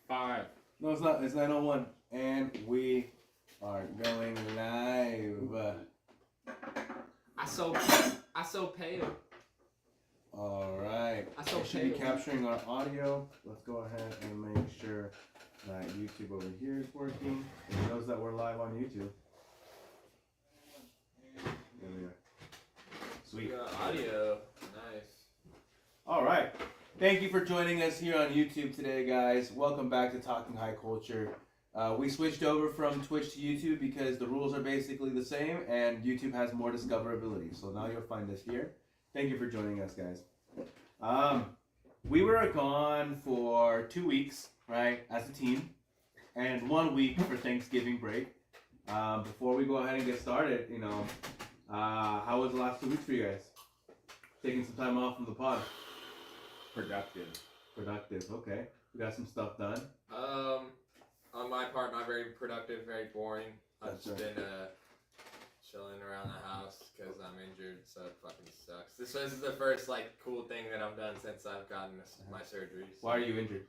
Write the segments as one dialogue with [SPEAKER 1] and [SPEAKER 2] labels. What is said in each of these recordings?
[SPEAKER 1] 5.
[SPEAKER 2] No, it's not. It's 9:01, and we are going live.
[SPEAKER 1] I so pale.
[SPEAKER 2] All right.
[SPEAKER 1] I so
[SPEAKER 2] We should be
[SPEAKER 1] pale.
[SPEAKER 2] capturing our audio. Let's go ahead and make sure that YouTube over here is working. It knows that we're live on YouTube. There we are. Sweet.
[SPEAKER 1] Audio. Nice.
[SPEAKER 2] All right. Thank you for joining us here on YouTube today, guys. Welcome back to Talking High Culture. We switched over from Twitch to YouTube because the rules are basically the same and YouTube has more discoverability. So now you'll find us here. Thank you for joining us, guys. We were gone for 2 weeks, right, as a team, and 1 week for Thanksgiving break. Before we go ahead and get started, how was the last 2 weeks for you guys? Taking some time off from the pod. Productive, okay. We got some stuff done.
[SPEAKER 1] On my part, not very productive, very boring. I've
[SPEAKER 2] That's
[SPEAKER 1] just
[SPEAKER 2] right.
[SPEAKER 1] been chilling around the house because I'm injured, so it fucking sucks. This is the first cool thing that I've done since I've gotten my surgery. So.
[SPEAKER 2] Why are you injured?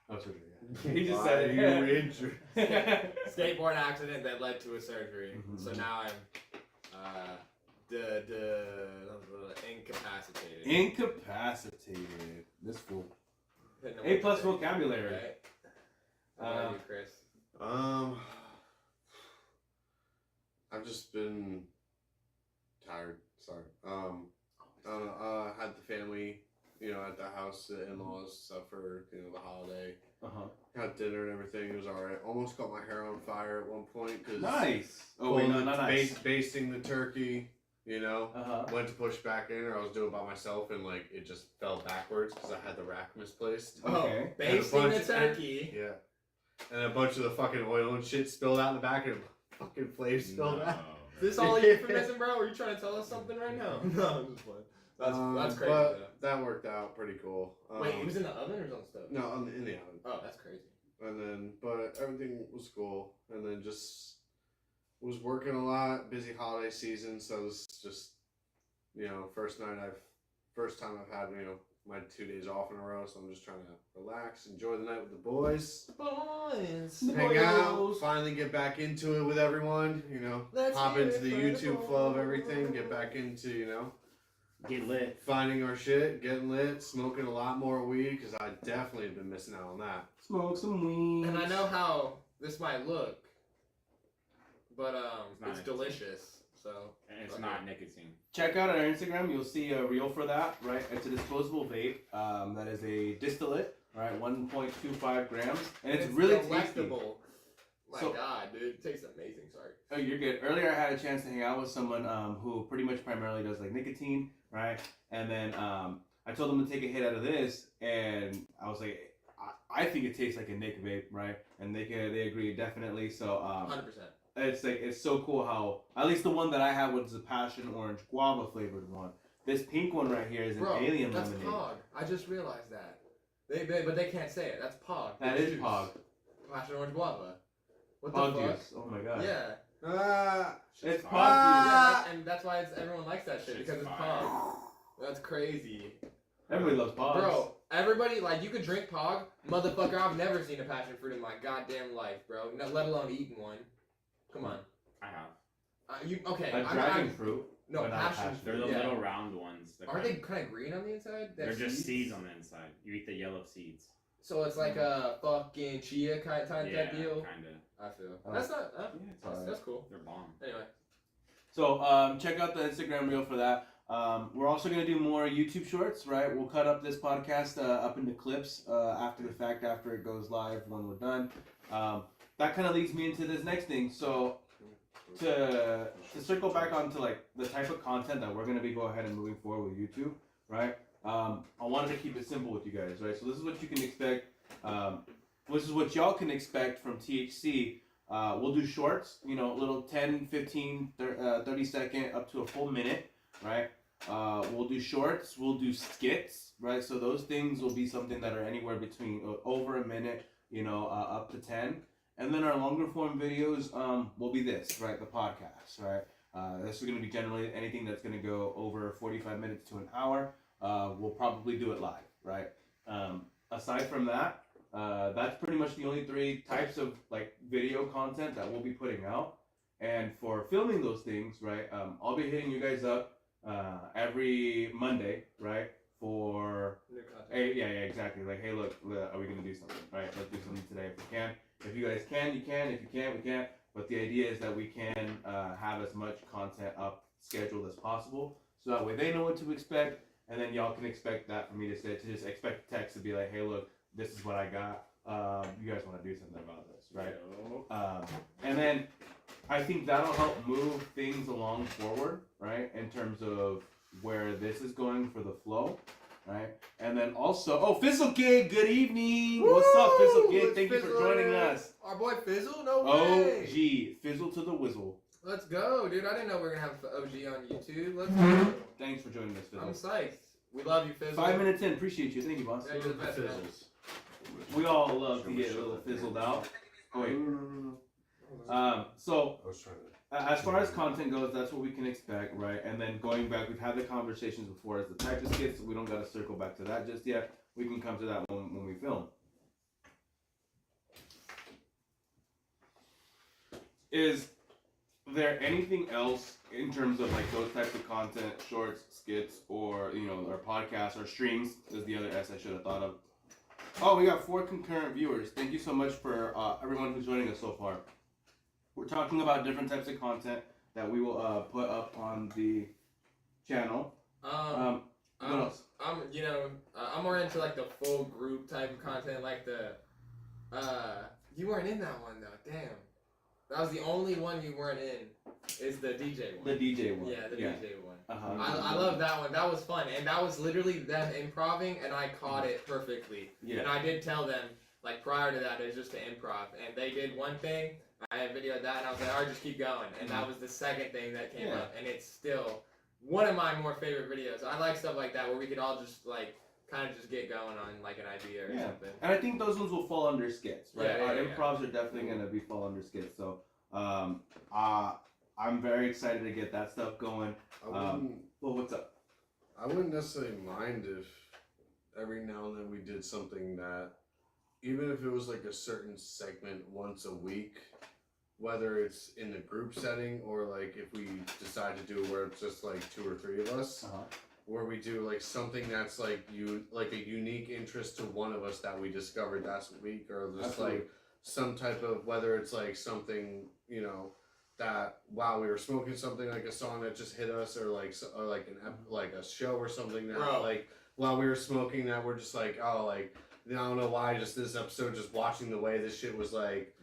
[SPEAKER 2] Oh, surgery. Yeah.
[SPEAKER 1] He just
[SPEAKER 3] Why
[SPEAKER 1] said it.
[SPEAKER 3] are you injured?
[SPEAKER 1] Skateboard accident that led to a surgery.
[SPEAKER 2] Mhm.
[SPEAKER 1] So now I'm incapacitated.
[SPEAKER 2] Incapacitated. This fool.
[SPEAKER 1] Didn't know
[SPEAKER 2] A
[SPEAKER 1] what
[SPEAKER 2] plus
[SPEAKER 1] to say,
[SPEAKER 2] vocabulary.
[SPEAKER 1] right? How about you, Chris?
[SPEAKER 3] I've just been tired. Sorry. Had the family, at the house, the in-laws, stuff for the holiday. Had dinner and everything. It was alright. Almost got my hair on fire at one point because
[SPEAKER 2] Nice. Oh wait, no, not nice.
[SPEAKER 3] Basting the turkey.
[SPEAKER 2] Uh-huh.
[SPEAKER 3] Went to push back in, or I was doing it by myself, and it just fell backwards because I had the rack misplaced.
[SPEAKER 2] Okay.
[SPEAKER 1] Oh, basting
[SPEAKER 3] And a
[SPEAKER 1] the
[SPEAKER 3] bunch-
[SPEAKER 1] turkey.
[SPEAKER 3] Yeah. And a bunch of the fucking oil and shit spilled out in the back, and fucking flames spilled out.
[SPEAKER 1] Is this all a euphemism, bro? Are you trying to tell us something right now? No, I'm just playing. That's crazy.
[SPEAKER 3] But that worked out pretty cool.
[SPEAKER 1] Wait, it was in the oven or it was on the stove?
[SPEAKER 3] No, in the oven.
[SPEAKER 1] Oh, that's crazy.
[SPEAKER 3] And then, but everything was cool. And then just was working a lot, busy holiday season. So it was just, first time I've had, my 2 days off in a row. So I'm just trying to relax, enjoy the night with the boys,
[SPEAKER 1] Boys.
[SPEAKER 3] hang out, finally get back into it with everyone.
[SPEAKER 1] Let's
[SPEAKER 3] Hop
[SPEAKER 1] hear
[SPEAKER 3] into
[SPEAKER 1] it
[SPEAKER 3] the
[SPEAKER 1] for
[SPEAKER 3] YouTube
[SPEAKER 1] the
[SPEAKER 3] flow of
[SPEAKER 1] boys.
[SPEAKER 3] everything, get back into,
[SPEAKER 4] Get lit.
[SPEAKER 3] finding our shit, getting lit, smoking a lot more weed, because I definitely have been missing out on that.
[SPEAKER 2] Smoke some weed.
[SPEAKER 1] And I know how this might look, but
[SPEAKER 4] It's
[SPEAKER 1] it's
[SPEAKER 4] not
[SPEAKER 1] delicious. So
[SPEAKER 4] And it's
[SPEAKER 1] Okay.
[SPEAKER 4] not nicotine.
[SPEAKER 2] Check out our Instagram. You'll see a reel for that, right? It's a disposable vape. That is a distillate, right? 1.25 grams, and it's really tasty.
[SPEAKER 1] delectable. My
[SPEAKER 2] So-
[SPEAKER 1] God, dude, it tastes amazing. Sorry.
[SPEAKER 2] Oh, you're good. Earlier, I had a chance to hang out with someone who pretty much primarily does nicotine, right? And then I told them to take a hit out of this, and I was like, I think it tastes like a Nick vape, right? And they agree definitely. So
[SPEAKER 1] 100%.
[SPEAKER 2] it's so cool how at least the one that I had was the passion orange guava flavored one. This pink one right here is an
[SPEAKER 1] Bro,
[SPEAKER 2] alien
[SPEAKER 1] that's
[SPEAKER 2] lemonade.
[SPEAKER 1] Pog. I just realized that. But they can't say it. That's Pog.
[SPEAKER 2] That
[SPEAKER 1] It's
[SPEAKER 2] is
[SPEAKER 1] juice.
[SPEAKER 2] Pog.
[SPEAKER 1] Passion orange guava. What
[SPEAKER 2] Pog
[SPEAKER 1] the fuck?
[SPEAKER 2] juice. Oh my god.
[SPEAKER 1] Yeah.
[SPEAKER 2] It's Pog
[SPEAKER 3] Ah!
[SPEAKER 1] Yeah, and that's why everyone likes that shit
[SPEAKER 4] Shit's
[SPEAKER 1] because it's
[SPEAKER 4] fire.
[SPEAKER 1] Pog. That's crazy.
[SPEAKER 2] juice. Everybody loves Pogs.
[SPEAKER 1] Bro, everybody, you could drink Pog. Motherfucker, I've never seen a passion fruit in my goddamn life, bro. Let alone eating one. Come on.
[SPEAKER 4] I have.
[SPEAKER 1] Okay.
[SPEAKER 2] A dragon fruit.
[SPEAKER 1] No,
[SPEAKER 2] but not
[SPEAKER 1] passion
[SPEAKER 2] passion
[SPEAKER 4] They're
[SPEAKER 1] fruit.
[SPEAKER 4] the
[SPEAKER 1] Yeah.
[SPEAKER 4] little round ones. They're
[SPEAKER 1] Aren't
[SPEAKER 4] kind
[SPEAKER 1] they kind of green on the inside?
[SPEAKER 4] They're just seeds on the inside. You eat the yellow seeds.
[SPEAKER 1] So it's like a fucking chia kind of
[SPEAKER 4] Yeah,
[SPEAKER 1] type deal.
[SPEAKER 4] kinda.
[SPEAKER 1] I feel.
[SPEAKER 2] Oh.
[SPEAKER 1] That's not.
[SPEAKER 2] Yeah, it's alright.
[SPEAKER 1] That's cool.
[SPEAKER 4] They're bomb.
[SPEAKER 1] Anyway.
[SPEAKER 2] So check out the Instagram reel for that. We're also gonna do more YouTube shorts, right? We'll cut up this podcast up into clips after the fact, after it goes live when we're done. That kind of leads me into this next thing. So to circle back onto the type of content that we're gonna be go ahead and moving forward with YouTube, right? I wanted to keep it simple with you guys, right? So this is what you can expect. This is what y'all can expect from THC. We'll do shorts, little 10, 15, 30 second up to a full minute, right? We'll do shorts, we'll do skits, right? So those things will be something that are anywhere between over a minute, up to 10. And then our longer form videos will be this, right? The podcast, right? This is going to be generally anything that's going to go over 45 minutes to an hour. We'll probably do it live, right? Aside from that, That's pretty much the only 3 types of like video content that we'll be putting out. And for filming those things, right? I'll be hitting you guys up every Monday, right? For
[SPEAKER 1] New content.
[SPEAKER 2] hey, yeah, exactly. Like, hey, look, are we gonna do something? Right? Let's do something today if we can. If you guys can, you can. If you can't, we can't. But the idea is that we can have as much content up scheduled as possible, so that way they know what to expect, and then y'all can expect that for me to say, to just expect text to be like, hey, look, this is what I got. You guys want to do something about this, right? And then I think that'll help move things along forward, right? In terms of where this is going for the flow, right? And then also, oh, Fizzle Gig, good evening. What's up, Fizzle Gig?
[SPEAKER 1] It's
[SPEAKER 2] Thank you for
[SPEAKER 1] Fizzle
[SPEAKER 2] joining
[SPEAKER 1] here.
[SPEAKER 2] us.
[SPEAKER 1] Our boy Fizzle? No way.
[SPEAKER 2] OG, Fizzle to the Whizzle.
[SPEAKER 1] Let's go, dude. I didn't know we were going to have OG on YouTube. Let's go.
[SPEAKER 2] Thanks for joining us,
[SPEAKER 1] I'm
[SPEAKER 2] Fizzle.
[SPEAKER 1] psyched. We love you, Fizzle.
[SPEAKER 2] 5 minutes in, appreciate you. Thank you, boss.
[SPEAKER 1] Yeah, you're the best, man.
[SPEAKER 2] We all love to get a little fizzled out. Oh, wait. So
[SPEAKER 3] I was trying to.
[SPEAKER 2] as far as content goes, that's what we can expect, right? And then going back, we've had the conversations before as the type of skits. We don't got to circle back to that just yet. We can come to that when we film. Is there anything else in terms of like those types of content, shorts, skits, or or podcasts or streams? Is the other S I should have thought of. Oh, we got 4 concurrent viewers. Thank you so much for everyone who's joining us so far. We're talking about different types of content that we will put up on the channel. What else?
[SPEAKER 1] I'm more into like the full group type of content, like the. You weren't in that one though. Damn. That was the only one you weren't in. Is the DJ one.
[SPEAKER 2] The DJ one.
[SPEAKER 1] Yeah, the DJ one.
[SPEAKER 2] Uh-huh.
[SPEAKER 1] I love that one. That was fun, and that was literally them improving, and I caught it perfectly.
[SPEAKER 2] Yeah.
[SPEAKER 1] And I did tell them like prior to that, it was just to improv, and they did one thing. I had video of that, and I was like, all right, just keep going. And that was the second thing that came up, and it's still one of my more favorite videos. I like stuff like that where we could all just like kind of just get going on like an idea or something.
[SPEAKER 2] And I think those ones will fall under skits, right?
[SPEAKER 1] Yeah,
[SPEAKER 2] Our improvs are definitely going to fall under skits. So I'm very excited to get that stuff going. Well, what's up?
[SPEAKER 3] I wouldn't necessarily mind if every now and then we did something that, even if it was like a certain segment once a week, whether it's in the group setting or like if we decide to do where it's just like 2 or 3 of us, where we do like something that's like like a unique interest to one of us that we discovered that week, or just like some type of, whether it's like something that wow, we were smoking something, like a song that just hit us, or like like a show or something that like while we were smoking that we're just like, oh, like I don't know why, just this episode, just watching the way this shit was like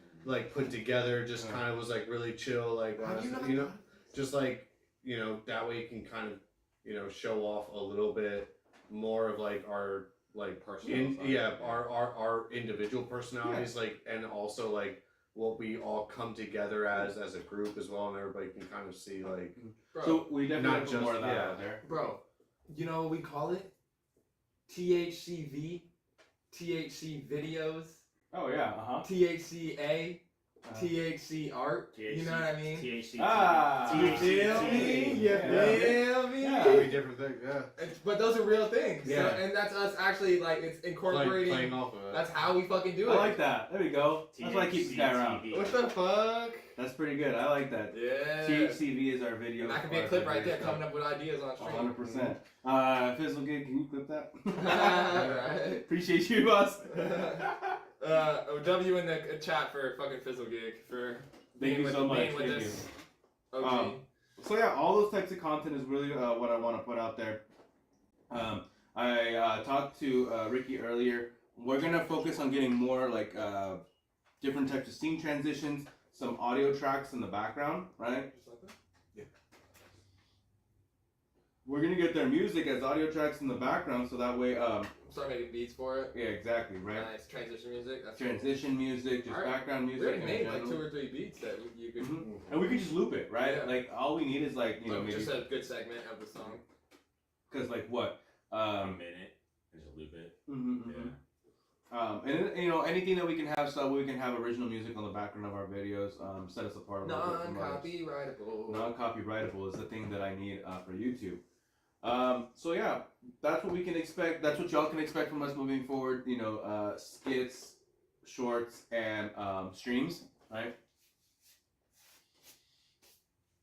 [SPEAKER 3] put together, just kind of was like really chill, like just like that way you can kind of show off a little bit more of like our like our individual personalities, like, and also like what we all come together as a group as well, and everybody can kind of see like.
[SPEAKER 1] Bro,
[SPEAKER 2] So we definitely
[SPEAKER 3] not
[SPEAKER 2] put
[SPEAKER 3] just-
[SPEAKER 2] more of that
[SPEAKER 3] yeah.
[SPEAKER 2] out there.
[SPEAKER 1] bro, you know what we call it? THCV, THC videos,
[SPEAKER 2] Oh yeah,
[SPEAKER 1] THCA, THC art. You know what I mean?
[SPEAKER 4] THC.
[SPEAKER 2] Ah.
[SPEAKER 1] You feel me? You feel me?
[SPEAKER 2] Yeah.
[SPEAKER 3] Very different thing, yeah.
[SPEAKER 1] But those are real things.
[SPEAKER 2] Yeah.
[SPEAKER 1] So, and that's us actually like it's incorporating.
[SPEAKER 3] Playing off of it.
[SPEAKER 1] That's how we fucking do
[SPEAKER 2] I
[SPEAKER 1] it.
[SPEAKER 2] like that. There we go. That's why I keep this guy around.
[SPEAKER 1] What the fuck?
[SPEAKER 2] That's pretty good. I like that.
[SPEAKER 1] Yeah.
[SPEAKER 2] THCV is our video.
[SPEAKER 1] That could be a clip right there, coming up with ideas on stream.
[SPEAKER 2] 100%. Fizzle Gig, can you clip that?
[SPEAKER 1] Alright.
[SPEAKER 2] Appreciate you, boss.
[SPEAKER 1] W in the chat for fucking Fizzle Gig for
[SPEAKER 2] Thank you so much.
[SPEAKER 1] being with
[SPEAKER 2] Thank
[SPEAKER 1] this
[SPEAKER 2] you.
[SPEAKER 1] OG.
[SPEAKER 2] So yeah, all those types of content is really what I want to put out there. I talked to Ricky earlier. We're gonna focus on getting more like different types of scene transitions, some audio tracks in the background, right?
[SPEAKER 1] Just like that?
[SPEAKER 2] We're gonna get their music as audio tracks in the background, so that way,
[SPEAKER 1] Start making beats for it.
[SPEAKER 2] yeah, exactly, right?
[SPEAKER 1] Nice transition music. That's
[SPEAKER 2] Transition music, just
[SPEAKER 1] Alright.
[SPEAKER 2] background
[SPEAKER 1] cool.
[SPEAKER 2] music.
[SPEAKER 1] We already
[SPEAKER 2] in
[SPEAKER 1] made like
[SPEAKER 2] general.
[SPEAKER 1] 2 or 3 beats that you could.
[SPEAKER 2] Mhm. And we could just loop it, right?
[SPEAKER 1] Yeah.
[SPEAKER 2] Like all we need is like maybe
[SPEAKER 1] just a good segment of the song.
[SPEAKER 2] because like what,
[SPEAKER 4] A minute and just loop it.
[SPEAKER 2] and anything that we can have, so we can have original music on the background of our videos, set us apart a little bit from others.
[SPEAKER 1] Non-copyrightable.
[SPEAKER 2] Non-copyrightable is the thing that I need for YouTube. So yeah, that's what we can expect. That's what y'all can expect from us moving forward. Skits, shorts, and streams, right?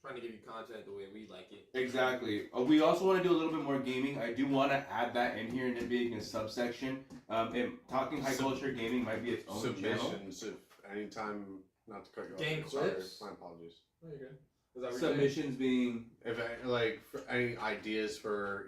[SPEAKER 1] Trying to give you content the way we like it.
[SPEAKER 2] Exactly. We also want to do a little bit more gaming. I do want to add that in here and it being a subsection. Talking high culture gaming might be its own channel.
[SPEAKER 3] Submissions, if anytime, not to cut you off.
[SPEAKER 1] Game
[SPEAKER 3] sorry,
[SPEAKER 1] clips?
[SPEAKER 3] my apologies.
[SPEAKER 1] There you go. Is that what you're saying?
[SPEAKER 2] Submissions being
[SPEAKER 3] If like for any ideas for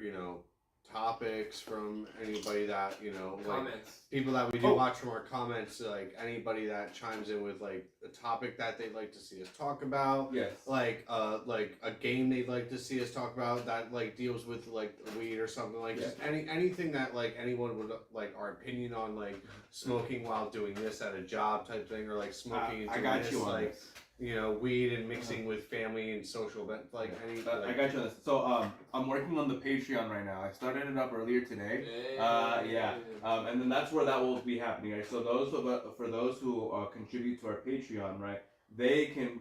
[SPEAKER 3] topics from anybody that like
[SPEAKER 1] Comments.
[SPEAKER 3] people that we do
[SPEAKER 2] Oh.
[SPEAKER 3] watch from our comments, like anybody that chimes in with like a topic that they'd like to see us talk about.
[SPEAKER 2] yes.
[SPEAKER 3] Like a game they'd like to see us talk about that like deals with like weed or something like
[SPEAKER 2] Yeah.
[SPEAKER 3] just anything that like anyone would like our opinion on like smoking while doing this at a job type thing or like smoking and
[SPEAKER 2] I
[SPEAKER 3] doing
[SPEAKER 2] got
[SPEAKER 3] this,
[SPEAKER 2] you on
[SPEAKER 3] like
[SPEAKER 2] this.
[SPEAKER 3] weed and mixing with family and social events like any
[SPEAKER 2] I
[SPEAKER 3] like,
[SPEAKER 2] got you on this. So I'm working on the Patreon right now. I started it up earlier today. Yeah. And then that's where that will be happening. Right? So for those who contribute to our Patreon, right, they can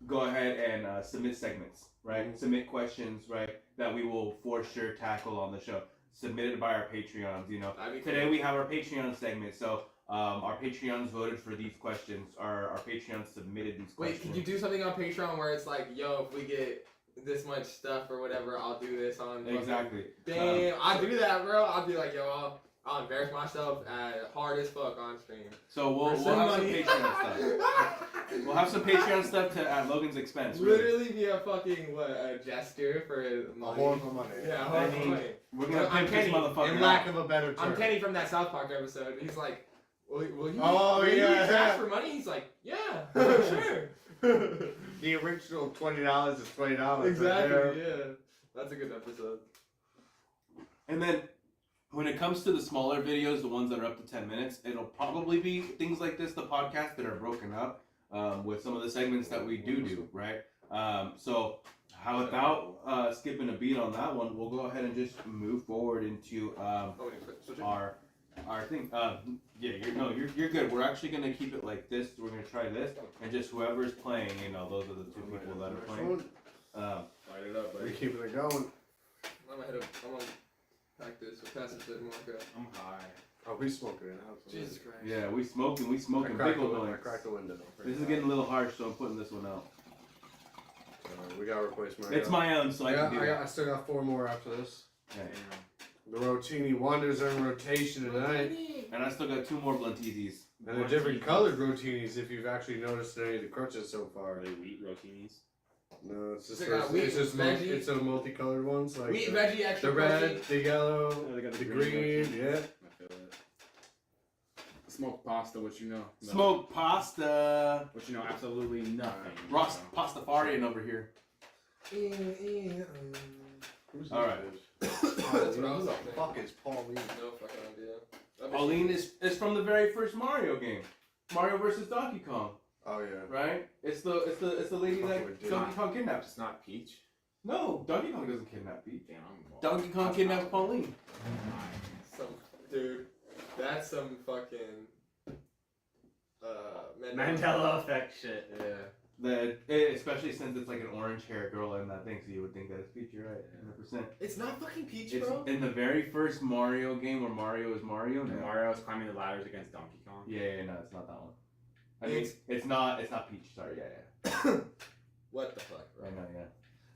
[SPEAKER 2] go ahead and submit segments, right?
[SPEAKER 3] Mhm.
[SPEAKER 2] Submit questions, right, that we will for sure tackle on the show. Submitted by our Patreons.
[SPEAKER 1] That'd be
[SPEAKER 2] Today
[SPEAKER 1] cool.
[SPEAKER 2] we have our Patreon segment. So our Patreons voted for these questions. Our Patreons submitted these
[SPEAKER 1] Wait,
[SPEAKER 2] questions.
[SPEAKER 1] could you do something on Patreon where it's like, yo, if we get this much stuff or whatever, I'll do this on.
[SPEAKER 2] Exactly.
[SPEAKER 1] Damn, I'll do that, bro. I'll be like, yo, I'll embarrass myself hard as fuck on stream.
[SPEAKER 2] So we'll have some Patreon stuff. We'll have some Patreon stuff at Logan's expense. Really.
[SPEAKER 1] Literally be a fucking a gesture for money.
[SPEAKER 3] horrible money.
[SPEAKER 1] Yeah,
[SPEAKER 3] I
[SPEAKER 1] horrible
[SPEAKER 3] mean,
[SPEAKER 1] money.
[SPEAKER 2] We're gonna
[SPEAKER 1] I'm
[SPEAKER 2] pimp this
[SPEAKER 1] Kenny.
[SPEAKER 2] motherfucker
[SPEAKER 3] In
[SPEAKER 2] out.
[SPEAKER 3] lack of a better term.
[SPEAKER 1] I'm Kenny from that South Park episode. He's like, will you,
[SPEAKER 3] Oh,
[SPEAKER 1] will you
[SPEAKER 3] yeah.
[SPEAKER 1] cash for money? He's like, yeah, sure.
[SPEAKER 3] The original $20 is $20.
[SPEAKER 1] Exactly, yeah. That's a good episode.
[SPEAKER 2] And then when it comes to the smaller videos, the ones that are up to 10 minutes, it'll probably be things like this, the podcast that are broken up with some of the segments that we do, right? So how without skipping a beat on that one, we'll go ahead and just move forward into
[SPEAKER 1] Switch it.
[SPEAKER 2] our thing. You're good. We're actually gonna keep it like this. We're gonna try this, and just whoever's playing, those are the two people that are playing.
[SPEAKER 4] Light it up,
[SPEAKER 3] We're
[SPEAKER 4] buddy.
[SPEAKER 3] keeping it going.
[SPEAKER 1] I'm gonna pack this with pass it to Marco.
[SPEAKER 4] I'm high.
[SPEAKER 3] Oh, we smoking it out.
[SPEAKER 1] Jesus Christ.
[SPEAKER 2] Yeah, we smoking
[SPEAKER 3] I cracked
[SPEAKER 2] pickle
[SPEAKER 3] the
[SPEAKER 2] joints.
[SPEAKER 3] window.
[SPEAKER 2] This is getting a little harsh, so I'm putting this one out.
[SPEAKER 3] We gotta replace my.
[SPEAKER 2] It's my own, so I can do
[SPEAKER 3] I
[SPEAKER 2] that.
[SPEAKER 3] still got 4 more after this.
[SPEAKER 2] Okay.
[SPEAKER 3] The Rotini Wonders are in rotation tonight.
[SPEAKER 2] And I still got 2 more Blunteesies.
[SPEAKER 3] And they're different colored Rotinis if you've actually noticed any of the crutches so far.
[SPEAKER 4] Are they wheat rotinis?
[SPEAKER 3] No, it's just,
[SPEAKER 1] They got wheat,
[SPEAKER 3] it's just
[SPEAKER 1] veggie.
[SPEAKER 3] it's a multicolored ones. Like
[SPEAKER 1] Wheat,
[SPEAKER 3] the,
[SPEAKER 1] veggie, extra
[SPEAKER 3] the red,
[SPEAKER 1] protein.
[SPEAKER 3] the yellow,
[SPEAKER 4] Oh, they got
[SPEAKER 3] the
[SPEAKER 4] the
[SPEAKER 3] green,
[SPEAKER 4] green
[SPEAKER 3] yeah.
[SPEAKER 4] I feel it. Smoked pasta, what you know? Nothing.
[SPEAKER 2] Smoked pasta.
[SPEAKER 4] What you know? Absolutely nothing.
[SPEAKER 2] Ross
[SPEAKER 4] So,
[SPEAKER 2] Pastafarian over here.
[SPEAKER 3] Who's
[SPEAKER 2] All right.
[SPEAKER 1] That's what I was
[SPEAKER 3] Who the
[SPEAKER 1] thinking.
[SPEAKER 3] fuck is Pauline?
[SPEAKER 1] No fucking idea.
[SPEAKER 2] Pauline is from the very first Mario game. Mario versus Donkey Kong,
[SPEAKER 3] Oh yeah.
[SPEAKER 2] right? It's the lady that
[SPEAKER 3] Fucking dude.
[SPEAKER 2] Donkey Kong kidnaps.
[SPEAKER 4] It's not peach.
[SPEAKER 2] No, Donkey Kong doesn't kidnap Peach.
[SPEAKER 4] Damn, I'm
[SPEAKER 2] Donkey Kong kidnaps Pauline.
[SPEAKER 1] Some dude, that's some fucking
[SPEAKER 4] Mandela effect shit.
[SPEAKER 1] Yeah.
[SPEAKER 2] Especially since it's like an orange hair girl in that thing, so you would think that it's Peach. You're right, 100%.
[SPEAKER 1] It's not fucking Peach,
[SPEAKER 2] It's
[SPEAKER 1] bro.
[SPEAKER 2] in the very first Mario game where Mario is Mario.
[SPEAKER 4] And
[SPEAKER 2] No.
[SPEAKER 4] Mario's climbing the ladders against Donkey Kong.
[SPEAKER 2] Yeah, no, it's not that one. I mean,
[SPEAKER 1] It's-
[SPEAKER 2] it's not Peach. Sorry, yeah.
[SPEAKER 1] What the fuck, bro?
[SPEAKER 2] I know, yeah.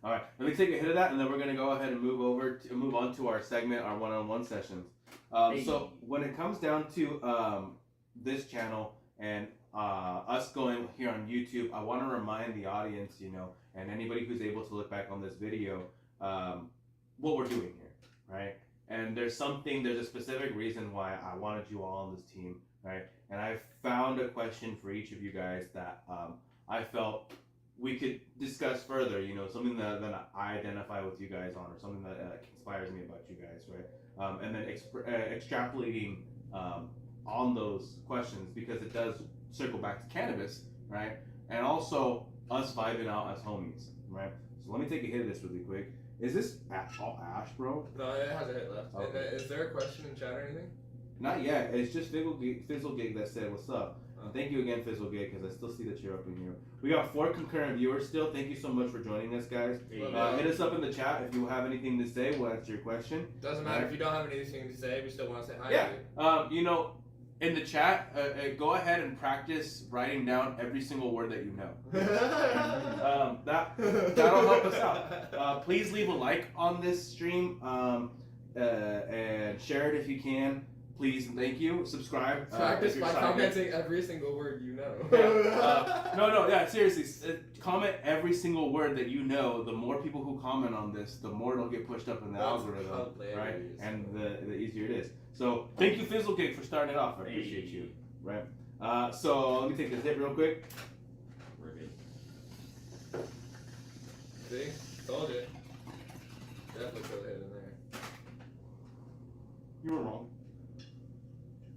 [SPEAKER 2] All right, let me take a hit of that, and then we're gonna go ahead and move on to our segment, our one-on-one sessions. So when it comes down to this channel and us going here on YouTube, I want to remind the audience, and anybody who's able to look back on this video, what we're doing here, right? And there's a specific reason why I wanted you all on this team, right? And I found a question for each of you guys that I felt we could discuss further, something that I identify with you guys on, or something that inspires me about you guys, right? And then extrapolating on those questions, because it does circle back to cannabis, right? And also us vibing out as homies, right? So let me take a hit of this really quick. Is this all ash, bro?
[SPEAKER 1] No, it has a hit left.
[SPEAKER 2] Okay.
[SPEAKER 1] Is there a question in chat or anything?
[SPEAKER 2] Not yet. It's just Fizzlegig that said, "What's up?" And thank you again, Fizzlegig, because I still see that you're up in here. We got 4 concurrent viewers still. Thank you so much for joining us, guys. Hit us up in the chat if you have anything to say. We'll answer your question.
[SPEAKER 1] Doesn't matter if you don't have anything to say. We still want to say hi
[SPEAKER 2] Yeah.
[SPEAKER 1] to you.
[SPEAKER 2] in the chat, go ahead and practice writing down every single word that you know. That'll help us out. Please leave a like on this stream and share it if you can. Please and thank you. Subscribe.
[SPEAKER 1] Practice
[SPEAKER 2] if you're
[SPEAKER 1] by
[SPEAKER 2] signed in.
[SPEAKER 1] commenting every single word you know.
[SPEAKER 2] No, seriously. Comment every single word that you know. The more people who comment on this, the more it'll get pushed up in the algorithm, right? And the easier it is. So, thank you, Fizzlekick, for starting it off. I appreciate you, right? So, let me take this hit real quick.
[SPEAKER 4] We're good.
[SPEAKER 1] See? Told you. Definitely put a hit in there.
[SPEAKER 2] You were wrong.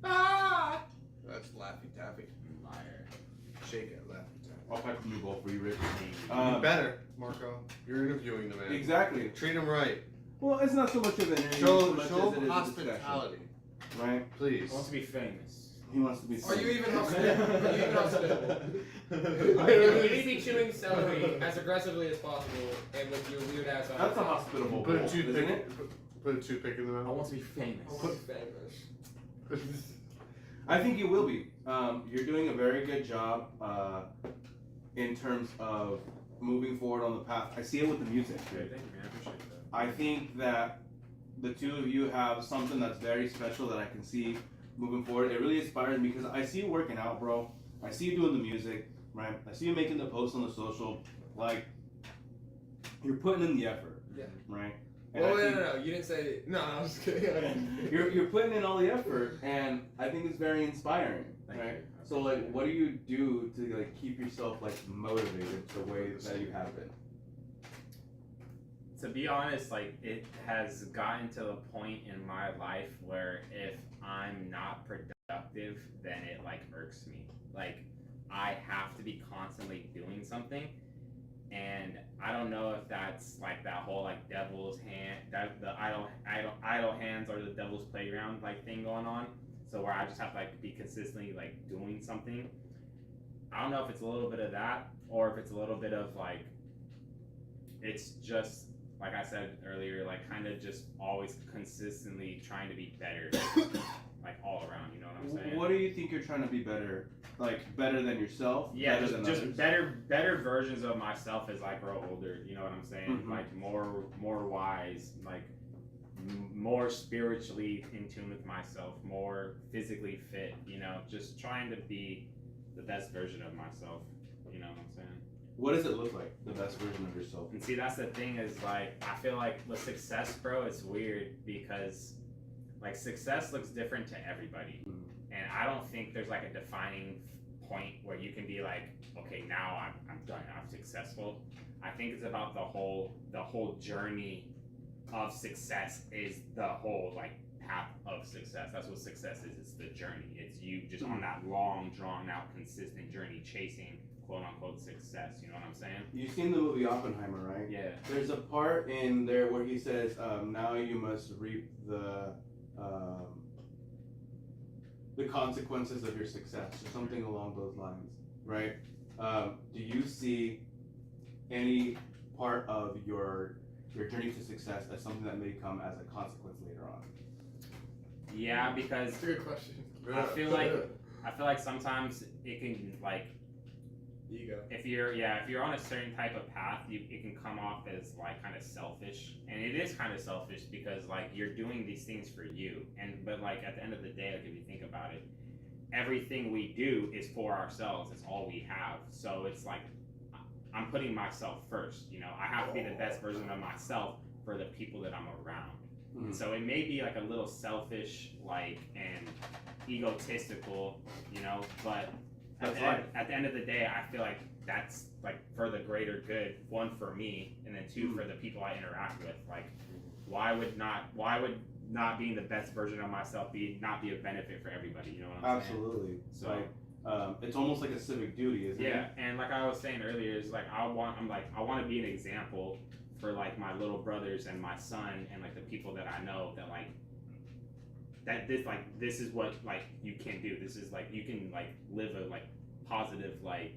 [SPEAKER 1] Ah!
[SPEAKER 3] That's Laffy Taffy.
[SPEAKER 4] Liar.
[SPEAKER 3] Shake it, Laffy Taffy.
[SPEAKER 2] I'll pack a new ball for you, Rick.
[SPEAKER 3] You better, Marco. You're interviewing the man.
[SPEAKER 2] Exactly.
[SPEAKER 3] Treat him right.
[SPEAKER 2] Well, it's not so much of an interview.
[SPEAKER 3] Show
[SPEAKER 2] so much as it is a discussion,
[SPEAKER 3] hospitality.
[SPEAKER 2] right?
[SPEAKER 3] Please.
[SPEAKER 4] I want to be famous.
[SPEAKER 2] He wants to be.
[SPEAKER 1] Are you even hospitable? Are you even hospitable? You need to be chewing celery as aggressively as possible and with your weird ass eyes.
[SPEAKER 2] That's a hospitable
[SPEAKER 3] Put a
[SPEAKER 2] ball,
[SPEAKER 3] toothpick.
[SPEAKER 2] isn't it?
[SPEAKER 3] Put a toothpick in the
[SPEAKER 4] I
[SPEAKER 3] mouth.
[SPEAKER 4] want to be famous.
[SPEAKER 1] I want to be famous.
[SPEAKER 2] I think you will be. You're doing a very good job in terms of moving forward on the path. I see it with the music.
[SPEAKER 4] Good, thank you, man. I appreciate that.
[SPEAKER 2] I think that the two of you have something that's very special that I can see moving forward. It really inspires me because I see you working out, bro. I see you doing the music, right? I see you making the posts on the social. Like, you're putting in the effort,
[SPEAKER 1] Yeah.
[SPEAKER 2] right? And
[SPEAKER 1] Well,
[SPEAKER 2] I think-
[SPEAKER 1] no. You didn't say. No, I'm just kidding.
[SPEAKER 2] You're putting in all the effort, and I think it's very inspiring,
[SPEAKER 4] Thank
[SPEAKER 2] right?
[SPEAKER 4] you.
[SPEAKER 2] So like, what do you do to like keep yourself like motivated the way that you have been?
[SPEAKER 5] To be honest, like it has gotten to the point in my life where if I'm not productive, then it like irks me. Like I have to be constantly doing something, and I don't know if that's like that whole like devil's hand, that the idle hands or the devil's playground like thing going on. So where I just have to like be consistently like doing something. I don't know if it's a little bit of that or if it's a little bit of like it's just like I said earlier, like kind of just always consistently trying to be better, like all around. You know what I'm saying?
[SPEAKER 2] What do you think you're trying to be better? Like better than yourself?
[SPEAKER 5] Yeah,
[SPEAKER 2] better than
[SPEAKER 5] just
[SPEAKER 2] others?
[SPEAKER 5] better versions of myself as I grow older. You know what I'm saying?
[SPEAKER 2] Mhm.
[SPEAKER 5] Like more wise, like more spiritually in tune with myself, more physically fit. You know, just trying to be the best version of myself. You know what I'm saying?
[SPEAKER 2] What does it look like? The best version of yourself?
[SPEAKER 5] And see, that's the thing is like I feel like with success, bro, it's weird because like success looks different to everybody,
[SPEAKER 2] Mhm.
[SPEAKER 5] and I don't think there's like a defining point where you can be like, okay, now I'm done, I'm successful. I think it's about the whole journey of success is the whole like path of success. That's what success is. It's the journey. It's you just on that long, drawn out, consistent journey chasing quote unquote success. You know what I'm saying?
[SPEAKER 2] You've seen the movie Oppenheimer, right?
[SPEAKER 5] Yeah.
[SPEAKER 2] There's a part in there where he says, "Now you must reap the consequences of your success," or something along those lines, right? Do you see any part of your journey to success as something that may come as a consequence later on?
[SPEAKER 5] Yeah, because
[SPEAKER 1] That's a good question.
[SPEAKER 5] I feel like sometimes it can like
[SPEAKER 1] Ego.
[SPEAKER 5] if you're on a certain type of path, it can come off as like kind of selfish, and it is kind of selfish because like you're doing these things for you, but like at the end of the day, like if you think about it, everything we do is for ourselves. It's all we have, so it's like I'm putting myself first. You know, I have to be the best version of myself for the people that I'm around.
[SPEAKER 2] Mhm.
[SPEAKER 5] So it may be like a little selfish, like and egotistical, you know, but
[SPEAKER 2] That's life.
[SPEAKER 5] at the end of the day, I feel like that's like for the greater good. One for me, and then two for the people I interact with. Like, why would not being the best version of myself not be a benefit for everybody? You know what I'm saying?
[SPEAKER 2] Absolutely.
[SPEAKER 5] So
[SPEAKER 2] Like, it's almost like a civic duty, isn't it?
[SPEAKER 5] yeah, and like I was saying earlier, is like I want to be an example for like my little brothers and my son and like the people that I know that like this is what like you can do. This is like you can like live a like positive like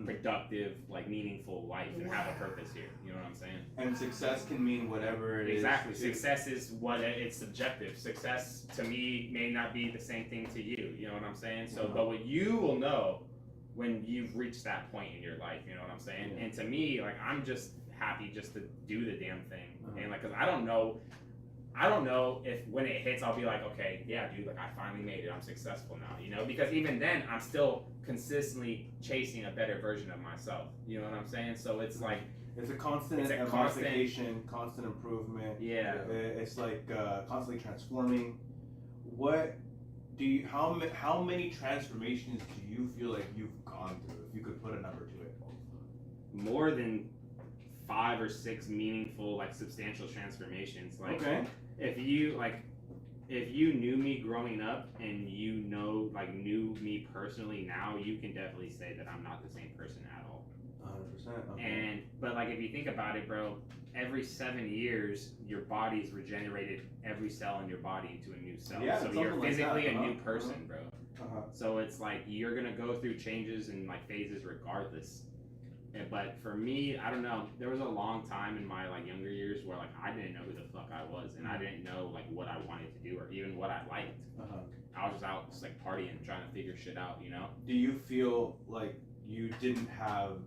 [SPEAKER 5] productive, like meaningful life and have a purpose here. You know what I'm saying?
[SPEAKER 2] And success can mean whatever it is.
[SPEAKER 5] Exactly. Success is what it's subjective. Success to me may not be the same thing to you. You know what I'm saying? So, but what you will know when you've reached that point in your life. You know what I'm saying? And to me, like I'm just happy just to do the damn thing, and like, cause I don't know if when it hits I'll be like, okay, yeah, dude, like I finally made it. I'm successful now. You know, because even then I'm still consistently chasing a better version of myself. You know what I'm saying? So it's like.
[SPEAKER 2] It's a constant modification, constant improvement.
[SPEAKER 5] Yeah.
[SPEAKER 2] It's like constantly transforming. What do you? How many transformations do you feel like you've gone through? If you could put a number to it.
[SPEAKER 5] More than 5 or 6 meaningful, like substantial transformations. Like,
[SPEAKER 2] okay.
[SPEAKER 5] If you knew me growing up and knew me personally now, you can definitely say that I'm not the same person at all.
[SPEAKER 2] 100%. Okay.
[SPEAKER 5] But like if you think about it, bro, every 7 years your body's regenerated every cell in your body into a new cell.
[SPEAKER 2] Yeah,
[SPEAKER 5] so you're physically
[SPEAKER 2] like that.
[SPEAKER 5] a new person, bro.
[SPEAKER 2] Uh-huh.
[SPEAKER 5] So it's like you're gonna go through changes and like phases regardless. But for me, I don't know. There was a long time in my like younger years where like I didn't know who the fuck I was, and I didn't know like what I wanted to do or even what I liked. I was just out just like partying, trying to figure shit out, you know.
[SPEAKER 2] Do you feel like you didn't have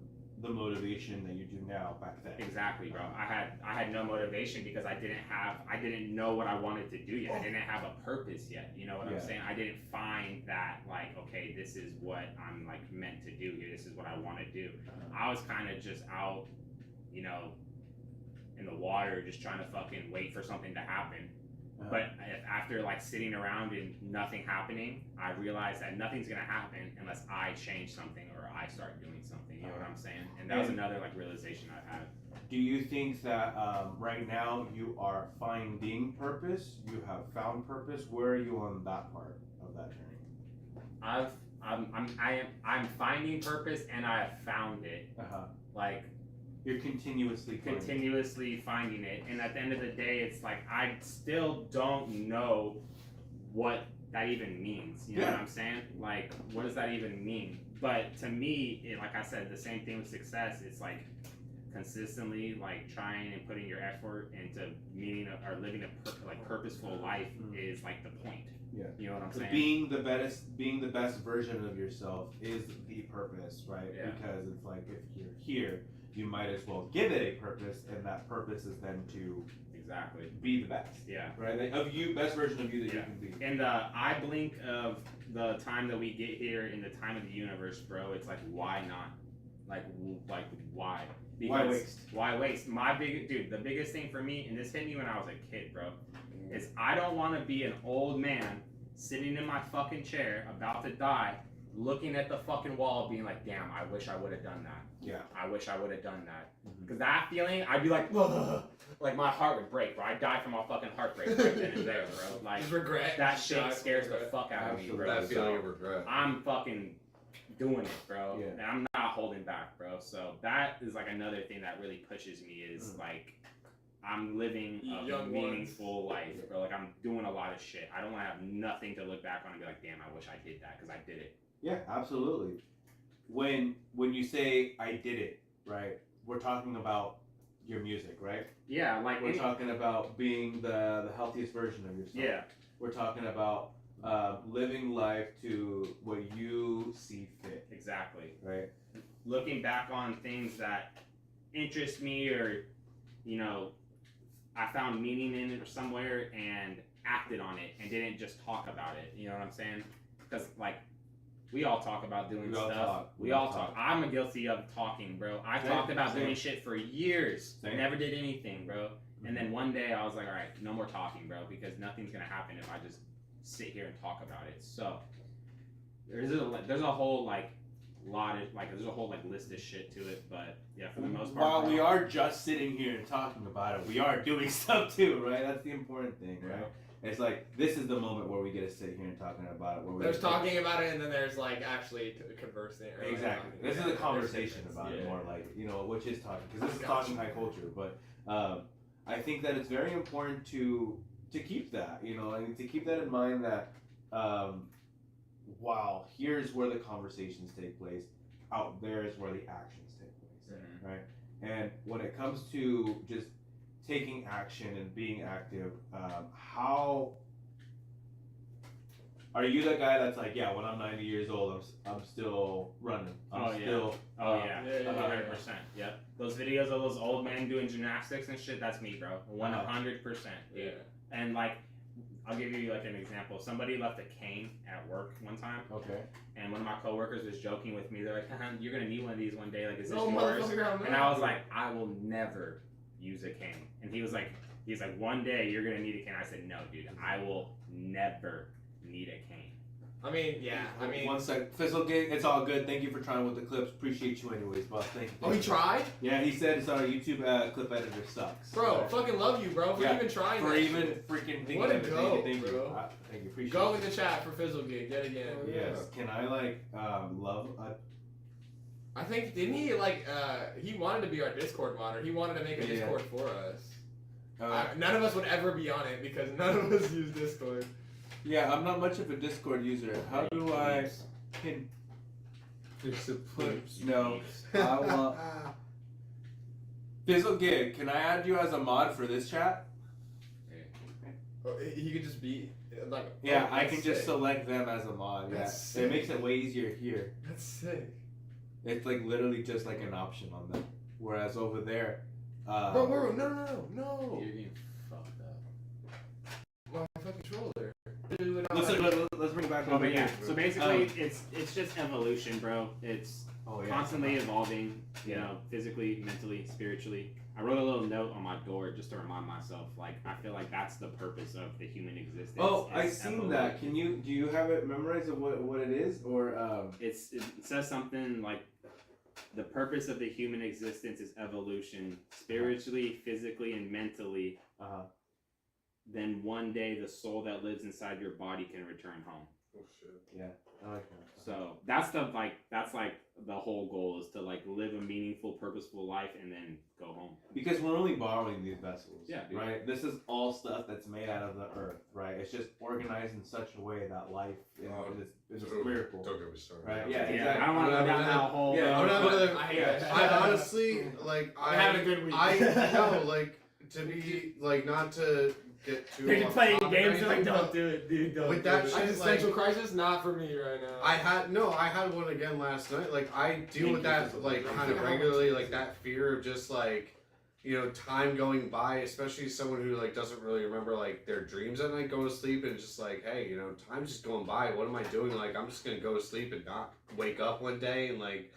[SPEAKER 2] the motivation that you do now back then?
[SPEAKER 5] Exactly, bro. I had no motivation because I didn't know what I wanted to do yet. I didn't have a purpose yet. You know what I'm saying? I didn't find that like, okay, this is what I'm like meant to do here. This is what I want to do. I was kind of just out, you know, in the water, just trying to fucking wait for something to happen. But after like sitting around and nothing happening, I realized that nothing's gonna happen unless I change something or I start doing something. You know what I'm saying? And that was another like realization I had.
[SPEAKER 2] Do you think that right now you are finding purpose? You have found purpose. Where are you on that part of that journey?
[SPEAKER 5] I'm finding purpose and I have found it. Like.
[SPEAKER 2] You're continuously
[SPEAKER 5] finding it, and at the end of the day, it's like I still don't know what that even means. You know what I'm saying? Like, what does that even mean? But to me, like I said, the same thing with success. It's like consistently like trying and putting your effort into meaning or living a purposeful life is like the point.
[SPEAKER 2] Yeah.
[SPEAKER 5] You know what I'm saying?
[SPEAKER 2] Being the best version of yourself is the purpose, right?
[SPEAKER 5] Yeah.
[SPEAKER 2] Because it's like if you're here, you might as well give it a purpose, and that purpose is then to be the best.
[SPEAKER 5] Yeah.
[SPEAKER 2] Right? Like, of you, best version of you that you can be.
[SPEAKER 5] And I blink of the time that we get here in the time of the universe, bro. It's like, why not? Like why? Because
[SPEAKER 2] why waste?
[SPEAKER 5] Why waste? The biggest thing for me, and this hit me when I was a kid, bro, is I don't want to be an old man sitting in my fucking chair about to die, looking at the fucking wall, being like, damn, I wish I would have done that.
[SPEAKER 2] Yeah.
[SPEAKER 5] I wish I would have done that. Because that feeling, I'd be like, ugh, like my heart would break, bro. I'd die from a fucking heartbreak right then and there, bro. Like,
[SPEAKER 1] just regret.
[SPEAKER 5] That shit scares the fuck out of me, bro.
[SPEAKER 4] That feeling of regret.
[SPEAKER 5] I'm fucking doing it, bro.
[SPEAKER 2] Yeah.
[SPEAKER 5] And I'm not holding back, bro. So that is like another thing that really pushes me is like, I'm living a meaningful life, bro. Like I'm doing a lot of shit. I don't want to have nothing to look back on and be like, damn, I wish I did that because I did it.
[SPEAKER 2] Yeah, absolutely. When you say I did it, right? We're talking about your music, right?
[SPEAKER 5] Yeah, like
[SPEAKER 2] we're talking about being the healthiest version of yourself.
[SPEAKER 5] Yeah.
[SPEAKER 2] We're talking about living life to what you see fit.
[SPEAKER 5] Exactly.
[SPEAKER 2] Right.
[SPEAKER 5] Looking back on things that interest me or, you know, I found meaning in it somewhere and acted on it and didn't just talk about it. You know what I'm saying? Because like we all talk about doing stuff. We all talk. I'm guilty of talking, bro. I talked about doing shit for years. Never did anything, bro. And then one day I was like, all right, no more talking, bro, because nothing's gonna happen if I just sit here and talk about it. So there's a whole there's a whole list of shit to it, but yeah, for the most part.
[SPEAKER 2] While we are just sitting here and talking about it, we are doing stuff too, right? That's the important thing, right? It's like this is the moment where we get to sit here and talking about it. Where
[SPEAKER 1] there's talking about it, and then there's like actually conversing.
[SPEAKER 2] Exactly. This is a conversation about it, more like, you know, which is talking, because this is talking high culture. But I think that it's very important to keep that, you know, and to keep that in mind that while here's where the conversations take place, out there is where the actions take place,
[SPEAKER 5] Mhm.
[SPEAKER 2] right? And when it comes to just taking action and being active, how are you the guy that's like, yeah, when I'm 90 years old, I'm still running. I'm
[SPEAKER 5] Oh, yeah.
[SPEAKER 2] still.
[SPEAKER 5] Oh yeah,
[SPEAKER 1] yeah, yeah,
[SPEAKER 5] 100%. Yep. Those videos of those old men doing gymnastics and shit, that's me, bro. 100%, dude.
[SPEAKER 1] Yeah.
[SPEAKER 5] And like, I'll give you like an example. Somebody left a cane at work one time,
[SPEAKER 2] Okay.
[SPEAKER 5] and one of my coworkers was joking with me. They're like, "You're gonna need one of these one day. Like, is this
[SPEAKER 1] No,
[SPEAKER 5] yours?"
[SPEAKER 1] motherfucker, I'm
[SPEAKER 5] And
[SPEAKER 1] not.
[SPEAKER 5] I was like, "I will never use a cane." And he was like, "One day you're gonna need a cane." I said, "No, dude, I will never need a cane."
[SPEAKER 1] I mean, yeah. I mean,
[SPEAKER 2] one sec. Fizzle Gig, it's all good. Thank you for trying with the clips. Appreciate you anyways, boss. Thank you.
[SPEAKER 1] oh, he tried,
[SPEAKER 2] Yeah, he said it's our YouTube clip editor sucks.
[SPEAKER 1] bro.
[SPEAKER 2] Right.
[SPEAKER 1] Fucking love you, bro, for
[SPEAKER 2] Yeah,
[SPEAKER 1] even trying
[SPEAKER 2] For
[SPEAKER 1] that
[SPEAKER 2] even
[SPEAKER 1] shit.
[SPEAKER 2] freaking thinking
[SPEAKER 1] What a
[SPEAKER 2] of it.
[SPEAKER 1] go,
[SPEAKER 2] Thank you.
[SPEAKER 1] bro.
[SPEAKER 2] Thank you. Appreciate
[SPEAKER 1] Go
[SPEAKER 2] it.
[SPEAKER 1] in the chat for Fizzle Gig yet again.
[SPEAKER 2] Yes. Can I like love
[SPEAKER 1] I think didn't he like he wanted to be our Discord monitor. He wanted to make a
[SPEAKER 2] Yeah.
[SPEAKER 1] Discord for us.
[SPEAKER 2] a
[SPEAKER 1] None of us would ever be on it because none of us use Discord.
[SPEAKER 2] yeah, I'm not much of a Discord user. How do I can
[SPEAKER 4] There's a
[SPEAKER 2] put no I want Fizzle Gig, can I add you as a mod for this chat?
[SPEAKER 1] Oh, he could just be like.
[SPEAKER 2] Yeah,
[SPEAKER 1] oh,
[SPEAKER 2] I
[SPEAKER 1] that's
[SPEAKER 2] can just
[SPEAKER 1] sick.
[SPEAKER 2] select them as a mod. Yeah,
[SPEAKER 1] That's sick.
[SPEAKER 2] it makes it way easier here.
[SPEAKER 1] That's sick.
[SPEAKER 2] It's like literally just like an option on them. Whereas over there,
[SPEAKER 1] Bro, no.
[SPEAKER 5] You're getting fucked up.
[SPEAKER 1] My fucking controller.
[SPEAKER 2] let's bring it back
[SPEAKER 5] Oh,
[SPEAKER 2] over
[SPEAKER 5] but yeah.
[SPEAKER 2] here.
[SPEAKER 5] So basically, it's just evolution, bro. It's
[SPEAKER 2] Oh, yeah.
[SPEAKER 5] constantly evolving. You know, physically, mentally, spiritually. I wrote a little note on my door just to remind myself. Like, I feel like that's the purpose of the human existence.
[SPEAKER 2] Oh,
[SPEAKER 5] is
[SPEAKER 2] I seen that.
[SPEAKER 5] evolution.
[SPEAKER 2] Do you have it memorized of what it is or
[SPEAKER 5] It says something like the purpose of the human existence is evolution, spiritually, physically, and mentally. Then one day the soul that lives inside your body can return home.
[SPEAKER 3] Oh shit.
[SPEAKER 2] I like that.
[SPEAKER 5] So that's like the whole goal is to like live a meaningful, purposeful life and then go home.
[SPEAKER 2] Because we're only borrowing these vessels.
[SPEAKER 5] Yeah, dude.
[SPEAKER 2] Right? This is all stuff that's made out of the earth, right? It's just organized in such a way that life is a miracle.
[SPEAKER 3] Don't get me started.
[SPEAKER 2] Right, yeah,
[SPEAKER 5] Yeah,
[SPEAKER 2] exactly.
[SPEAKER 5] I don't want to go down that whole.
[SPEAKER 2] Yeah,
[SPEAKER 3] I'm not gonna-
[SPEAKER 1] I hate
[SPEAKER 2] yeah,
[SPEAKER 1] that.
[SPEAKER 3] I honestly like
[SPEAKER 1] I'm having a good week.
[SPEAKER 3] I know like to be like not to get too.
[SPEAKER 1] They're
[SPEAKER 3] off
[SPEAKER 1] playing
[SPEAKER 3] topic or
[SPEAKER 1] games. They're like,
[SPEAKER 3] anything,
[SPEAKER 1] don't
[SPEAKER 3] but
[SPEAKER 1] do it, dude. Don't
[SPEAKER 3] with
[SPEAKER 1] do
[SPEAKER 3] that
[SPEAKER 1] it.
[SPEAKER 3] shit,
[SPEAKER 1] Existential
[SPEAKER 3] like-
[SPEAKER 1] crisis, not for me right now.
[SPEAKER 3] I had one again last night. Like I deal
[SPEAKER 5] Thank
[SPEAKER 3] with
[SPEAKER 5] you
[SPEAKER 3] that
[SPEAKER 5] for
[SPEAKER 3] like
[SPEAKER 5] supporting
[SPEAKER 3] kind
[SPEAKER 1] me.
[SPEAKER 3] of regularly, like that fear of just like time going by, especially someone who like doesn't really remember like their dreams at night, go to sleep and just like, hey, time's just going by. What am I doing? Like I'm just gonna go to sleep and not wake up one day and like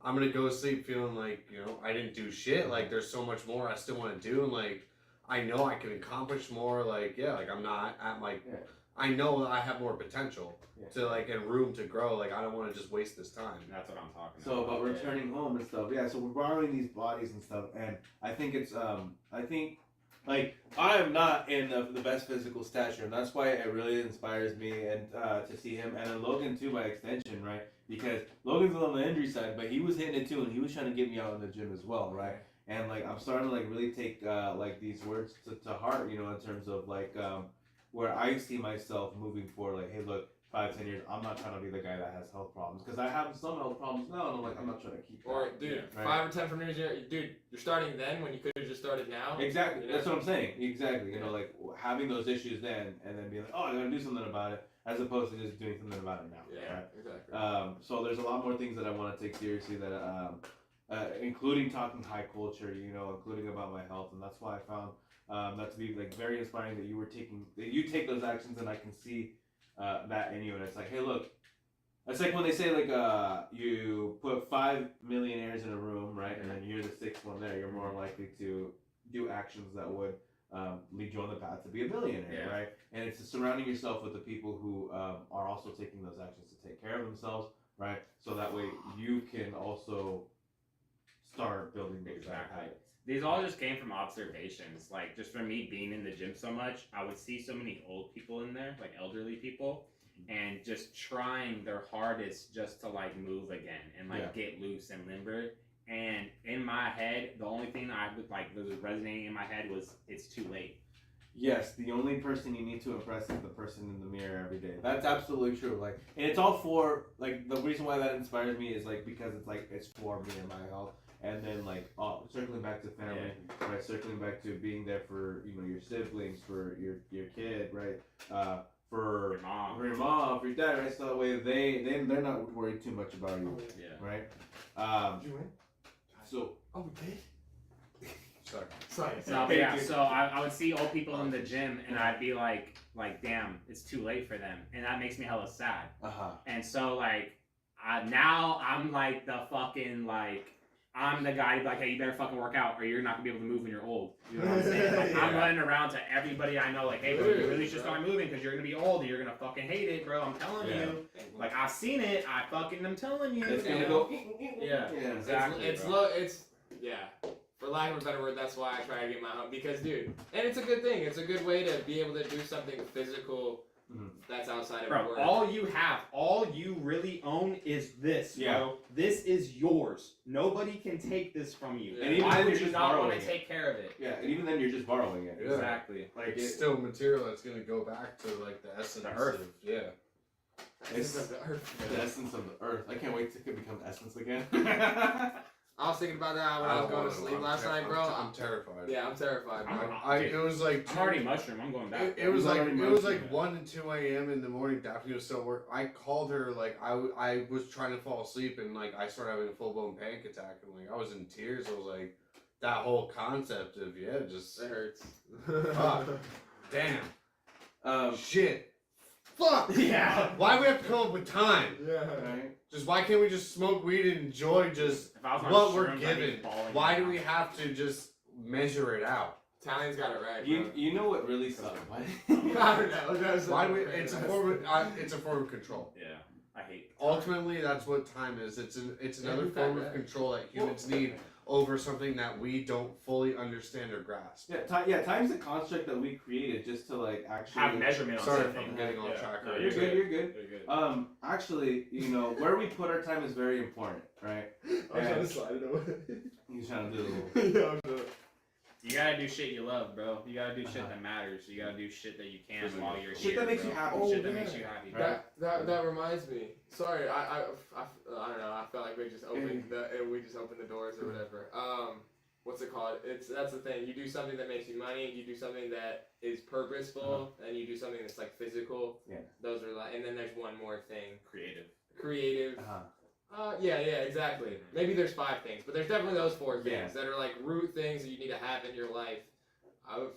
[SPEAKER 3] I'm gonna go to sleep feeling like I didn't do shit. Like there's so much more I still want to do and like I know I can accomplish more. Like like I'm not at my.
[SPEAKER 2] Yeah.
[SPEAKER 3] I know that I have more potential
[SPEAKER 2] Yeah.
[SPEAKER 3] to like and room to grow. Like I don't want to just waste this time.
[SPEAKER 5] That's what I'm talking
[SPEAKER 2] So
[SPEAKER 5] about.
[SPEAKER 2] about returning home and stuff, yeah. So we're borrowing these bodies and stuff, and I think it's like I am not in the best physical stature, and that's why it really inspires me and to see him, and then Logan too by extension, right? Because Logan's on the injury side, but he was hitting it too, and he was trying to get me out in the gym as well, right? And like I'm starting to like really take like these words to heart, in terms of like where I see myself moving forward. Like, hey, look, 5-10 years, I'm not trying to be the guy that has health problems because I have some health problems now, and I'm not trying to keep.
[SPEAKER 1] Or,
[SPEAKER 2] that,
[SPEAKER 1] dude,
[SPEAKER 2] right?
[SPEAKER 1] 5 or 10 from years, dude, you're starting then when you could have just started now.
[SPEAKER 2] Exactly.
[SPEAKER 1] You know?
[SPEAKER 2] That's what I'm saying. Exactly. Like having those issues then, and then being like, oh, I'm gonna do something about it, as opposed to just doing something about it now.
[SPEAKER 1] Yeah,
[SPEAKER 2] Right?
[SPEAKER 1] exactly.
[SPEAKER 2] So there's a lot more things that I want to take seriously that, including talking high culture, including about my health, and that's why I found that to be like very inspiring that you take those actions, and I can see that in you, and it's like, hey, look. It's like when they say like you put 5 millionaires in a room, right, and then you're the 6th one there. You're more likely to do actions that would lead you on the path to be a millionaire, right? And it's surrounding yourself with the people who are also taking those actions to take care of themselves, right? So that way you can also start building those
[SPEAKER 5] Exactly.
[SPEAKER 2] habits.
[SPEAKER 5] These all just came from observations. Like, just from me being in the gym so much, I would see so many old people in there, like elderly people, and just trying their hardest just to like move again and like get loose and limber. And in my head, the only thing I would like that was resonating in my head was it's too late.
[SPEAKER 2] Yes, the only person you need to impress is the person in the mirror every day. That's absolutely true. Like, and it's all for like the reason why that inspires me is like because it's for me and my health. And then like circling back to family, right? Circling back to being there for your siblings, for your kid, right? For your mom, for your dad, right? So that way they're not worried too much about you, right?
[SPEAKER 1] Did you win?
[SPEAKER 2] So
[SPEAKER 1] Oh, we did.
[SPEAKER 3] Sorry.
[SPEAKER 5] No, but yeah, so I would see old people in the gym and I'd be like, damn, it's too late for them. And that makes me hella sad. And so, like, now I'm like the fucking, like, I'm the guy like, hey, you better fucking work out or you're not gonna be able to move when you're old. You know what I'm saying? Like, I'm running around to everybody I know, like, hey, bro, you really should start moving because you're gonna be old and you're gonna fucking hate it, bro. I'm telling you. Like, I've seen it. I'm telling you.
[SPEAKER 2] it's gonna
[SPEAKER 5] you
[SPEAKER 2] go.
[SPEAKER 5] know? Yeah, exactly.
[SPEAKER 1] Yeah. For lack of a better word, that's why I try to get my home. Because, dude, and it's a good thing. It's a good way to be able to do something physical that's outside of
[SPEAKER 5] Bro,
[SPEAKER 1] work.
[SPEAKER 5] all you really own is this, bro. This is yours. Nobody can take this from you.
[SPEAKER 1] Yeah.
[SPEAKER 2] And even
[SPEAKER 5] Why
[SPEAKER 2] then
[SPEAKER 5] would
[SPEAKER 2] you're
[SPEAKER 5] you
[SPEAKER 2] just
[SPEAKER 5] not want
[SPEAKER 2] borrowing
[SPEAKER 5] to
[SPEAKER 2] it.
[SPEAKER 5] take care of it?
[SPEAKER 2] Yeah, and even then you're just borrowing it.
[SPEAKER 3] Yeah.
[SPEAKER 5] Exactly.
[SPEAKER 2] Like
[SPEAKER 3] It's still material that's gonna go back to like the essence
[SPEAKER 5] The earth.
[SPEAKER 3] of
[SPEAKER 2] It's
[SPEAKER 1] of the earth.
[SPEAKER 2] the essence of the earth. I can't wait to become essence again.
[SPEAKER 1] I was thinking about that when I was going to sleep last night, bro.
[SPEAKER 3] I'm terrified.
[SPEAKER 1] Yeah, I'm terrified, bro.
[SPEAKER 3] It was like
[SPEAKER 5] I'm already mushroom. I'm going back.
[SPEAKER 3] It was like
[SPEAKER 2] already
[SPEAKER 3] 1 and 2 a.m. in the morning. Daphne was still at work. I called her like I was trying to fall asleep and like I started having a full blown panic attack and like I was in tears. I was like, that whole concept of just
[SPEAKER 1] It hurts.
[SPEAKER 3] Fuck. Damn. Shit. Fuck.
[SPEAKER 5] Yeah.
[SPEAKER 3] Why do we have to come up with time?
[SPEAKER 1] Yeah.
[SPEAKER 2] Right?
[SPEAKER 3] Just why can't we just smoke weed and enjoy just
[SPEAKER 5] If I was on
[SPEAKER 3] what we're
[SPEAKER 5] shrooms, I'd be
[SPEAKER 3] given?
[SPEAKER 5] balling
[SPEAKER 3] Why
[SPEAKER 5] out.
[SPEAKER 3] do we have to just measure it out?
[SPEAKER 1] Italian's got it right, bro.
[SPEAKER 2] You know what really sucks?
[SPEAKER 1] I don't know. That's
[SPEAKER 3] Why do we? It's a form of control.
[SPEAKER 5] Yeah, I hate.
[SPEAKER 3] Ultimately, that's what time is. It's another form of control that humans need over something that we don't fully understand or grasp.
[SPEAKER 2] Time's a construct that we created just to like actually
[SPEAKER 5] Have measurement on
[SPEAKER 3] Sorry if
[SPEAKER 5] something.
[SPEAKER 3] I'm getting off track.
[SPEAKER 5] No,
[SPEAKER 3] right
[SPEAKER 2] You're
[SPEAKER 3] now.
[SPEAKER 2] good. You're good.
[SPEAKER 5] You're good.
[SPEAKER 2] Actually, where we put our time is very important, right?
[SPEAKER 1] I'm trying to slide it away.
[SPEAKER 2] He's trying to do a little.
[SPEAKER 1] Yeah, I'm doing it.
[SPEAKER 5] You gotta do shit you love, bro. You gotta do shit that matters. You gotta do shit that you can while you're
[SPEAKER 2] Shit
[SPEAKER 5] here.
[SPEAKER 2] that makes
[SPEAKER 5] bro.
[SPEAKER 2] you happy.
[SPEAKER 1] Oh,
[SPEAKER 5] Shit that
[SPEAKER 1] yeah.
[SPEAKER 5] makes you happy. Bro.
[SPEAKER 2] Right.
[SPEAKER 1] That reminds me. Sorry, I don't know. I felt like we just opened the doors or whatever. What's it called? That's the thing. You do something that makes you money. You do something that is purposeful, and you do something that's like physical.
[SPEAKER 2] Yeah.
[SPEAKER 1] Those are like, and then there's one more thing.
[SPEAKER 5] Creative.
[SPEAKER 1] Yeah, exactly. Maybe there's 5 things, but there's definitely those 4 things
[SPEAKER 2] Yeah.
[SPEAKER 1] that are like root things that you need to have in your life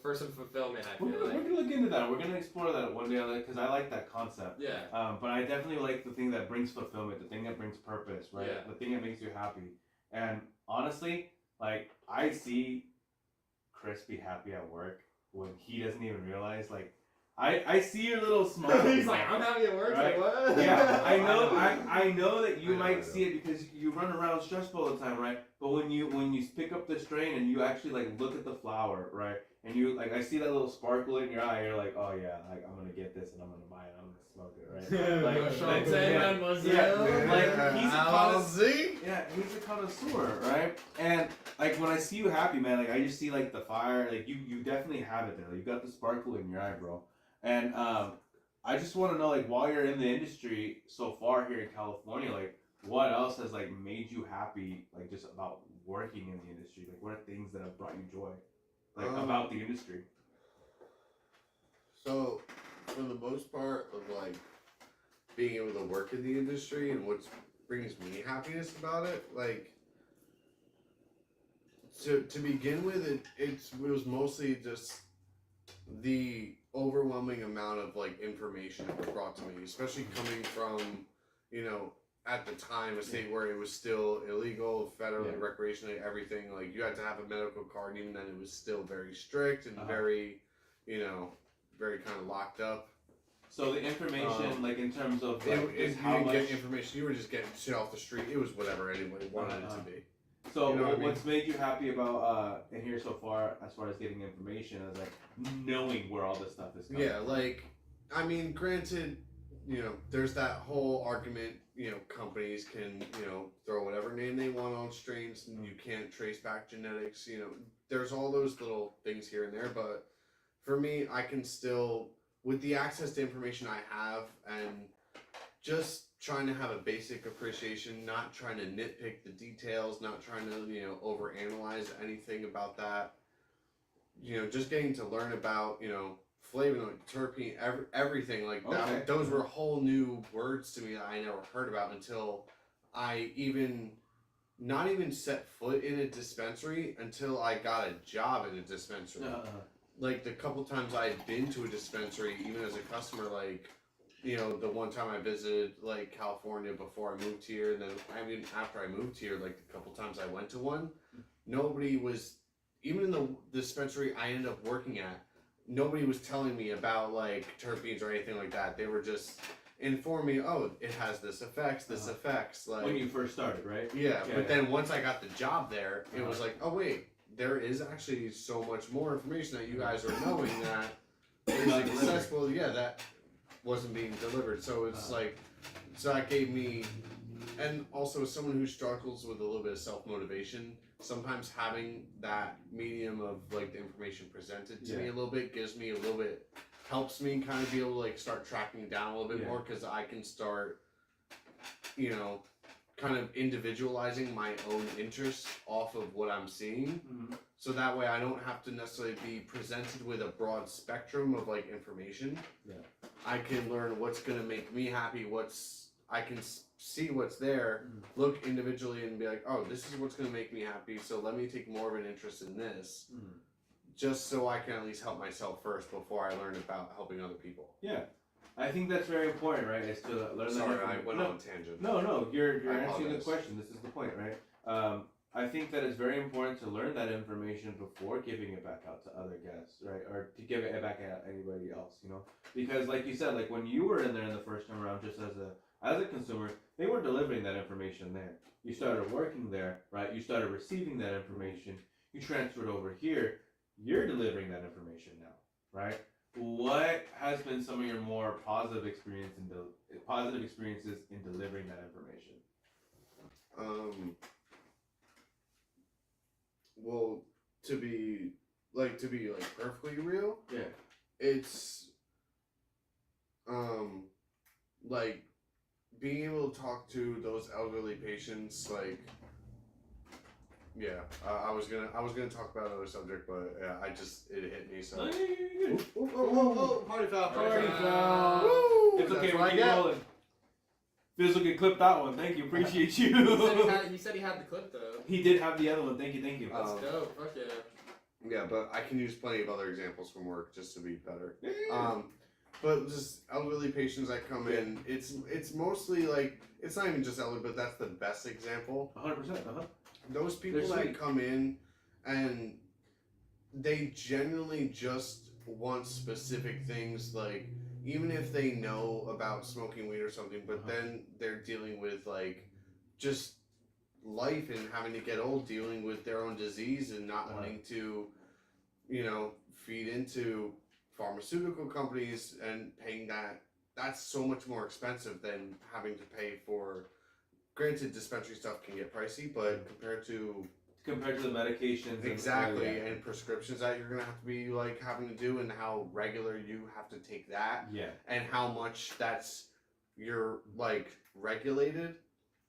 [SPEAKER 1] for some fulfillment. I
[SPEAKER 2] We're
[SPEAKER 1] feel
[SPEAKER 2] gonna,
[SPEAKER 1] like.
[SPEAKER 2] we're gonna look into that. We're gonna explore that one day on that because I like that concept.
[SPEAKER 1] Yeah.
[SPEAKER 2] But I definitely like the thing that brings fulfillment, the thing that brings purpose, right?
[SPEAKER 1] Yeah.
[SPEAKER 2] The thing that makes you happy. And honestly, like I see Chris be happy at work when he doesn't even realize. Like I see your little smile.
[SPEAKER 1] He's like, I'm happy at work.
[SPEAKER 2] Right?
[SPEAKER 1] Like, what?
[SPEAKER 2] Yeah, I know that you
[SPEAKER 3] I know,
[SPEAKER 2] might
[SPEAKER 3] I
[SPEAKER 2] see it because you run around stressed all the time, right? But when you pick up the strain and you actually like look at the flower, right? And you like I see that little sparkle in your eye, you're like, oh yeah, like I'm gonna get this and I'm gonna buy it, I'm gonna smoke it, right? He's a connoisseur, right? And like when I see you happy, man, like I just see like the fire, like you definitely have it there. Like, you got the sparkle in your eye, bro. And I just want to know, like, while you're in the industry so far here in California, like, what else has like made you happy, like, just about working in the industry? Like, what are things that have brought you joy, like, about the industry?
[SPEAKER 3] So, for the most part of like being able to work in the industry and what brings me happiness about it, like to begin with, it was mostly just the overwhelming amount of like information that was brought to me, especially coming from, at the time a state where it was still illegal, federally, recreationally, everything. Like you had to have a medical card, even then it was still very strict and very, very kind of locked up.
[SPEAKER 2] So the information, like in terms of like,
[SPEAKER 3] If
[SPEAKER 2] is
[SPEAKER 3] you
[SPEAKER 2] how
[SPEAKER 3] didn't
[SPEAKER 2] much.
[SPEAKER 3] get information, you were just getting shit off the street. It was whatever anybody wanted it to be.
[SPEAKER 2] So
[SPEAKER 3] You know what I mean?
[SPEAKER 2] what's made you happy about in here so far, as far as getting information, is like knowing where all this stuff is coming.
[SPEAKER 3] Yeah, like, I mean, granted, there's that whole argument, companies can, throw whatever name they want on strains and you can't trace back genetics, there's all those little things here and there, but for me, I can still, with the access to information I have, and just trying to have a basic appreciation, not trying to nitpick the details, not trying to, you know, overanalyze anything about that. You know, just getting to learn about, you know, flavonoid, terpene, everything like that.
[SPEAKER 2] Okay.
[SPEAKER 3] Those were whole new words to me that I never heard about until I not even set foot in a dispensary until I got a job in a dispensary. Like the couple times I'd been to a dispensary, even as a customer, like, you know, the one time I visited like California before I moved here, and then I mean after I moved here, like the couple times I went to one, nobody was, even in the dispensary I ended up working at, nobody was telling me about like terpenes or anything like that. They were just informing me, oh, it has this effects, like
[SPEAKER 2] When you first started, right?
[SPEAKER 3] yeah,
[SPEAKER 2] Yeah,
[SPEAKER 3] but
[SPEAKER 2] yeah.
[SPEAKER 3] then once I got the job there, it was like, oh wait, there is actually so much more information that you guys are knowing that is
[SPEAKER 2] Not delivered.
[SPEAKER 3] accessible. Yeah, that wasn't being delivered. So it's like, so that gave me, and also as someone who struggles with a little bit of self-motivation, sometimes having that medium of like the information presented to me a little bit gives me a little bit, helps me kind of be able to like start tracking down a little bit more, because I can start, you know, kind of individualizing my own interests off of what I'm seeing.
[SPEAKER 2] Mhm.
[SPEAKER 3] So that way I don't have to necessarily be presented with a broad spectrum of like information.
[SPEAKER 2] Yeah.
[SPEAKER 3] I can learn what's going to make me happy, I can see what's there, look individually and be like, oh, this is what's going to make me happy, so let me take more of an interest in this, just so I can at least help myself first before I learn about helping other people.
[SPEAKER 2] Yeah, I think that's very important, right? Is to learn.
[SPEAKER 3] Sorry,
[SPEAKER 2] that
[SPEAKER 3] I went
[SPEAKER 2] no,
[SPEAKER 3] on a tangent.
[SPEAKER 2] No, you're
[SPEAKER 3] I
[SPEAKER 2] answering the
[SPEAKER 3] apologize.
[SPEAKER 2] question. This is the point, right? I think that it's very important to learn that information before giving it back out to other guests, right? Or to give it back at anybody else, you know? Because like you said, like when you were in there in the first time around, just as a consumer, they weren't delivering that information there. You started working there, right? You started receiving that information. You transferred over here. You're delivering that information now, right? What has been some of your more positive experiences in delivering that information?
[SPEAKER 3] Well, to be perfectly real,
[SPEAKER 2] Yeah.
[SPEAKER 3] it's like being able to talk to those elderly patients, like, yeah, I was gonna talk about another subject, but yeah, it hit me, so.
[SPEAKER 2] No, you're good.
[SPEAKER 3] Oh, party foul,
[SPEAKER 1] Party
[SPEAKER 2] foul.
[SPEAKER 3] Woo!
[SPEAKER 2] It's okay,
[SPEAKER 3] That's
[SPEAKER 2] we're
[SPEAKER 3] what I
[SPEAKER 2] keep
[SPEAKER 3] get.
[SPEAKER 2] rolling. Fizz will get clipped that one. Thank you, appreciate you.
[SPEAKER 1] He said he had the clip though.
[SPEAKER 2] He did have the other one. Thank you.
[SPEAKER 1] Let's
[SPEAKER 3] Um,
[SPEAKER 1] go. Fuck yeah.
[SPEAKER 3] Yeah, but I can use plenty of other examples from work just to be better.
[SPEAKER 2] Yeah.
[SPEAKER 3] But just elderly patients that come in, it's mostly like, it's not even just elderly, but that's the best example.
[SPEAKER 2] 100%.
[SPEAKER 3] Those people
[SPEAKER 2] They're
[SPEAKER 3] that
[SPEAKER 2] sweet.
[SPEAKER 3] come in and they genuinely just want specific things, like even if they know about smoking weed or something, but then they're dealing with like just life and having to get old, dealing with their own disease and not wanting to, you know, feed into pharmaceutical companies and paying that's so much more expensive than having to pay for, granted dispensary stuff can get pricey, but compared to
[SPEAKER 2] the medications.
[SPEAKER 3] exactly
[SPEAKER 2] And,
[SPEAKER 3] and prescriptions that you're gonna have to be like having to do, and how regular you have to take that,
[SPEAKER 2] yeah.
[SPEAKER 3] and how much you're like regulated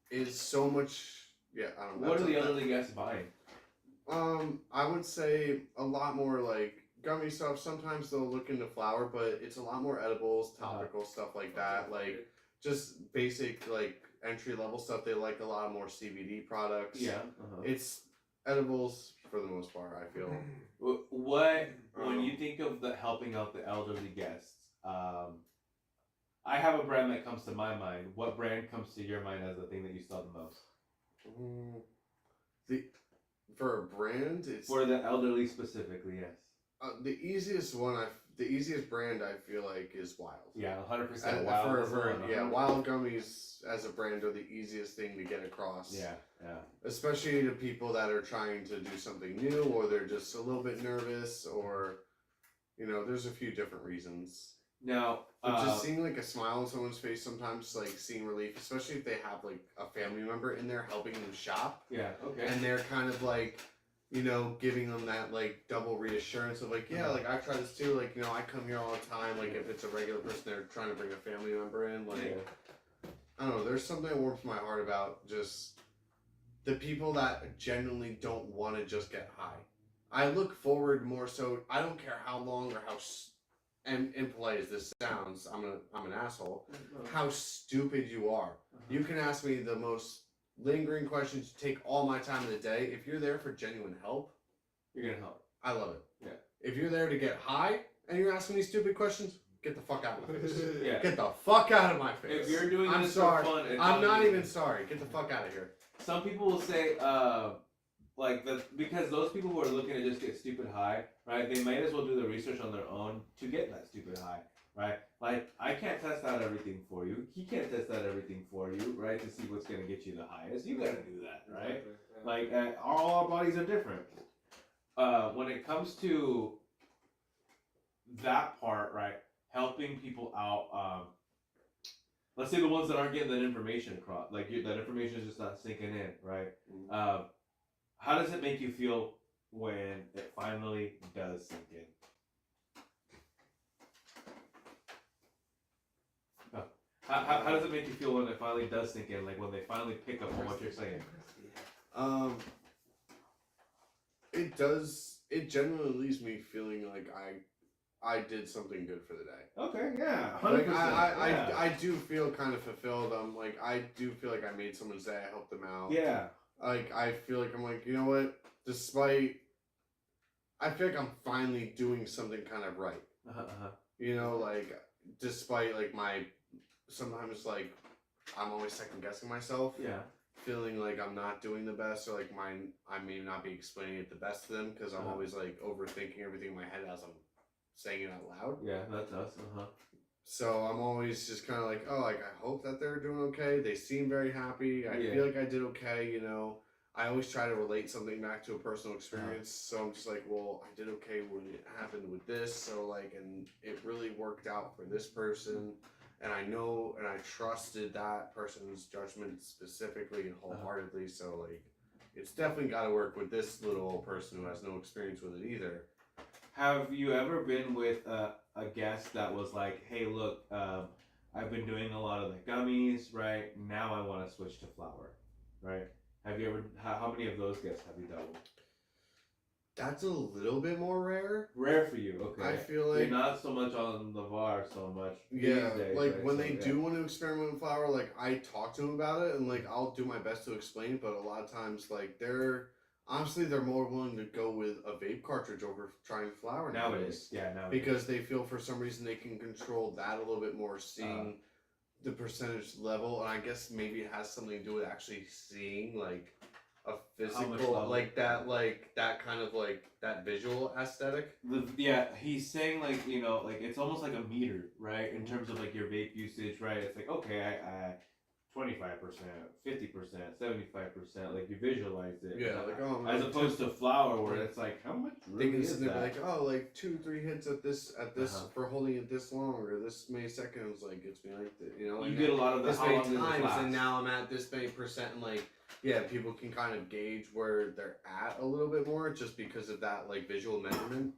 [SPEAKER 3] is so much. Yeah, I don't know.
[SPEAKER 2] What are the elderly guests buying?
[SPEAKER 3] I would say a lot more like gummy stuff. Sometimes they'll look into flour, but it's a lot more edibles, topical stuff like that. Like just basic like entry level stuff. They like a lot more CBD products.
[SPEAKER 2] Yeah.
[SPEAKER 3] It's edibles for the most part, I feel.
[SPEAKER 2] What when you think of the helping out the elderly guests, I have a brand that comes to my mind. What brand comes to your mind as the thing that you sell the most?
[SPEAKER 3] For a brand, it's
[SPEAKER 2] For the elderly specifically, yes.
[SPEAKER 3] the easiest brand I feel like is Wild.
[SPEAKER 2] Yeah, 100%.
[SPEAKER 3] And
[SPEAKER 2] Wild is the one,
[SPEAKER 3] Wild gummies as a brand are the easiest thing to get across.
[SPEAKER 2] Yeah.
[SPEAKER 3] Especially to people that are trying to do something new, or they're just a little bit nervous, or there's a few different reasons.
[SPEAKER 2] Now,
[SPEAKER 3] But just seeing like a smile on someone's face sometimes, like seeing relief, especially if they have like a family member in there helping them shop,
[SPEAKER 2] yeah, okay.
[SPEAKER 3] and they're kind of like you know, giving them that like double reassurance of like, yeah, like I try this too. Like, you know, I come here all the time. Like, if it's a regular person, they're trying to bring a family member in. Like, I don't know. There's something that warms my heart about just the people that genuinely don't want to just get high. I look forward more so. I don't care how long or how impolite as this sounds. I'm an asshole. How stupid you are. You can ask me the most lingering questions. Take all my time of the day. If you're there for genuine help,
[SPEAKER 2] You're gonna help.
[SPEAKER 3] I love it.
[SPEAKER 2] Yeah.
[SPEAKER 3] If you're there to get high and you're asking me stupid questions, get the fuck out of my face.
[SPEAKER 2] Yeah.
[SPEAKER 3] Get the fuck out of my face.
[SPEAKER 2] If you're doing
[SPEAKER 3] I'm
[SPEAKER 2] this
[SPEAKER 3] sorry.
[SPEAKER 2] for fun, it's
[SPEAKER 3] I'm
[SPEAKER 2] on
[SPEAKER 3] not
[SPEAKER 2] you.
[SPEAKER 3] even sorry. Get the fuck out of here.
[SPEAKER 2] Some people will say, because those people who are looking to just get stupid high, right? They might as well do the research on their own to get that stupid high, right? Like, I can't test out everything for you. He can't test out everything for you, right? To see what's gonna get you the highest. You gotta do that, right? Like, all our bodies are different. When it comes to that part, right? Helping people out. Let's say the ones that aren't getting that information across, like that information is just not sinking in, right? How does it make you feel when it finally does sink in? How does it make you feel when it finally does sink in? Like when they finally pick up on what you're saying?
[SPEAKER 3] It does. It generally leaves me feeling like I did something good for the day.
[SPEAKER 2] Okay, yeah, 100%.
[SPEAKER 3] Like
[SPEAKER 2] yeah.
[SPEAKER 3] I do feel kind of fulfilled. Like I do feel like I made someone's day. I helped them out.
[SPEAKER 2] Yeah.
[SPEAKER 3] Like I feel like I'm like, you know what? Despite, I feel like I'm finally doing something kind of right. You know, like despite like my sometimes like I'm always second guessing myself.
[SPEAKER 2] Yeah.
[SPEAKER 3] Feeling like I'm not doing the best, or like I may not be explaining it the best to them because I'm always like overthinking everything in my head as I'm saying it out loud.
[SPEAKER 2] Yeah, that's us.
[SPEAKER 3] So I'm always just kind of like, oh, like I hope that they're doing okay. They seem very happy. I feel like I did okay. You know, I always try to relate something back to a personal experience. So I'm just like, well, I did okay when it happened with this. So like, and it really worked out for this person. And I know and I trusted that person's judgment specifically and wholeheartedly. So like, it's definitely got to work with this little old person who has no experience with it either.
[SPEAKER 2] Have you ever been with a guest that was like, hey, look, I've been doing a lot of the gummies, right? Now I want to switch to flour, right? Have you ever, how many of those guests have you dealt with?
[SPEAKER 3] That's a little bit more rare.
[SPEAKER 2] Rare for you, okay.
[SPEAKER 3] I feel like
[SPEAKER 2] you're not so much on the VAR so much.
[SPEAKER 3] Yeah,
[SPEAKER 2] these days,
[SPEAKER 3] like
[SPEAKER 2] right?
[SPEAKER 3] when
[SPEAKER 2] So,
[SPEAKER 3] they do want to experiment with flour, like I talk to them about it and like I'll do my best to explain, but a lot of times like they're more willing to go with a vape cartridge over trying flour
[SPEAKER 2] nowadays. Yeah, nowadays.
[SPEAKER 3] Because they feel for some reason they can control that a little bit more, seeing the percentage level, and I guess maybe it has something to do with actually seeing like a physical like that kind of like that visual aesthetic.
[SPEAKER 2] Yeah, he's saying like, you know, like it's almost like a meter, right? In terms of like your vape usage, right? It's like, okay, I 25%, 50%, 75%, like you visualize it.
[SPEAKER 3] Yeah, like
[SPEAKER 2] as opposed to flour where it's like, how much really is that?
[SPEAKER 3] Like, oh, like 2-3 hits at this for holding it this long or this many seconds, like it's been like that, you know.
[SPEAKER 2] You get a lot of
[SPEAKER 3] this
[SPEAKER 2] how
[SPEAKER 3] many
[SPEAKER 2] long
[SPEAKER 3] times,
[SPEAKER 2] lasts.
[SPEAKER 3] and now I'm at this many percent, and like, yeah, people can kind of gauge where they're at a little bit more just because of that like visual measurement.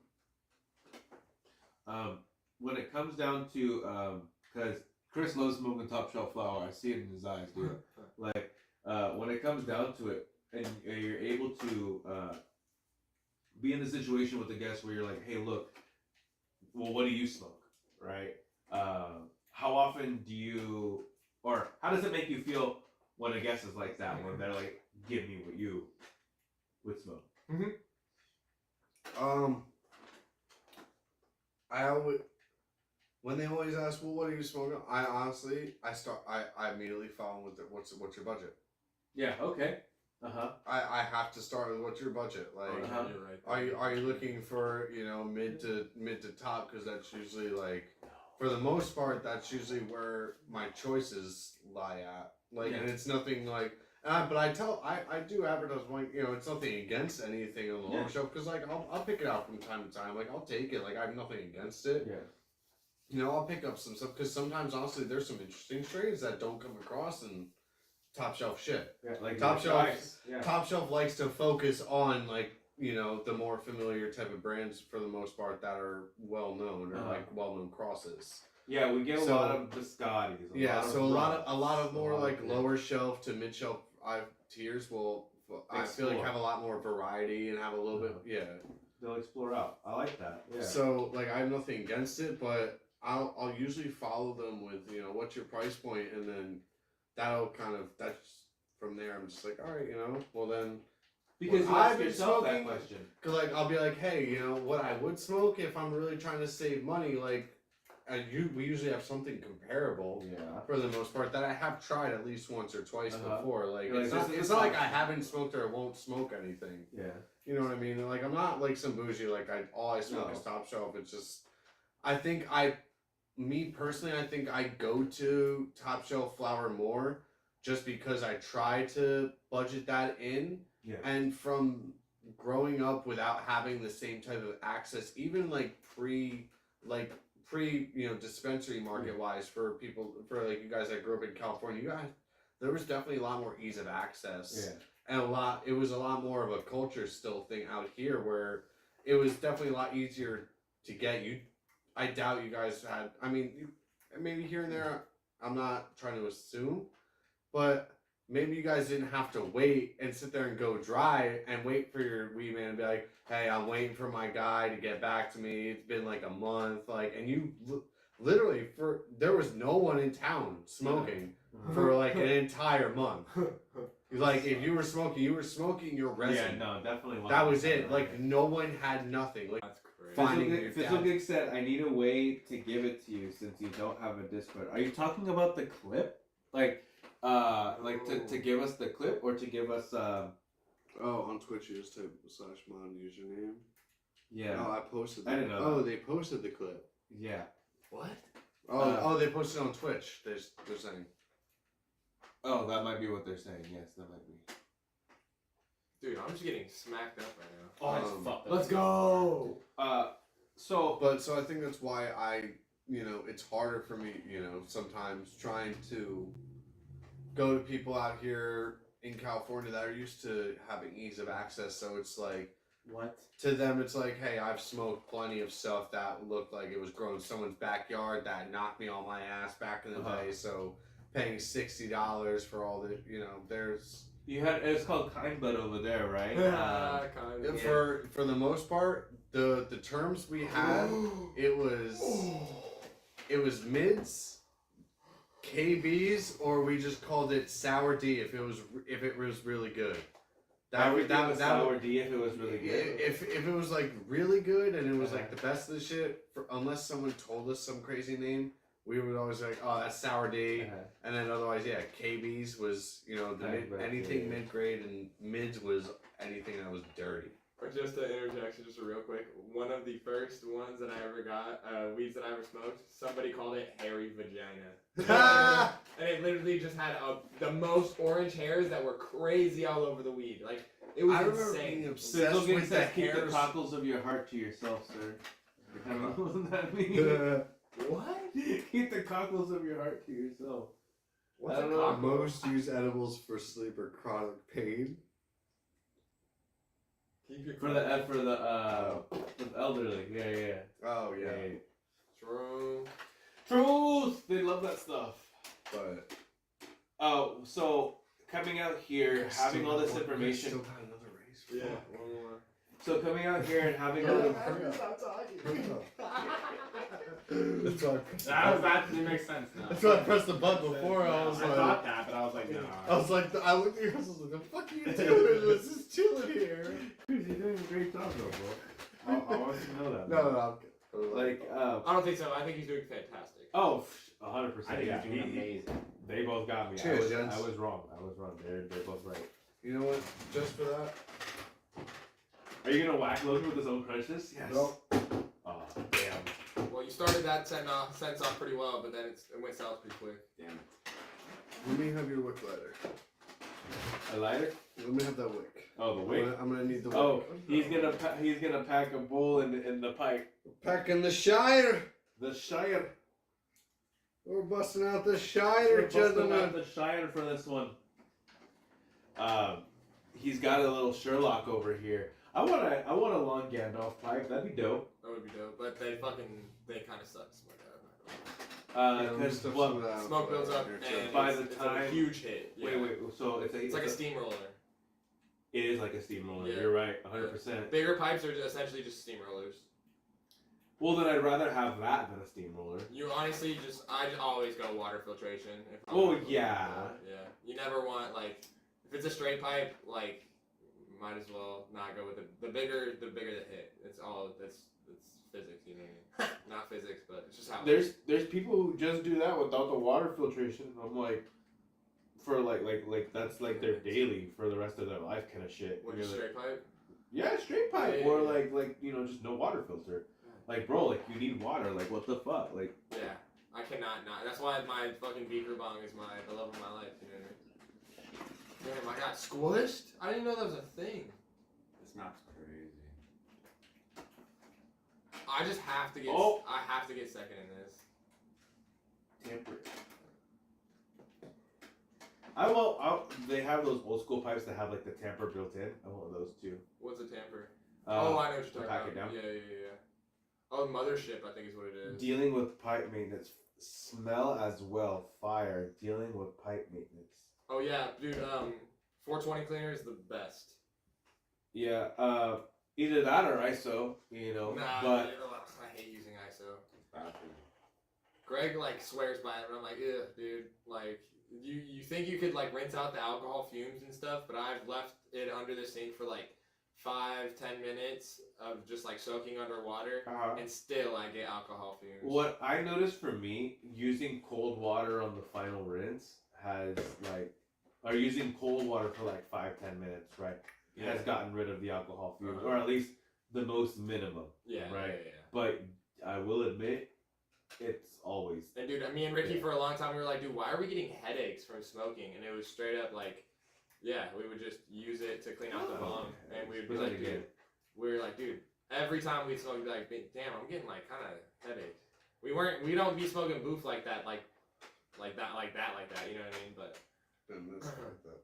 [SPEAKER 2] When it comes down to, because Chris loves smoking top shelf flour. I see it in his eyes, dude. Like, when it comes down to it, and you're able to be in the situation with the guest where you're like, hey, look, well, what do you smoke, right? How often do you, or how does it make you feel when a guest is like that, when they're like, give me what you would smoke?
[SPEAKER 3] I always. When they always ask, well, what are you smoking? I honestly, I immediately follow with what's your budget?
[SPEAKER 2] Yeah. Okay.
[SPEAKER 3] I have to start with what's your budget? Like, are you looking for mid to top? Because that's usually like, for the most part, that's usually where my choices lie at. Like, and it's nothing like. But I do advertise one. It's nothing against anything on the lower shelf because like I'll pick it out from time to time. Like I'll take it. Like I have nothing against it.
[SPEAKER 2] Yeah.
[SPEAKER 3] I'll pick up some stuff because sometimes, honestly, there's some interesting strains that don't come across in top shelf shit.
[SPEAKER 2] Yeah, like
[SPEAKER 3] Top Shelf.
[SPEAKER 2] Yeah.
[SPEAKER 3] Top Shelf likes to focus on like you know, the more familiar type of brands for the most part that are well known or like well known crosses.
[SPEAKER 2] Yeah, we get a
[SPEAKER 3] So-
[SPEAKER 2] lot of biscottis.
[SPEAKER 3] Yeah, so a lot of
[SPEAKER 2] runs,
[SPEAKER 3] more like
[SPEAKER 2] yeah.
[SPEAKER 3] lower shelf to mid shelf tiers will I feel like
[SPEAKER 2] Explore.
[SPEAKER 3] have a lot more variety and have a little bit
[SPEAKER 2] They'll explore out. I like that. Yeah.
[SPEAKER 3] So like I have nothing against it, but I'll usually follow them with, you know, what's your price point, and then that'll kind of that's from there. I'm just like, all right, you know, well then,
[SPEAKER 2] because you
[SPEAKER 3] I've
[SPEAKER 2] ask
[SPEAKER 3] been
[SPEAKER 2] yourself that
[SPEAKER 3] smoking-
[SPEAKER 2] question.
[SPEAKER 3] cause like I'll be like, hey, you know, what I would smoke if I'm really trying to save money, like, we usually have something comparable.
[SPEAKER 2] Yeah.
[SPEAKER 3] For the most part, that I have tried at least once or twice before. Like,
[SPEAKER 2] You're like,
[SPEAKER 3] it's not,
[SPEAKER 2] this is
[SPEAKER 3] it's not like I
[SPEAKER 2] option.
[SPEAKER 3] haven't smoked or won't smoke anything.
[SPEAKER 2] Yeah.
[SPEAKER 3] You know what I mean? Like, I'm not like some bougie, like, all I smoke
[SPEAKER 2] No.
[SPEAKER 3] is top shelf. It's just, I think me personally, I think I go to top shelf flower more just because I try to budget that in.
[SPEAKER 2] Yeah.
[SPEAKER 3] And from growing up without having the same type of access, even like pre, you know, dispensary market wise for people, for like you guys that grew up in California, you guys, there was definitely a lot more ease of access.
[SPEAKER 2] Yeah.
[SPEAKER 3] And it was a lot more of a culture still thing out here where it was definitely a lot easier to get. I doubt you guys had, I mean, maybe here and there, I'm not trying to assume, but maybe you guys didn't have to wait and sit there and go dry and wait for your weed man to be like, hey, I'm waiting for my guy to get back to me. It's been like a month. Like, and you literally, there was no one in town smoking for like an entire month. Like, if you were smoking your resin.
[SPEAKER 2] Yeah, no, definitely.
[SPEAKER 3] That was it. Like, no one had nothing. Like,
[SPEAKER 1] That's crazy.
[SPEAKER 3] finding your
[SPEAKER 2] Fizzle
[SPEAKER 3] dad.
[SPEAKER 2] Gig said, I need a way to give it to you since you don't have a Discord. Are you talking about the clip? Like to give us the clip or to give us
[SPEAKER 3] Oh, on Twitch you just type /mon username.
[SPEAKER 2] yeah.
[SPEAKER 3] Oh, I posted
[SPEAKER 2] I didn't know
[SPEAKER 3] Oh,
[SPEAKER 2] that.
[SPEAKER 3] they posted the clip.
[SPEAKER 2] Yeah.
[SPEAKER 1] What?
[SPEAKER 3] Oh, they posted it on Twitch. They're saying.
[SPEAKER 2] Oh, that might be what they're saying. Yes, that might be.
[SPEAKER 1] Dude, I'm just getting smacked up right now.
[SPEAKER 5] Oh, it's
[SPEAKER 3] Um,
[SPEAKER 5] fucked up.
[SPEAKER 1] Let's go.
[SPEAKER 2] So
[SPEAKER 3] So I think that's why it's harder for me, sometimes trying to go to people out here in California that are used to having ease of access. So it's like,
[SPEAKER 5] What?
[SPEAKER 3] to them, it's like, hey, I've smoked plenty of stuff that looked like it was grown in someone's backyard that knocked me on my ass back in the day. So paying $60 for all the, there's
[SPEAKER 2] it's called Kind Bud over there, right?
[SPEAKER 1] Kind of.
[SPEAKER 3] for the most part, the terms we had, it was mids, KBs, or we just called it sour D if it was really good.
[SPEAKER 2] That sour D if it was really good.
[SPEAKER 3] If it was like really good and it was like the best of the shit, unless someone told us some crazy name, we would always be like, oh, that's sour D. And then otherwise, yeah, KBs was anything mid grade, and mids was anything that was dirty.
[SPEAKER 1] Or just an interjection, just real quick. One of the first ones that I ever got, weeds that I ever smoked, somebody called it hairy vagina. And it literally just had the most orange hairs that were crazy all over the weed. Like, it was
[SPEAKER 3] I remember
[SPEAKER 1] insane.
[SPEAKER 3] being obsessed
[SPEAKER 2] Fizzle Gig
[SPEAKER 3] with the
[SPEAKER 2] says, keep the
[SPEAKER 3] hairs.
[SPEAKER 2] cockles of your heart to yourself, sir. What does that mean?
[SPEAKER 1] What?
[SPEAKER 2] Keep the cockles of your heart to yourself.
[SPEAKER 1] What's
[SPEAKER 2] I
[SPEAKER 1] a
[SPEAKER 2] don't know.
[SPEAKER 1] cockle?
[SPEAKER 3] Most used edibles for sleep or chronic pain.
[SPEAKER 1] Keep your
[SPEAKER 2] For the elderly. Yeah.
[SPEAKER 3] Oh yeah,
[SPEAKER 1] True.
[SPEAKER 2] Truth! They love that stuff.
[SPEAKER 3] but
[SPEAKER 2] Oh, so coming out here, having all this information.
[SPEAKER 3] Still got another race.
[SPEAKER 1] Yeah,
[SPEAKER 3] Fuck.
[SPEAKER 1] one more.
[SPEAKER 2] So coming out here and having all the
[SPEAKER 3] That's why
[SPEAKER 5] That actually makes sense now.
[SPEAKER 3] that's why I pressed the button before. I was
[SPEAKER 5] I
[SPEAKER 3] like,
[SPEAKER 5] thought that, but I was like, no.
[SPEAKER 3] I was like, I looked at you. I was like, the fuck are you doing? Let's just chilling here.
[SPEAKER 2] You're doing a great job, though, bro. I want you to know that.
[SPEAKER 3] No, I'm good.
[SPEAKER 2] Like,
[SPEAKER 1] I don't think so. I think he's doing fantastic.
[SPEAKER 2] oh, 100%.
[SPEAKER 5] I think
[SPEAKER 2] Yeah,
[SPEAKER 5] he's doing amazing.
[SPEAKER 2] they both got me.
[SPEAKER 3] Cheers, gents.
[SPEAKER 2] I was wrong. They're both right.
[SPEAKER 3] You know what? Just for that.
[SPEAKER 2] Are you gonna whack Logan with his own crunches? Yes.
[SPEAKER 3] Nope.
[SPEAKER 2] Oh, damn.
[SPEAKER 1] Well, you started that sentence off pretty well, but then it went south pretty quick.
[SPEAKER 5] Damn it.
[SPEAKER 3] Let me have your wick lighter.
[SPEAKER 2] A lighter?
[SPEAKER 3] Let me have that wick.
[SPEAKER 2] Oh, the wick.
[SPEAKER 3] I'm gonna need the wick.
[SPEAKER 2] Oh, he's gonna pack a bowl in the pipe.
[SPEAKER 3] Packing the Shire.
[SPEAKER 2] The Shire.
[SPEAKER 3] We're busting out the
[SPEAKER 2] We're
[SPEAKER 3] Shire,
[SPEAKER 2] busting out
[SPEAKER 3] gentlemen.
[SPEAKER 2] the Shire for this one. He's got a little Sherlock over here. I want a long Gandalf pipe. That'd be dope.
[SPEAKER 1] That would be dope. But they kind of suck.
[SPEAKER 2] Because
[SPEAKER 1] Smoke builds up, and
[SPEAKER 2] by
[SPEAKER 1] it's
[SPEAKER 2] the time
[SPEAKER 1] a huge hit. Yeah.
[SPEAKER 2] wait. So
[SPEAKER 1] It's like a steamroller.
[SPEAKER 2] It is like a steamroller.
[SPEAKER 1] Yeah.
[SPEAKER 2] You're right, 100%.
[SPEAKER 1] Bigger pipes are essentially just steamrollers.
[SPEAKER 2] Well, then I'd rather have that than a steamroller.
[SPEAKER 1] You honestly I always go water filtration. If I'm
[SPEAKER 2] Oh,
[SPEAKER 1] gonna go
[SPEAKER 2] yeah.
[SPEAKER 1] Yeah. You never want like if it's a straight pipe, like might as well not go with it. The bigger the hit. It's physics, you know what I mean? Not physics, but it's just how.
[SPEAKER 2] There's people who just do that without the water filtration. I'm like, for like that's like their daily for the rest of their life kind of shit.
[SPEAKER 1] What,
[SPEAKER 2] You're like,
[SPEAKER 1] straight pipe?
[SPEAKER 2] yeah, straight pipe,
[SPEAKER 1] Yeah,
[SPEAKER 2] or
[SPEAKER 1] yeah.
[SPEAKER 2] like just no water filter. Like, bro, like you need water. Like, what the fuck? Like,
[SPEAKER 1] Yeah. I cannot not. That's why my fucking beaker bong is the love of my life. You know what I mean? Damn, I got squished. I didn't know that was a thing.
[SPEAKER 4] This map's crazy.
[SPEAKER 1] I just have to get.
[SPEAKER 2] Oh.
[SPEAKER 1] I have to get second in this.
[SPEAKER 2] temperate. They have those old school pipes that have like the tamper built in. I want those too.
[SPEAKER 1] What's a tamper? I
[SPEAKER 2] Uh,
[SPEAKER 1] know what you're talking
[SPEAKER 2] pack
[SPEAKER 1] about.
[SPEAKER 2] it down.
[SPEAKER 1] Yeah. Oh, mothership, I think is what it is.
[SPEAKER 2] Dealing with pipe maintenance. Smell as well. Fire. Dealing with pipe maintenance.
[SPEAKER 1] Oh yeah, dude. 420 cleaner is the best.
[SPEAKER 2] Yeah. Either that or ISO. You know.
[SPEAKER 1] Nah,
[SPEAKER 2] but
[SPEAKER 1] I hate using ISO.
[SPEAKER 4] Bad for you.
[SPEAKER 1] Greg like swears by it, but I'm like, ugh, dude. Like, you think you could like rinse out the alcohol fumes and stuff, but I've left it under the sink for like 5-10 minutes of just like soaking underwater, and still I get alcohol fumes.
[SPEAKER 2] what I noticed for me, using cold water on the final rinse has like, or using cold water for like 5-10 minutes, right?
[SPEAKER 1] Yeah.
[SPEAKER 2] Has gotten rid of the alcohol fumes,
[SPEAKER 1] Uh-huh.
[SPEAKER 2] or at least the most minimum.
[SPEAKER 1] Yeah,
[SPEAKER 2] Right.
[SPEAKER 1] Yeah.
[SPEAKER 2] But I will admit, it's always.
[SPEAKER 1] And dude, me and Ricky
[SPEAKER 2] Yeah.
[SPEAKER 1] for a long time we were like, dude, why are we getting headaches from smoking? And it was straight up like, yeah, we would just use it to clean out the bong, and we would be like, dude, every time we smoke, we'd be like, damn, I'm getting like kind of headaches. We don't be smoking boof like that, like that, you know what I mean? But
[SPEAKER 3] And this like that.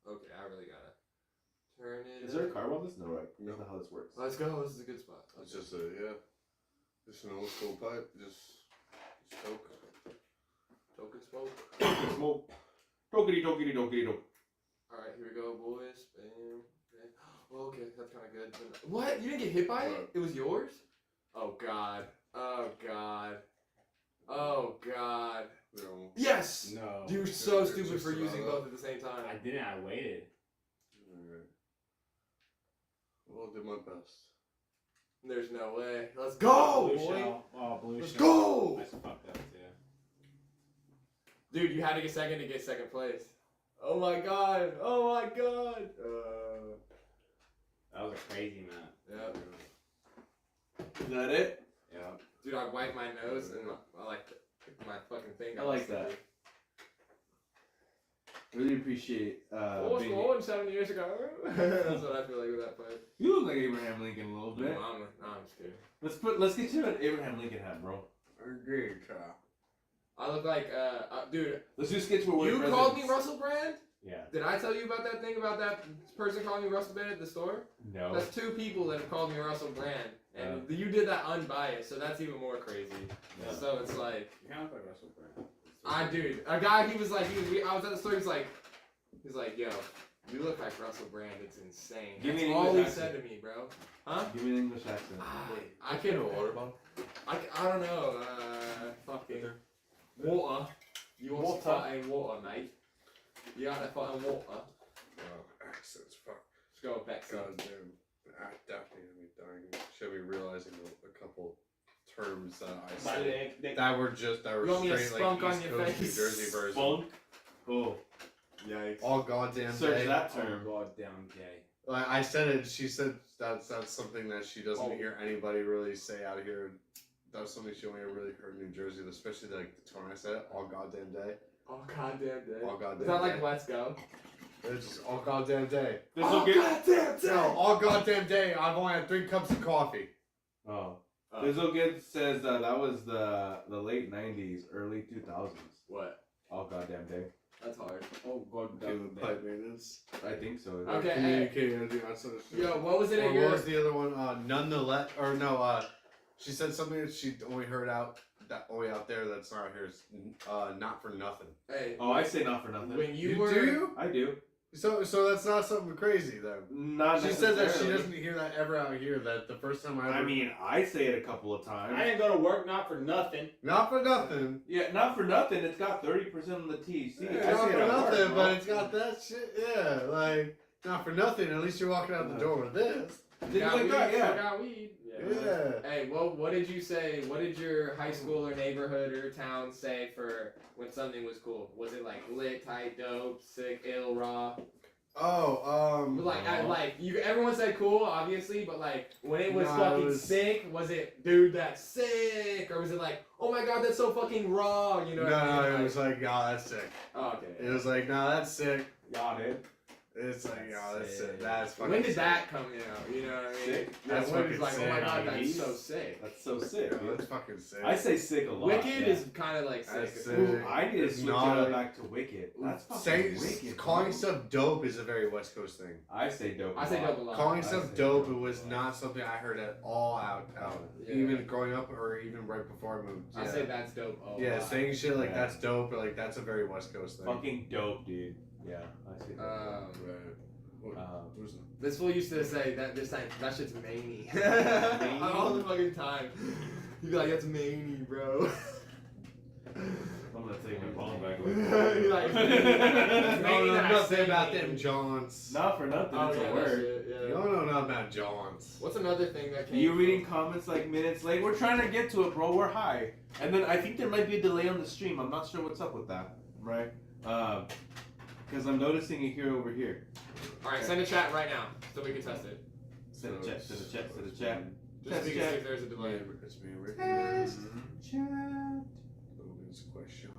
[SPEAKER 1] okay, I really gotta turn it.
[SPEAKER 2] Is there a
[SPEAKER 1] up.
[SPEAKER 2] carb on this? No, right?
[SPEAKER 3] No.
[SPEAKER 2] That's not how this works.
[SPEAKER 1] Let's go. This is a good spot.
[SPEAKER 3] It's just just an old school pipe. Just choke.
[SPEAKER 1] Token smoke.
[SPEAKER 2] Smoke. Dokey dokey dokey dokey.
[SPEAKER 1] All right, here we go, boys. Bam. Bam. Oh, okay, that's kind of good. What? You didn't get hit by it? It was yours? Oh god. Oh god. Oh god.
[SPEAKER 3] No.
[SPEAKER 1] Yes.
[SPEAKER 4] No.
[SPEAKER 1] You're so
[SPEAKER 3] You're
[SPEAKER 1] stupid
[SPEAKER 3] just
[SPEAKER 1] for using
[SPEAKER 3] about-
[SPEAKER 1] both at the same time.
[SPEAKER 5] I didn't. I waited.
[SPEAKER 3] Alright. Well, I did my best.
[SPEAKER 1] There's no way. Let's go,
[SPEAKER 5] Blue
[SPEAKER 1] boy.
[SPEAKER 5] shell. Oh, blue
[SPEAKER 1] Let's
[SPEAKER 5] shell.
[SPEAKER 1] go.
[SPEAKER 5] I fucked up too.
[SPEAKER 1] Dude, you had to get second to get second place. Oh my god. Oh my god.
[SPEAKER 5] That was a crazy map.
[SPEAKER 1] Yep.
[SPEAKER 2] Is that it?
[SPEAKER 4] Yeah.
[SPEAKER 1] Dude, I wiped my nose and I like my fucking thing.
[SPEAKER 2] I like that. Really appreciate
[SPEAKER 1] What's
[SPEAKER 2] being.
[SPEAKER 1] going 7 years ago? That's what I feel like with that fight.
[SPEAKER 2] You look like Abraham Lincoln a little bit.
[SPEAKER 1] No, I'm just kidding.
[SPEAKER 2] Let's get you an Abraham Lincoln hat, bro.
[SPEAKER 3] Agreed,
[SPEAKER 1] I look like, dude,
[SPEAKER 2] Let's do skits where we're
[SPEAKER 1] you
[SPEAKER 2] presidents.
[SPEAKER 1] called me Russell Brand?
[SPEAKER 2] Yeah.
[SPEAKER 1] Did I tell you about that thing about that person calling me Russell Brand at the store?
[SPEAKER 2] No.
[SPEAKER 1] That's 2 people that have called me Russell Brand. And you did that unbiased, so that's even more crazy.
[SPEAKER 2] Yeah.
[SPEAKER 1] So it's like,
[SPEAKER 4] You kind of look like Russell Brand.
[SPEAKER 1] a guy, I was at the store, he's like, yo, you look like Russell Brand, it's insane.
[SPEAKER 2] Give me
[SPEAKER 1] That's
[SPEAKER 2] an
[SPEAKER 1] all he
[SPEAKER 2] English
[SPEAKER 1] said
[SPEAKER 2] accent.
[SPEAKER 1] to me, bro. Huh?
[SPEAKER 2] Give me an English accent.
[SPEAKER 1] I can water bomb. I don't know. Fucking water. You want
[SPEAKER 2] Water.
[SPEAKER 1] some fucking water, mate? You got that fucking water?
[SPEAKER 3] Oh, accents, fuck.
[SPEAKER 1] Let's go back some.
[SPEAKER 3] God damn. Daphne had me dying. Should be realizing a couple terms that I said that were
[SPEAKER 1] You want me to
[SPEAKER 3] straight
[SPEAKER 1] spunk
[SPEAKER 3] like
[SPEAKER 1] on
[SPEAKER 3] East
[SPEAKER 1] your
[SPEAKER 3] Coast,
[SPEAKER 1] face?
[SPEAKER 3] New Jersey version.
[SPEAKER 2] Spunk. Oh.
[SPEAKER 1] Yikes.
[SPEAKER 3] All goddamn
[SPEAKER 2] Search
[SPEAKER 3] day.
[SPEAKER 2] that term.
[SPEAKER 5] Oh, goddamn gay.
[SPEAKER 3] Like I said it. She said that's something that she doesn't
[SPEAKER 1] Oh.
[SPEAKER 3] hear anybody really say out here. That was something she only really heard in New Jersey, especially like the tone I said it. All goddamn day.
[SPEAKER 1] Oh goddamn day.
[SPEAKER 3] All goddamn
[SPEAKER 1] Is that like
[SPEAKER 3] day.
[SPEAKER 1] Let's Go?
[SPEAKER 3] It's just all goddamn day.
[SPEAKER 2] This
[SPEAKER 1] Oh
[SPEAKER 2] will get.
[SPEAKER 1] goddamn day.
[SPEAKER 3] No, all goddamn day. I've only had 3 cups of coffee.
[SPEAKER 2] Oh.
[SPEAKER 1] Oh.
[SPEAKER 2] Dizzlegid says that was the late '90s, early 2000s.
[SPEAKER 1] What?
[SPEAKER 2] All goddamn day.
[SPEAKER 1] That's hard.
[SPEAKER 4] Oh god
[SPEAKER 3] Okay, with pipe maintenance.
[SPEAKER 2] I think so.
[SPEAKER 1] Okay, hey.
[SPEAKER 3] Communicating on the outside of the
[SPEAKER 1] Yo, what was it
[SPEAKER 3] Or
[SPEAKER 1] at
[SPEAKER 3] what
[SPEAKER 1] your?
[SPEAKER 3] was the other one? Nonetheless, or no, she said something that she only heard out there that's not here is not for nothing.
[SPEAKER 1] Hey,
[SPEAKER 2] Oh, I say not for nothing.
[SPEAKER 1] when you
[SPEAKER 3] Do
[SPEAKER 1] were.
[SPEAKER 3] you?
[SPEAKER 2] I do.
[SPEAKER 3] So that's not something crazy then.
[SPEAKER 2] Not
[SPEAKER 3] She said that she
[SPEAKER 2] necessarily.
[SPEAKER 3] doesn't hear that ever out here. That the first time I ever.
[SPEAKER 2] I mean, I say it a couple of times.
[SPEAKER 4] I didn't go to work not for nothing.
[SPEAKER 3] not for nothing.
[SPEAKER 2] Yeah, not for nothing. It's got 30% of the THC.
[SPEAKER 3] Yeah,
[SPEAKER 2] I
[SPEAKER 3] not
[SPEAKER 2] say
[SPEAKER 3] for
[SPEAKER 2] it at
[SPEAKER 3] nothing,
[SPEAKER 2] work,
[SPEAKER 3] but
[SPEAKER 2] bro.
[SPEAKER 3] it's got that shit. Yeah, like not for nothing. At least you're walking out the door with this.
[SPEAKER 2] Things
[SPEAKER 1] Got
[SPEAKER 2] like
[SPEAKER 1] weed,
[SPEAKER 2] that, yeah.
[SPEAKER 1] got weed.
[SPEAKER 3] Yeah.
[SPEAKER 1] Hey, what did you say? What did your high school or neighborhood or town say for when something was cool? Was it like lit, tight, dope, sick, ill, raw?
[SPEAKER 3] Oh,
[SPEAKER 1] Like you, everyone said cool, obviously, but like when it was
[SPEAKER 3] No, it
[SPEAKER 1] fucking
[SPEAKER 3] was-
[SPEAKER 1] sick, was it dude that's sick, or was it like oh my god that's so fucking raw? You know?
[SPEAKER 3] no,
[SPEAKER 1] what I mean?
[SPEAKER 3] it was like, oh, that's sick.
[SPEAKER 1] Oh, okay.
[SPEAKER 3] It was like, no, that's sick.
[SPEAKER 2] Got it.
[SPEAKER 3] It's like, oh, that's sick.
[SPEAKER 2] sick.
[SPEAKER 3] That's fucking
[SPEAKER 1] When did
[SPEAKER 3] sick.
[SPEAKER 1] that come out? You know what I mean?
[SPEAKER 2] Sick.
[SPEAKER 1] Yeah,
[SPEAKER 3] That's
[SPEAKER 1] when it was
[SPEAKER 3] fucking
[SPEAKER 1] like, oh my
[SPEAKER 3] sick.
[SPEAKER 1] god, that's
[SPEAKER 2] 90s.
[SPEAKER 1] so sick.
[SPEAKER 2] That's so sick.
[SPEAKER 3] Yeah,
[SPEAKER 2] dude.
[SPEAKER 3] that's fucking sick.
[SPEAKER 2] I say sick a lot.
[SPEAKER 1] Wicked
[SPEAKER 2] yeah.
[SPEAKER 1] is kind of like sick.
[SPEAKER 3] That's
[SPEAKER 1] as
[SPEAKER 3] sick.
[SPEAKER 1] well.
[SPEAKER 2] Ooh, I need to
[SPEAKER 3] It's
[SPEAKER 2] switch
[SPEAKER 3] not
[SPEAKER 2] it
[SPEAKER 3] like-
[SPEAKER 2] back to Wicked. That's fucking
[SPEAKER 3] Saying,
[SPEAKER 2] wicked.
[SPEAKER 3] calling
[SPEAKER 2] bro.
[SPEAKER 3] stuff dope is a very West Coast thing.
[SPEAKER 2] I say dope.
[SPEAKER 1] I say dope a lot.
[SPEAKER 3] Calling
[SPEAKER 2] I
[SPEAKER 3] stuff
[SPEAKER 2] say
[SPEAKER 3] dope,
[SPEAKER 2] dope
[SPEAKER 3] it was
[SPEAKER 2] a lot.
[SPEAKER 3] not something I heard at all out.
[SPEAKER 1] Yeah.
[SPEAKER 3] Even growing up or even right before I moved.
[SPEAKER 1] I
[SPEAKER 3] Yeah.
[SPEAKER 1] say that's dope. Oh,
[SPEAKER 3] Yeah, saying shit like
[SPEAKER 2] Yeah.
[SPEAKER 3] that's dope, or like that's a very West Coast thing.
[SPEAKER 2] Fucking dope, dude. Yeah, I say dope.
[SPEAKER 3] Right. Who's
[SPEAKER 1] This fool used to say that that shit's maney.
[SPEAKER 2] Maney?
[SPEAKER 1] All the fucking time. He'd be like, that's maney, bro.
[SPEAKER 2] I'm gonna take my phone back.
[SPEAKER 1] You're like,
[SPEAKER 3] no,
[SPEAKER 1] Maney
[SPEAKER 3] no,
[SPEAKER 1] that I
[SPEAKER 3] nothing
[SPEAKER 1] say
[SPEAKER 3] about
[SPEAKER 1] maney.
[SPEAKER 3] them Johns.
[SPEAKER 2] Not for nothing.
[SPEAKER 1] Oh,
[SPEAKER 2] it's
[SPEAKER 1] yeah,
[SPEAKER 2] a
[SPEAKER 1] that
[SPEAKER 2] word.
[SPEAKER 1] shit, yeah.
[SPEAKER 3] You don't know nothing about Johns.
[SPEAKER 1] What's another thing that came
[SPEAKER 2] You
[SPEAKER 1] from-
[SPEAKER 2] reading comments like minutes late? We're trying to get to it, bro. We're high, and then I think there might be a delay on the stream. I'm not sure what's up with that, right? Because I'm noticing it here over here.
[SPEAKER 1] Alright, send a chat right now so we can test it.
[SPEAKER 2] Send a chat. Send a chat. Send a chat.
[SPEAKER 1] Just
[SPEAKER 2] Test
[SPEAKER 1] to see
[SPEAKER 2] chat.
[SPEAKER 1] if there's a delay.
[SPEAKER 3] It's me, Rick.
[SPEAKER 2] Test.
[SPEAKER 3] Mhm.
[SPEAKER 2] Chat.
[SPEAKER 3] Logan's question.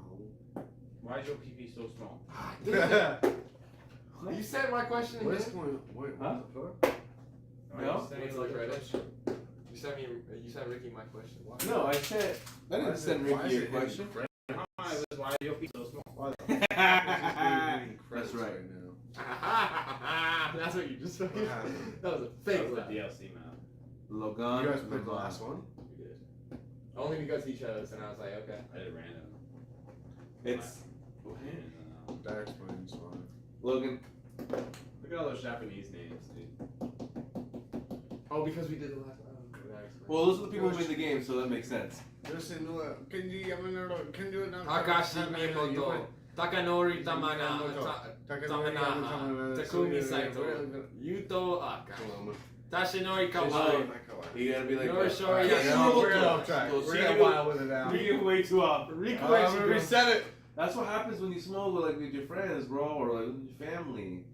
[SPEAKER 5] Why is your PP so small?
[SPEAKER 1] Ah, dude, you sent my question
[SPEAKER 3] What is
[SPEAKER 1] again?
[SPEAKER 3] going on? Wait,
[SPEAKER 2] Huh?
[SPEAKER 3] what the fuck?
[SPEAKER 2] No.
[SPEAKER 1] Send me to look Reddit. You sent Ricky my question. Why?
[SPEAKER 2] No, I said. I didn't send
[SPEAKER 3] Why is
[SPEAKER 2] Ricky your
[SPEAKER 3] it hitting
[SPEAKER 2] question.
[SPEAKER 3] Fred?
[SPEAKER 5] Why is your PP so small?
[SPEAKER 3] That's
[SPEAKER 2] right.
[SPEAKER 3] right now.
[SPEAKER 1] That's what you just fucking.
[SPEAKER 3] What happened?
[SPEAKER 1] That was a
[SPEAKER 5] That
[SPEAKER 1] fake
[SPEAKER 5] was
[SPEAKER 1] laugh.
[SPEAKER 5] the DLC, man.
[SPEAKER 2] Logan.
[SPEAKER 3] You guys played the last one?
[SPEAKER 1] We did. Only because he chose, and I was like, okay.
[SPEAKER 5] I did random.
[SPEAKER 2] It's
[SPEAKER 3] That explains why.
[SPEAKER 2] Logan.
[SPEAKER 5] Look at all those Japanese names, dude.
[SPEAKER 1] Oh, because we did the last one. That explains.
[SPEAKER 2] Well, those are the people who made the game, so that makes sense.
[SPEAKER 3] Can you do it now?
[SPEAKER 1] Takashi Miyamoto, Takanori Tamana, Tamana, Takumi Saito, Yuto Aka, Tashinori Kawai,
[SPEAKER 2] You gotta be like.
[SPEAKER 1] Yorishori
[SPEAKER 3] Yeah,
[SPEAKER 1] Yashimoto.
[SPEAKER 3] we're getting off track.
[SPEAKER 2] Go
[SPEAKER 3] We're
[SPEAKER 2] see
[SPEAKER 3] getting
[SPEAKER 2] you.
[SPEAKER 3] wild with it now.
[SPEAKER 2] We get way too off.
[SPEAKER 1] Riku
[SPEAKER 3] I'm gonna reset it.
[SPEAKER 2] That's what happens when you smoke with, like, with your friends, bro, or like with your family.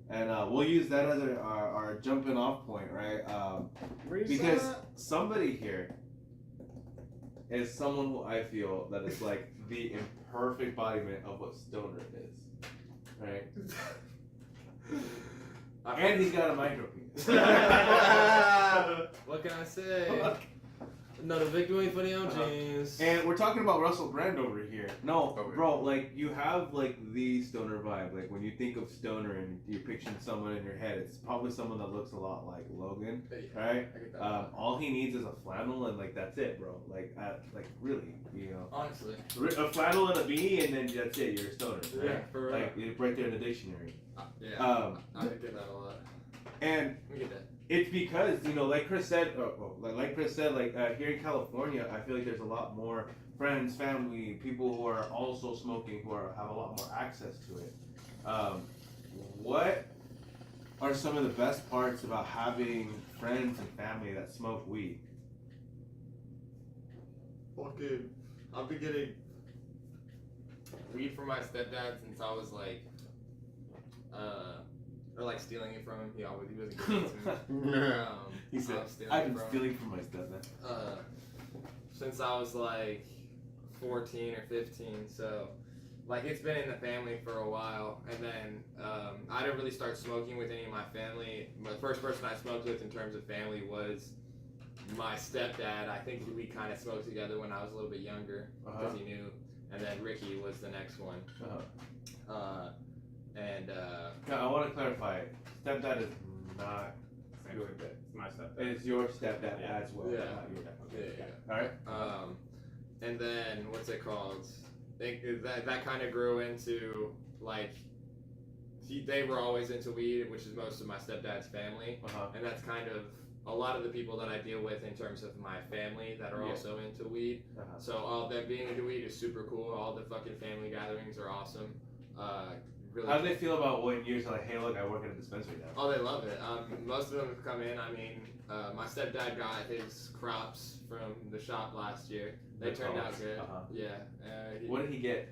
[SPEAKER 2] And we'll use that as our jumping off point, right? Because somebody here is someone who I feel that is like the imperfect embodiment of what stoner is, right? And he's got a micro penis.
[SPEAKER 1] What can I say? Another victory for the OGs.
[SPEAKER 2] And we're talking about Russell Brand over here. No,
[SPEAKER 3] Okay.
[SPEAKER 2] bro, like you have like the stoner vibe. Like when you think of stoner and you're picturing someone in your head, it's probably someone that looks a lot like Logan, right?
[SPEAKER 1] I get that.
[SPEAKER 2] All he needs is a flannel and like that's it, bro. Like really, you know,
[SPEAKER 1] Honestly.
[SPEAKER 2] a flannel and a beanie and then that's it. You're a stoner, right?
[SPEAKER 1] Yeah, for real.
[SPEAKER 2] Like it's right there in the dictionary.
[SPEAKER 1] Yeah. I get that a lot.
[SPEAKER 2] And
[SPEAKER 1] Let me get that.
[SPEAKER 2] it's because, you know, like Chris said, here in California, I feel like there's a lot more friends, family, people who are also smoking, who have a lot more access to it. What are some of the best parts about having friends and family that smoke weed?
[SPEAKER 1] Fucking, I've been getting weed from my stepdad since I was like, or like stealing it from him. He wasn't giving it to me.
[SPEAKER 2] He said,
[SPEAKER 1] I was stealing
[SPEAKER 2] I've
[SPEAKER 1] it
[SPEAKER 2] been
[SPEAKER 1] from him.
[SPEAKER 2] stealing from my stepdad.
[SPEAKER 1] Since I was like 14 or 15, so like it's been in the family for a while. And then I didn't really start smoking with any of my family. The first person I smoked with in terms of family was my stepdad. I think we kind of smoked together when I was a little bit younger because he knew. And then Ricky was the next one.
[SPEAKER 2] I want to clarify. Stepdad is not your dad.
[SPEAKER 5] It's my stuff.
[SPEAKER 2] It's your stepdad
[SPEAKER 5] Yeah.
[SPEAKER 2] as well.
[SPEAKER 1] Yeah.
[SPEAKER 2] Not your dad. Okay.
[SPEAKER 1] Yeah.
[SPEAKER 2] All right.
[SPEAKER 1] And then what's it called? That kind of grew into like they were always into weed, which is most of my stepdad's family, and that's kind of a lot of the people that I deal with in terms of my family that are also into weed. So all them being into weed is super cool. All the fucking family gatherings are awesome. Really.
[SPEAKER 2] How do they feel about when you're like, hey, look, I work at a dispensary now?
[SPEAKER 1] Oh, they love it. Most of them have come in. I mean, my stepdad got his crops from the shop last year. They turned out good. Yeah.
[SPEAKER 2] What did he get?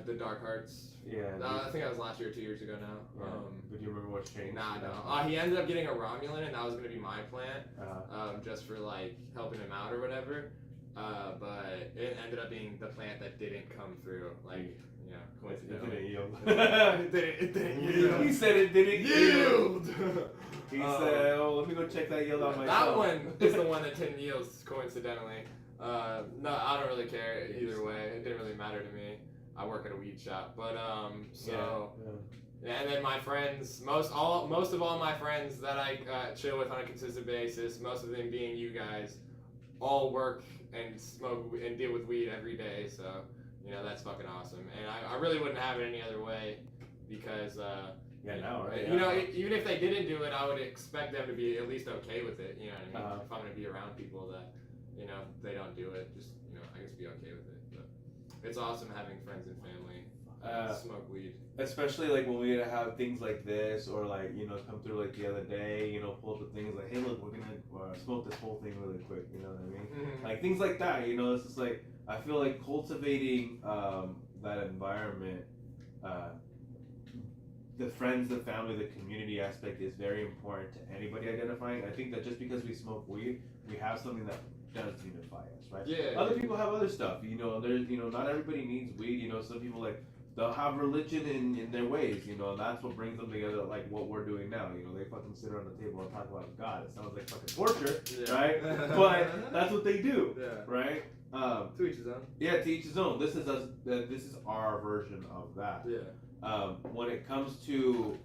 [SPEAKER 1] The Dark Hearts.
[SPEAKER 2] Yeah.
[SPEAKER 1] I think that was last year or 2 years ago now.
[SPEAKER 2] Yeah. But do you remember what changed?
[SPEAKER 1] Nah, no. He ended up getting a Romulan, and that was going to be my plant, just for like helping him out or whatever. But it ended up being the plant that didn't come through. Like, yeah, coincidentally.
[SPEAKER 2] It
[SPEAKER 1] It didn't yield.
[SPEAKER 2] He said it didn't yield.
[SPEAKER 1] Yield!
[SPEAKER 2] He said, "Oh, let me go check that yield out myself."
[SPEAKER 1] That one is the one that didn't yield, coincidentally. No, I don't really care either way. It didn't really matter to me. I work at a weed shop, but and then my friends, most of all my friends that I chill with on a consistent basis, most of them being you guys, all work and smoke and deal with weed every day. So that's fucking awesome, and I really wouldn't have it any other way because
[SPEAKER 2] now, right?
[SPEAKER 1] even if they didn't do it, I would expect them to be at least okay with it. You know what I mean? If I'm gonna be around people that they don't do it, just I guess be okay with it. But it's awesome having friends and family smoke weed.
[SPEAKER 2] Especially like when we have things like this, or like come through like the other day, pull up the things like, hey, look, we're gonna smoke this whole thing really quick. You know what I mean?
[SPEAKER 1] Mm-hmm.
[SPEAKER 2] Like things like that. It's just like I feel like cultivating that environment, the friends, the family, the community aspect is very important to anybody identifying. I think that just because we smoke weed, we have something that does unify us, right?
[SPEAKER 1] Yeah.
[SPEAKER 2] Other people have other stuff. There's not everybody needs weed. Some people they'll have religion in their ways, and that's what brings them together, like what we're doing now. They fucking sit around the table and talk about God. It sounds like fucking torture, right? But that's what they do, right?
[SPEAKER 1] To each his own.
[SPEAKER 2] Yeah, to each his own. This is us. This is our version of that.
[SPEAKER 1] Yeah.
[SPEAKER 2] When it comes to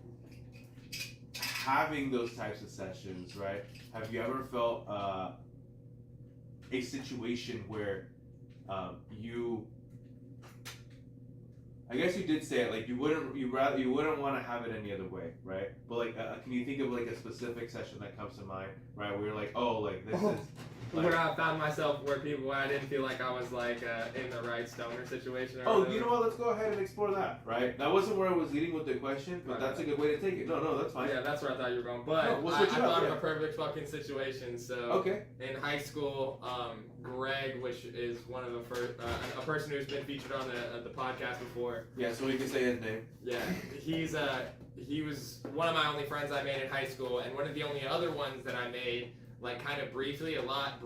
[SPEAKER 2] having those types of sessions, right? Have you ever felt a situation where I guess you did say it, like you wouldn't want to have it any other way, right? But like, can you think of like a specific session that comes to mind, right? Where you're like, oh, like this is. Like,
[SPEAKER 1] where I found myself where I didn't feel like I was like in the right stoner situation. Or
[SPEAKER 2] oh,
[SPEAKER 1] whatever.
[SPEAKER 2] you know what? Let's go ahead and explore that, right? That wasn't where I was leading with the question, but that's a good way to take it. No, that's fine.
[SPEAKER 1] Yeah, that's where I thought you were going. But
[SPEAKER 2] No, we'll
[SPEAKER 1] I
[SPEAKER 2] switch it up,
[SPEAKER 1] thought of
[SPEAKER 2] yeah.
[SPEAKER 1] a perfect fucking situation. So
[SPEAKER 2] Okay.
[SPEAKER 1] in high school, Greg, which is one of the first, a person who's been featured on the podcast before.
[SPEAKER 2] Yeah, so we can say his name.
[SPEAKER 1] Yeah, he was one of my only friends I made in high school, and one of the only other ones that I made, like kind of briefly, a lot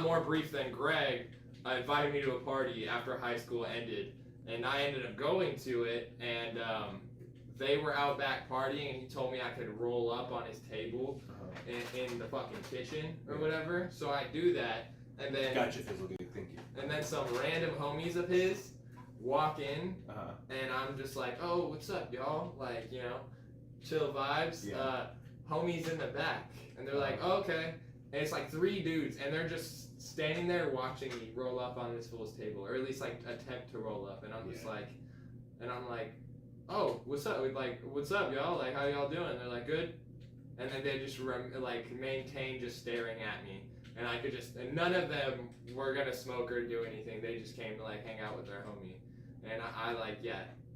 [SPEAKER 1] more brief than Greg, invited me to a party after high school ended, and I ended up going to it, and they were out back partying, and he told me I could roll up on his table in the fucking kitchen or whatever. So I do that, and then
[SPEAKER 2] Gotcha, Fizzle. Good, thank you.
[SPEAKER 1] and then some random homies of his walk in, and I'm just like, oh, what's up, y'all? Like, chill vibes.
[SPEAKER 2] Yeah.
[SPEAKER 1] Homies in the back, and they're like, oh, okay. And it's like 3 dudes, and they're just standing there watching me roll up on this fool's table, or at least like attempt to roll up. And I'm just like, oh, what's up? What's up, y'all? Like, how y'all doing? They're like, good. And then they just maintain just staring at me, and I could and none of them were gonna smoke or do anything. They just came to hang out with their homie, and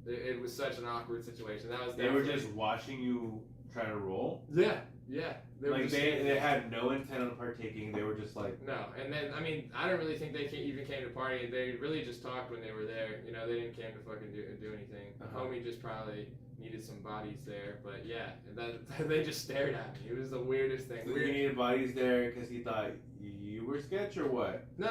[SPEAKER 1] it was such an awkward situation.
[SPEAKER 2] They were just watching you try to roll.
[SPEAKER 1] Yeah.
[SPEAKER 2] They had no intent on partaking. They were just like
[SPEAKER 1] no. And then I don't really think they even came to party. They really just talked when they were there. They didn't came to fucking do anything. Homie just probably needed some bodies there. But yeah, they just stared at me. It was the weirdest thing.
[SPEAKER 2] So he needed bodies there because he thought you were sketch or what?
[SPEAKER 1] No,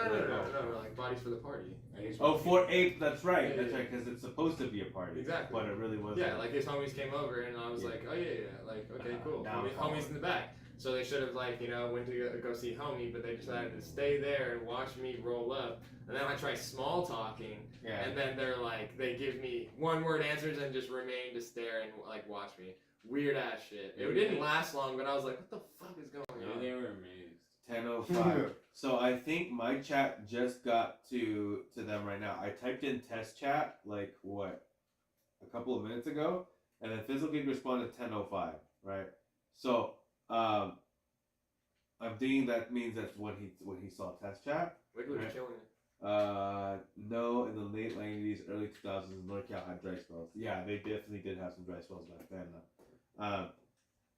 [SPEAKER 1] like bodies for the party.
[SPEAKER 2] Oh, for ape. That's right.
[SPEAKER 1] Yeah,
[SPEAKER 2] That's
[SPEAKER 1] yeah.
[SPEAKER 2] right. Because it's supposed to be a party.
[SPEAKER 1] Exactly.
[SPEAKER 2] But it really wasn't.
[SPEAKER 1] Yeah, like his homies came over, and I was like, oh yeah, like okay, cool. Homies in the back. So they should have went to go see homie, but they decided to stay there and watch me roll up. And then I try small talking,
[SPEAKER 2] Yeah.
[SPEAKER 1] and then they're like, they give me one word answers and just remain to stare and watch me. Weird ass shit. It didn't last long, but I was like, what the fuck is going
[SPEAKER 5] Maybe
[SPEAKER 1] on?
[SPEAKER 5] they were amazed.
[SPEAKER 2] 10:05. So I think my chat just got to them right now. I typed in test chat a couple of minutes ago, and then Fizzle King responded 10:05. Right. So I'm thinking that means that's when he saw test chat.
[SPEAKER 1] Wiggly was
[SPEAKER 2] Right.
[SPEAKER 1] killing it.
[SPEAKER 2] No, in the late 90s, early 2000s, NorCal had dry spells. Yeah, they definitely did have some dry spells back then.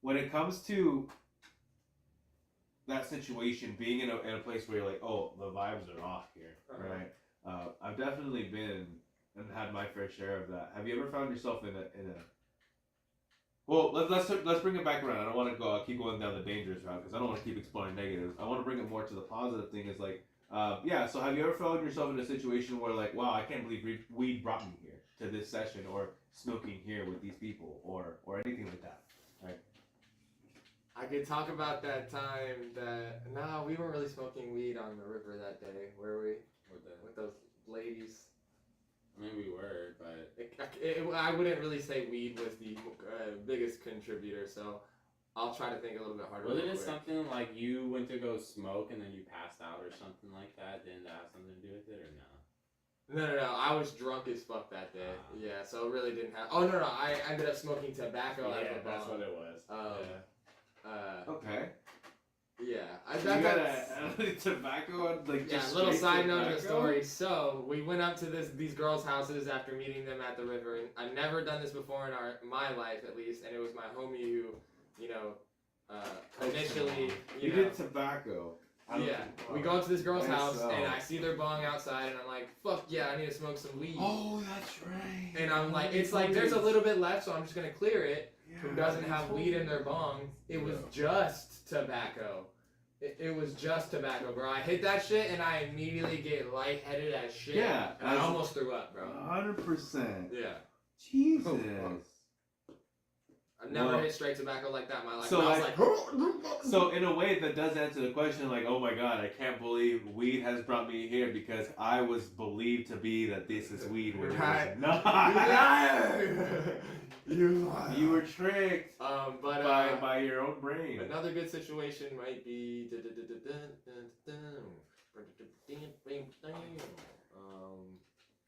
[SPEAKER 2] When it comes to that situation, being in a place where you're like, oh, the vibes are off here, right? I've definitely been and had my fair share of that. Have you ever found yourself in a Well, let's bring it back around. I don't want to keep going down the dangerous route because I don't want to keep exploring negatives. I want to bring it more to the positive thing. Is like, so have you ever found yourself in a situation where like, wow, I can't believe weed brought me here to this session, or smoking here with these people, or anything like that, right?
[SPEAKER 1] I could talk about that time that we weren't really smoking weed on the river that day, were we? With those ladies.
[SPEAKER 5] I mean, we were, but
[SPEAKER 1] I wouldn't really say weed was the biggest contributor, so I'll try to think a little bit harder.
[SPEAKER 5] wasn't
[SPEAKER 1] real
[SPEAKER 5] it
[SPEAKER 1] quick.
[SPEAKER 5] something like you went to go smoke and then you passed out or something like that? Didn't that have something to do with it or no?
[SPEAKER 1] No. I was drunk as fuck that day. Yeah, so it really didn't have. Oh no, I ended up smoking tobacco. as a
[SPEAKER 5] that's
[SPEAKER 1] bomb.
[SPEAKER 5] what it was.
[SPEAKER 2] Okay.
[SPEAKER 1] Yeah.
[SPEAKER 2] You got a tobacco and like just
[SPEAKER 1] little
[SPEAKER 2] straight
[SPEAKER 1] side note of the
[SPEAKER 2] tobacco?
[SPEAKER 1] story. So we went up to these girls' houses after meeting them at the river, and I've never done this before in my life at least, and it was my homie who, initially,
[SPEAKER 2] You did tobacco.
[SPEAKER 1] Yeah, we go up to this girl's
[SPEAKER 2] Nice,
[SPEAKER 1] house,
[SPEAKER 2] so.
[SPEAKER 1] and I see their bong outside, and I'm like, fuck yeah, I need to smoke some weed.
[SPEAKER 2] Oh, that's right.
[SPEAKER 1] And I'm like, it's like there's a little bit left, so I'm just gonna clear it. Who doesn't have weed in their bong? It was just tobacco. It was just tobacco, bro. I hit that shit, and I immediately get lightheaded as shit.
[SPEAKER 2] Yeah,
[SPEAKER 1] and I almost threw up, bro.
[SPEAKER 2] 100%.
[SPEAKER 1] Yeah,
[SPEAKER 2] Jesus.
[SPEAKER 1] I've never
[SPEAKER 2] Well,
[SPEAKER 1] hit straight tobacco like that in my life.
[SPEAKER 2] so
[SPEAKER 1] And I was
[SPEAKER 2] I-
[SPEAKER 1] like,
[SPEAKER 2] So in a way, that does answer the question. Like, oh my God, I can't believe weed has brought me here because I was believed to be that this is weed when it was
[SPEAKER 1] Right.
[SPEAKER 2] not.
[SPEAKER 1] You liar.
[SPEAKER 2] You were tricked
[SPEAKER 1] But
[SPEAKER 2] by your own brain.
[SPEAKER 1] another good situation might be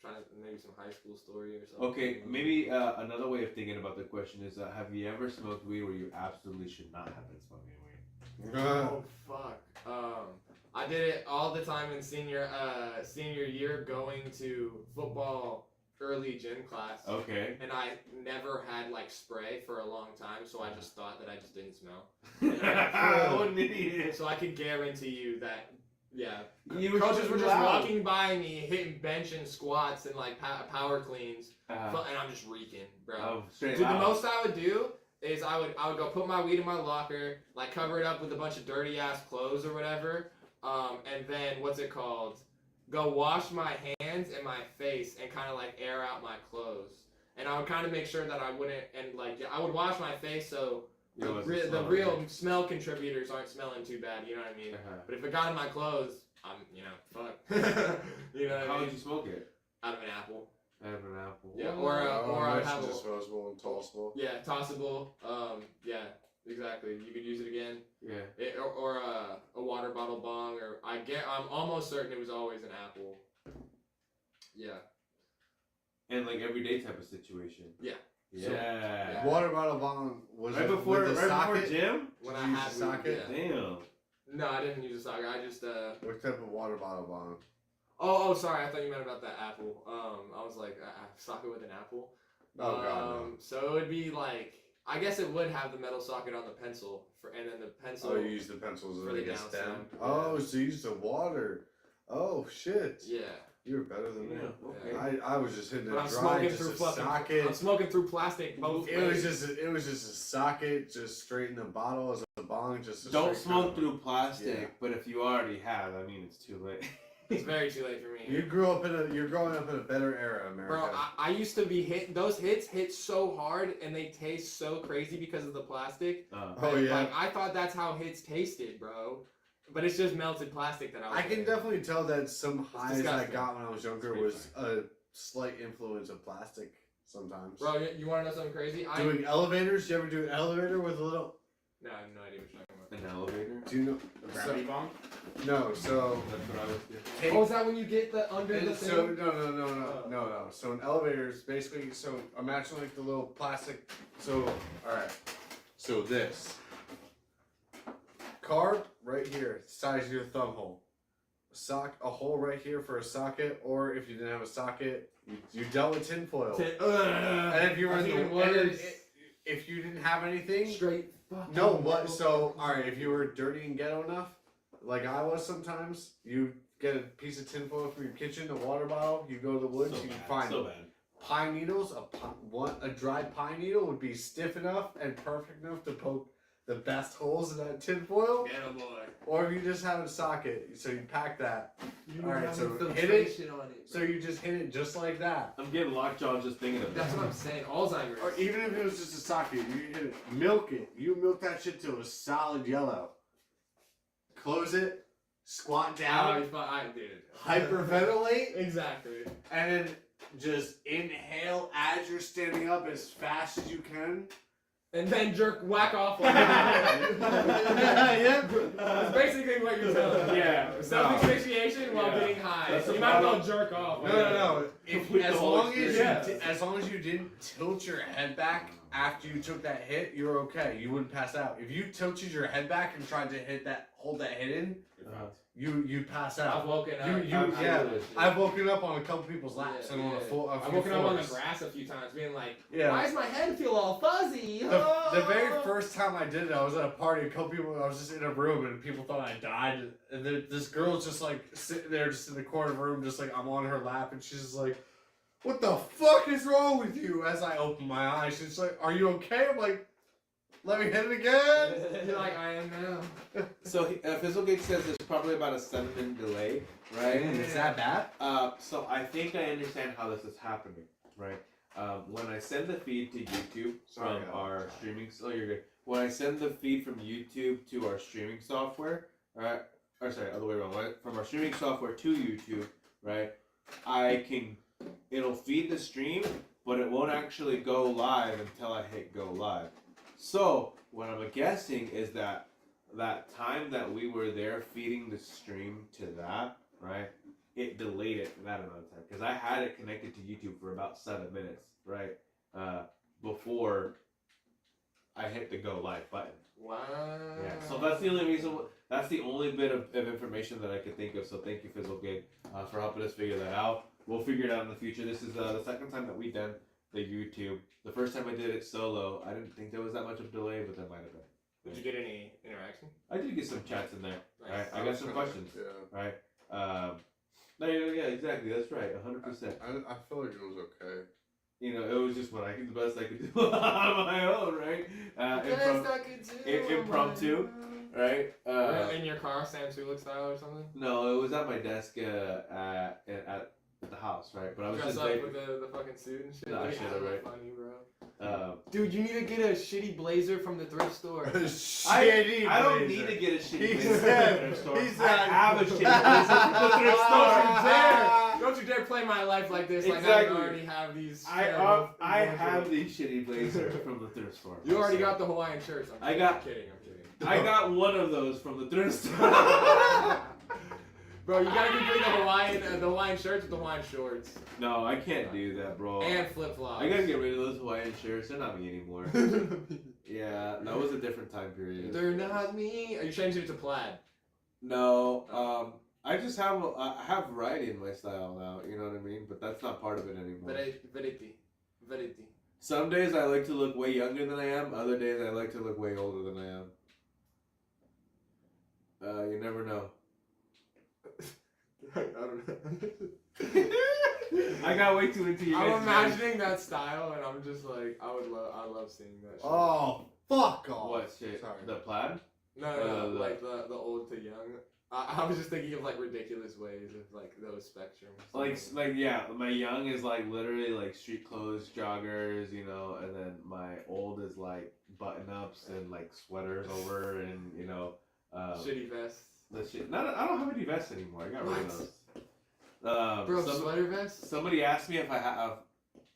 [SPEAKER 1] trying to maybe some high school story or something.
[SPEAKER 2] Okay, maybe another way of thinking about the question is, have you ever smoked weed where you absolutely should not have been smoking weed?
[SPEAKER 1] Oh fuck. I did it all the time in senior year, going to football early gym class.
[SPEAKER 2] Okay.
[SPEAKER 1] And I never had like spray for a long time, so I just thought that I just didn't smell.
[SPEAKER 2] What an idiot.
[SPEAKER 1] So I can guarantee you that, yeah.
[SPEAKER 2] You
[SPEAKER 1] Coaches were just
[SPEAKER 2] loud.
[SPEAKER 1] walking by me, hitting bench and squats and like power cleans, and I'm just reeking, bro.
[SPEAKER 2] Oh, straight
[SPEAKER 1] Dude, the
[SPEAKER 2] loud.
[SPEAKER 1] most I would do is I would go put my weed in my locker, like cover it up with a bunch of dirty ass clothes or whatever, and then what's it called? Go wash my hands and my face and kind of like air out my clothes. And I would kind of make sure that I wouldn't, and like I would wash my face so
[SPEAKER 2] It wasn't
[SPEAKER 1] the
[SPEAKER 2] smelling.
[SPEAKER 1] real smell contributors aren't smelling too bad. You know what I mean? But if it got in my clothes, I'm fuck. You know what
[SPEAKER 2] How
[SPEAKER 1] I
[SPEAKER 2] would
[SPEAKER 1] mean?
[SPEAKER 2] you smoke it?
[SPEAKER 1] Out of an apple.
[SPEAKER 2] Out of an apple.
[SPEAKER 1] Yeah, or I
[SPEAKER 3] nice
[SPEAKER 1] have
[SPEAKER 3] and
[SPEAKER 1] a
[SPEAKER 3] disposable and tossable.
[SPEAKER 1] yeah tossable. Yeah, exactly. You could use it again.
[SPEAKER 2] Yeah.
[SPEAKER 1] Or a water bottle bong, or I'm almost certain it was always an apple. Yeah.
[SPEAKER 2] And like everyday type of situation.
[SPEAKER 1] Yeah.
[SPEAKER 2] Yeah.
[SPEAKER 3] Water bottle bomb was
[SPEAKER 2] Right
[SPEAKER 3] it
[SPEAKER 2] before
[SPEAKER 3] with the
[SPEAKER 2] before
[SPEAKER 3] socket?
[SPEAKER 2] gym?
[SPEAKER 1] When
[SPEAKER 3] Did
[SPEAKER 1] I
[SPEAKER 3] you use
[SPEAKER 1] had
[SPEAKER 3] the socket?
[SPEAKER 1] yeah.
[SPEAKER 2] Damn.
[SPEAKER 1] No, I didn't use a socket. I just
[SPEAKER 3] What type of water bottle bomb?
[SPEAKER 1] Oh, sorry. I thought you meant about that apple. I was like, socket with an apple.
[SPEAKER 3] Oh god. No.
[SPEAKER 1] So it would be like, I guess it would have the metal socket on the pencil and then the pencil.
[SPEAKER 3] Oh, you use the pencils
[SPEAKER 1] for
[SPEAKER 3] as
[SPEAKER 1] the
[SPEAKER 3] like a
[SPEAKER 1] down
[SPEAKER 3] stem.
[SPEAKER 1] stem.
[SPEAKER 3] Oh, so you use the water. Oh shit.
[SPEAKER 1] Yeah.
[SPEAKER 3] You're better than me.
[SPEAKER 2] Yeah,
[SPEAKER 1] okay.
[SPEAKER 3] I was just hitting it
[SPEAKER 1] But I'm
[SPEAKER 3] dry,
[SPEAKER 1] smoking
[SPEAKER 3] just
[SPEAKER 1] through
[SPEAKER 3] a
[SPEAKER 1] fucking.
[SPEAKER 3] socket.
[SPEAKER 1] I'm smoking through plastic both
[SPEAKER 3] It was
[SPEAKER 1] ways.
[SPEAKER 3] just a socket, just straight in the bottle as a bong, just a
[SPEAKER 2] Don't
[SPEAKER 3] straight
[SPEAKER 2] smoke
[SPEAKER 3] kind of-
[SPEAKER 2] through plastic,
[SPEAKER 3] Yeah.
[SPEAKER 2] but if you already have, I mean, it's too late.
[SPEAKER 1] It's very too late for me.
[SPEAKER 3] You're growing up in a better era, America.
[SPEAKER 1] Bro, I used to be those hits hit so hard and they taste so crazy because of the plastic.
[SPEAKER 3] Oh, yeah.
[SPEAKER 1] Like, I thought that's how hits tasted, bro. But it's just melted plastic that
[SPEAKER 3] I can definitely tell that some highs I
[SPEAKER 1] disgusting.
[SPEAKER 3] got when I was younger
[SPEAKER 5] It's
[SPEAKER 3] was a slight influence of plastic sometimes.
[SPEAKER 1] Bro, you want to know something crazy?
[SPEAKER 3] Doing elevators? You ever do an elevator with a little...
[SPEAKER 1] No, I have no idea what you're talking about.
[SPEAKER 2] An elevator.
[SPEAKER 3] Do you know...
[SPEAKER 5] Gravity bomb?
[SPEAKER 3] No, so...
[SPEAKER 2] That's what I was doing.
[SPEAKER 3] Take,
[SPEAKER 1] Oh, is that when you get the under the thing?
[SPEAKER 3] so, no. So an elevator is basically... So imagine like the little plastic... So, alright. So this. Card right here, size of your thumb hole. A hole right here for a socket, or if you didn't have a socket, you dealt with tinfoil. And if you were if you didn't have anything,
[SPEAKER 1] Straight fucking
[SPEAKER 3] no. What?
[SPEAKER 1] metal.
[SPEAKER 3] So all right, if you were dirty and ghetto enough, like I was sometimes, you get a piece of tinfoil from your kitchen, a water bottle. You go to the woods, you find pine needles. A dried pine needle would be stiff enough and perfect enough to poke the best holes in that tinfoil.
[SPEAKER 1] Yeah, boy.
[SPEAKER 3] Or if you just have a socket, so you pack that.
[SPEAKER 1] You
[SPEAKER 3] All right,
[SPEAKER 1] have
[SPEAKER 3] so
[SPEAKER 1] infiltration on it.
[SPEAKER 3] So you just hit it just like that.
[SPEAKER 2] I'm getting lockjaw just thinking of
[SPEAKER 1] That's
[SPEAKER 2] that.
[SPEAKER 1] what I'm saying. Alzheimer's.
[SPEAKER 3] Or even if it was just a socket, you hit it, milk it. You milk that shit till it's solid yellow. Close it, squat down,
[SPEAKER 1] I did.
[SPEAKER 3] hyperventilate,
[SPEAKER 1] Exactly.
[SPEAKER 3] and then just inhale as you're standing up as fast as you can.
[SPEAKER 1] And then whack off.
[SPEAKER 3] Yeah.
[SPEAKER 1] That's basically what you're telling me.
[SPEAKER 5] Yeah.
[SPEAKER 1] Self-asphyxiation while
[SPEAKER 2] Yeah.
[SPEAKER 1] getting high.
[SPEAKER 2] That's
[SPEAKER 1] So you
[SPEAKER 2] the
[SPEAKER 1] might as well
[SPEAKER 2] problem.
[SPEAKER 1] jerk off.
[SPEAKER 3] No.
[SPEAKER 2] Complete the
[SPEAKER 3] As
[SPEAKER 2] whole
[SPEAKER 3] long as
[SPEAKER 2] experience.
[SPEAKER 3] as long as you didn't tilt your head back after you took that hit, you're okay. You wouldn't pass out. If you tilted your head back and tried to hold that hit in, you pass
[SPEAKER 1] I've
[SPEAKER 3] out.
[SPEAKER 1] woken up.
[SPEAKER 2] Absolutely.
[SPEAKER 3] I've woken up on a couple people's laps and on a full.
[SPEAKER 1] I've woken up on the grass a few times, being like,
[SPEAKER 3] Yeah.
[SPEAKER 1] "Why does my head feel all fuzzy?"
[SPEAKER 3] The very first time I did it, I was at a party. A couple people. I was just in a room, and people thought I died. And this girl's just like sitting there, just in the corner of the room, just like I'm on her lap, and she's just like, "What the fuck is wrong with you?" As I open my eyes, she's like, "Are you okay?" I'm like, "Let me hit it again."
[SPEAKER 1] You're like, I am now.
[SPEAKER 2] So Fizzlegate says there's probably about a 7-minute delay, right?
[SPEAKER 3] Is that bad?
[SPEAKER 2] So I think I understand how this is happening, right? When I send the feed to YouTube
[SPEAKER 3] Sorry,
[SPEAKER 2] from our streaming, you're good. When I send the feed from YouTube to our streaming software, right? Or sorry, other way around. Right? From our streaming software to YouTube, right? It'll feed the stream, but it won't actually go live until I hit go live. So what I'm guessing is that time that we were there feeding the stream to that, right? It delayed it for that amount of time because I had it connected to YouTube for about 7 minutes, right? Before I hit the go live button.
[SPEAKER 1] Wow.
[SPEAKER 2] Yeah. So that's the only reason. That's the only bit of information that I could think of. So thank you, Fizzlegate, for helping us figure that out. We'll figure it out in the future. This is the second time that we've done the YouTube. The first time I did it solo, I didn't think there was that much of a delay, but there might have been.
[SPEAKER 1] Did you get any interaction?
[SPEAKER 2] I did get some chats in there.
[SPEAKER 1] Nice.
[SPEAKER 2] Right? I got some questions.
[SPEAKER 3] Yeah.
[SPEAKER 2] Right? No, yeah, exactly. That's right. 100%.
[SPEAKER 3] I feel like it was okay.
[SPEAKER 2] You know, it was just what the best I could do on my own, right? Impromptu, right?
[SPEAKER 1] In your car, Sam Sulek style or something?
[SPEAKER 2] No, it was at my desk at the house, right? But I was
[SPEAKER 1] Dress
[SPEAKER 2] just
[SPEAKER 1] up
[SPEAKER 2] like,
[SPEAKER 1] with the fucking suit and shit.
[SPEAKER 2] Nah,
[SPEAKER 1] Like,
[SPEAKER 2] shit,
[SPEAKER 1] hella
[SPEAKER 2] right.
[SPEAKER 1] funny, bro.
[SPEAKER 2] dude,
[SPEAKER 1] Dude, you need to get a shitty blazer from the thrift store.
[SPEAKER 2] I don't need to get a shitty
[SPEAKER 3] He
[SPEAKER 2] blazer
[SPEAKER 3] said-
[SPEAKER 2] from the thrift store.
[SPEAKER 3] he said-
[SPEAKER 2] I have a shitty blazer from the thrift store.
[SPEAKER 1] Don't you dare play my life like this. Like I
[SPEAKER 2] Exactly.
[SPEAKER 1] already have these.
[SPEAKER 2] I
[SPEAKER 1] terrible-
[SPEAKER 2] have the shitty blazer from the thrift store.
[SPEAKER 1] You already got the Hawaiian shirts. I'm kidding.
[SPEAKER 2] I got one of those from the thrift store.
[SPEAKER 1] Bro, you gotta complete the Hawaiian shirts with the Hawaiian shorts
[SPEAKER 2] No, I can't do that, bro.
[SPEAKER 1] and flip flops.
[SPEAKER 2] I gotta get rid of those Hawaiian shirts. They're not me anymore. Yeah, that was a different time period.
[SPEAKER 1] They're not me. Are you changing it to plaid?
[SPEAKER 2] No, I just have I have variety in my style now. You know what I mean? But that's not part of it anymore.
[SPEAKER 1] Verity.
[SPEAKER 2] Some days I like to look way younger than I am. Other days I like to look way older than I am. You never know.
[SPEAKER 1] I don't know.
[SPEAKER 2] I got way too into you guys.
[SPEAKER 1] I'm imagining that style, and I'm just like, I love seeing that. Shit.
[SPEAKER 3] Oh, fuck off.
[SPEAKER 2] What shit?
[SPEAKER 3] Sorry.
[SPEAKER 2] The plaid?
[SPEAKER 1] No,
[SPEAKER 2] the-
[SPEAKER 1] like the old to young. I was just thinking of like ridiculous ways of like those spectrums.
[SPEAKER 2] Like yeah, my young is like literally like street clothes, joggers, you know, and then my old is like button ups and like sweaters over, and you know,
[SPEAKER 1] shitty vests.
[SPEAKER 2] the shit. I don't have any vests anymore. I got rid of those.
[SPEAKER 1] Bro, sweater vests?
[SPEAKER 2] Somebody asked me if I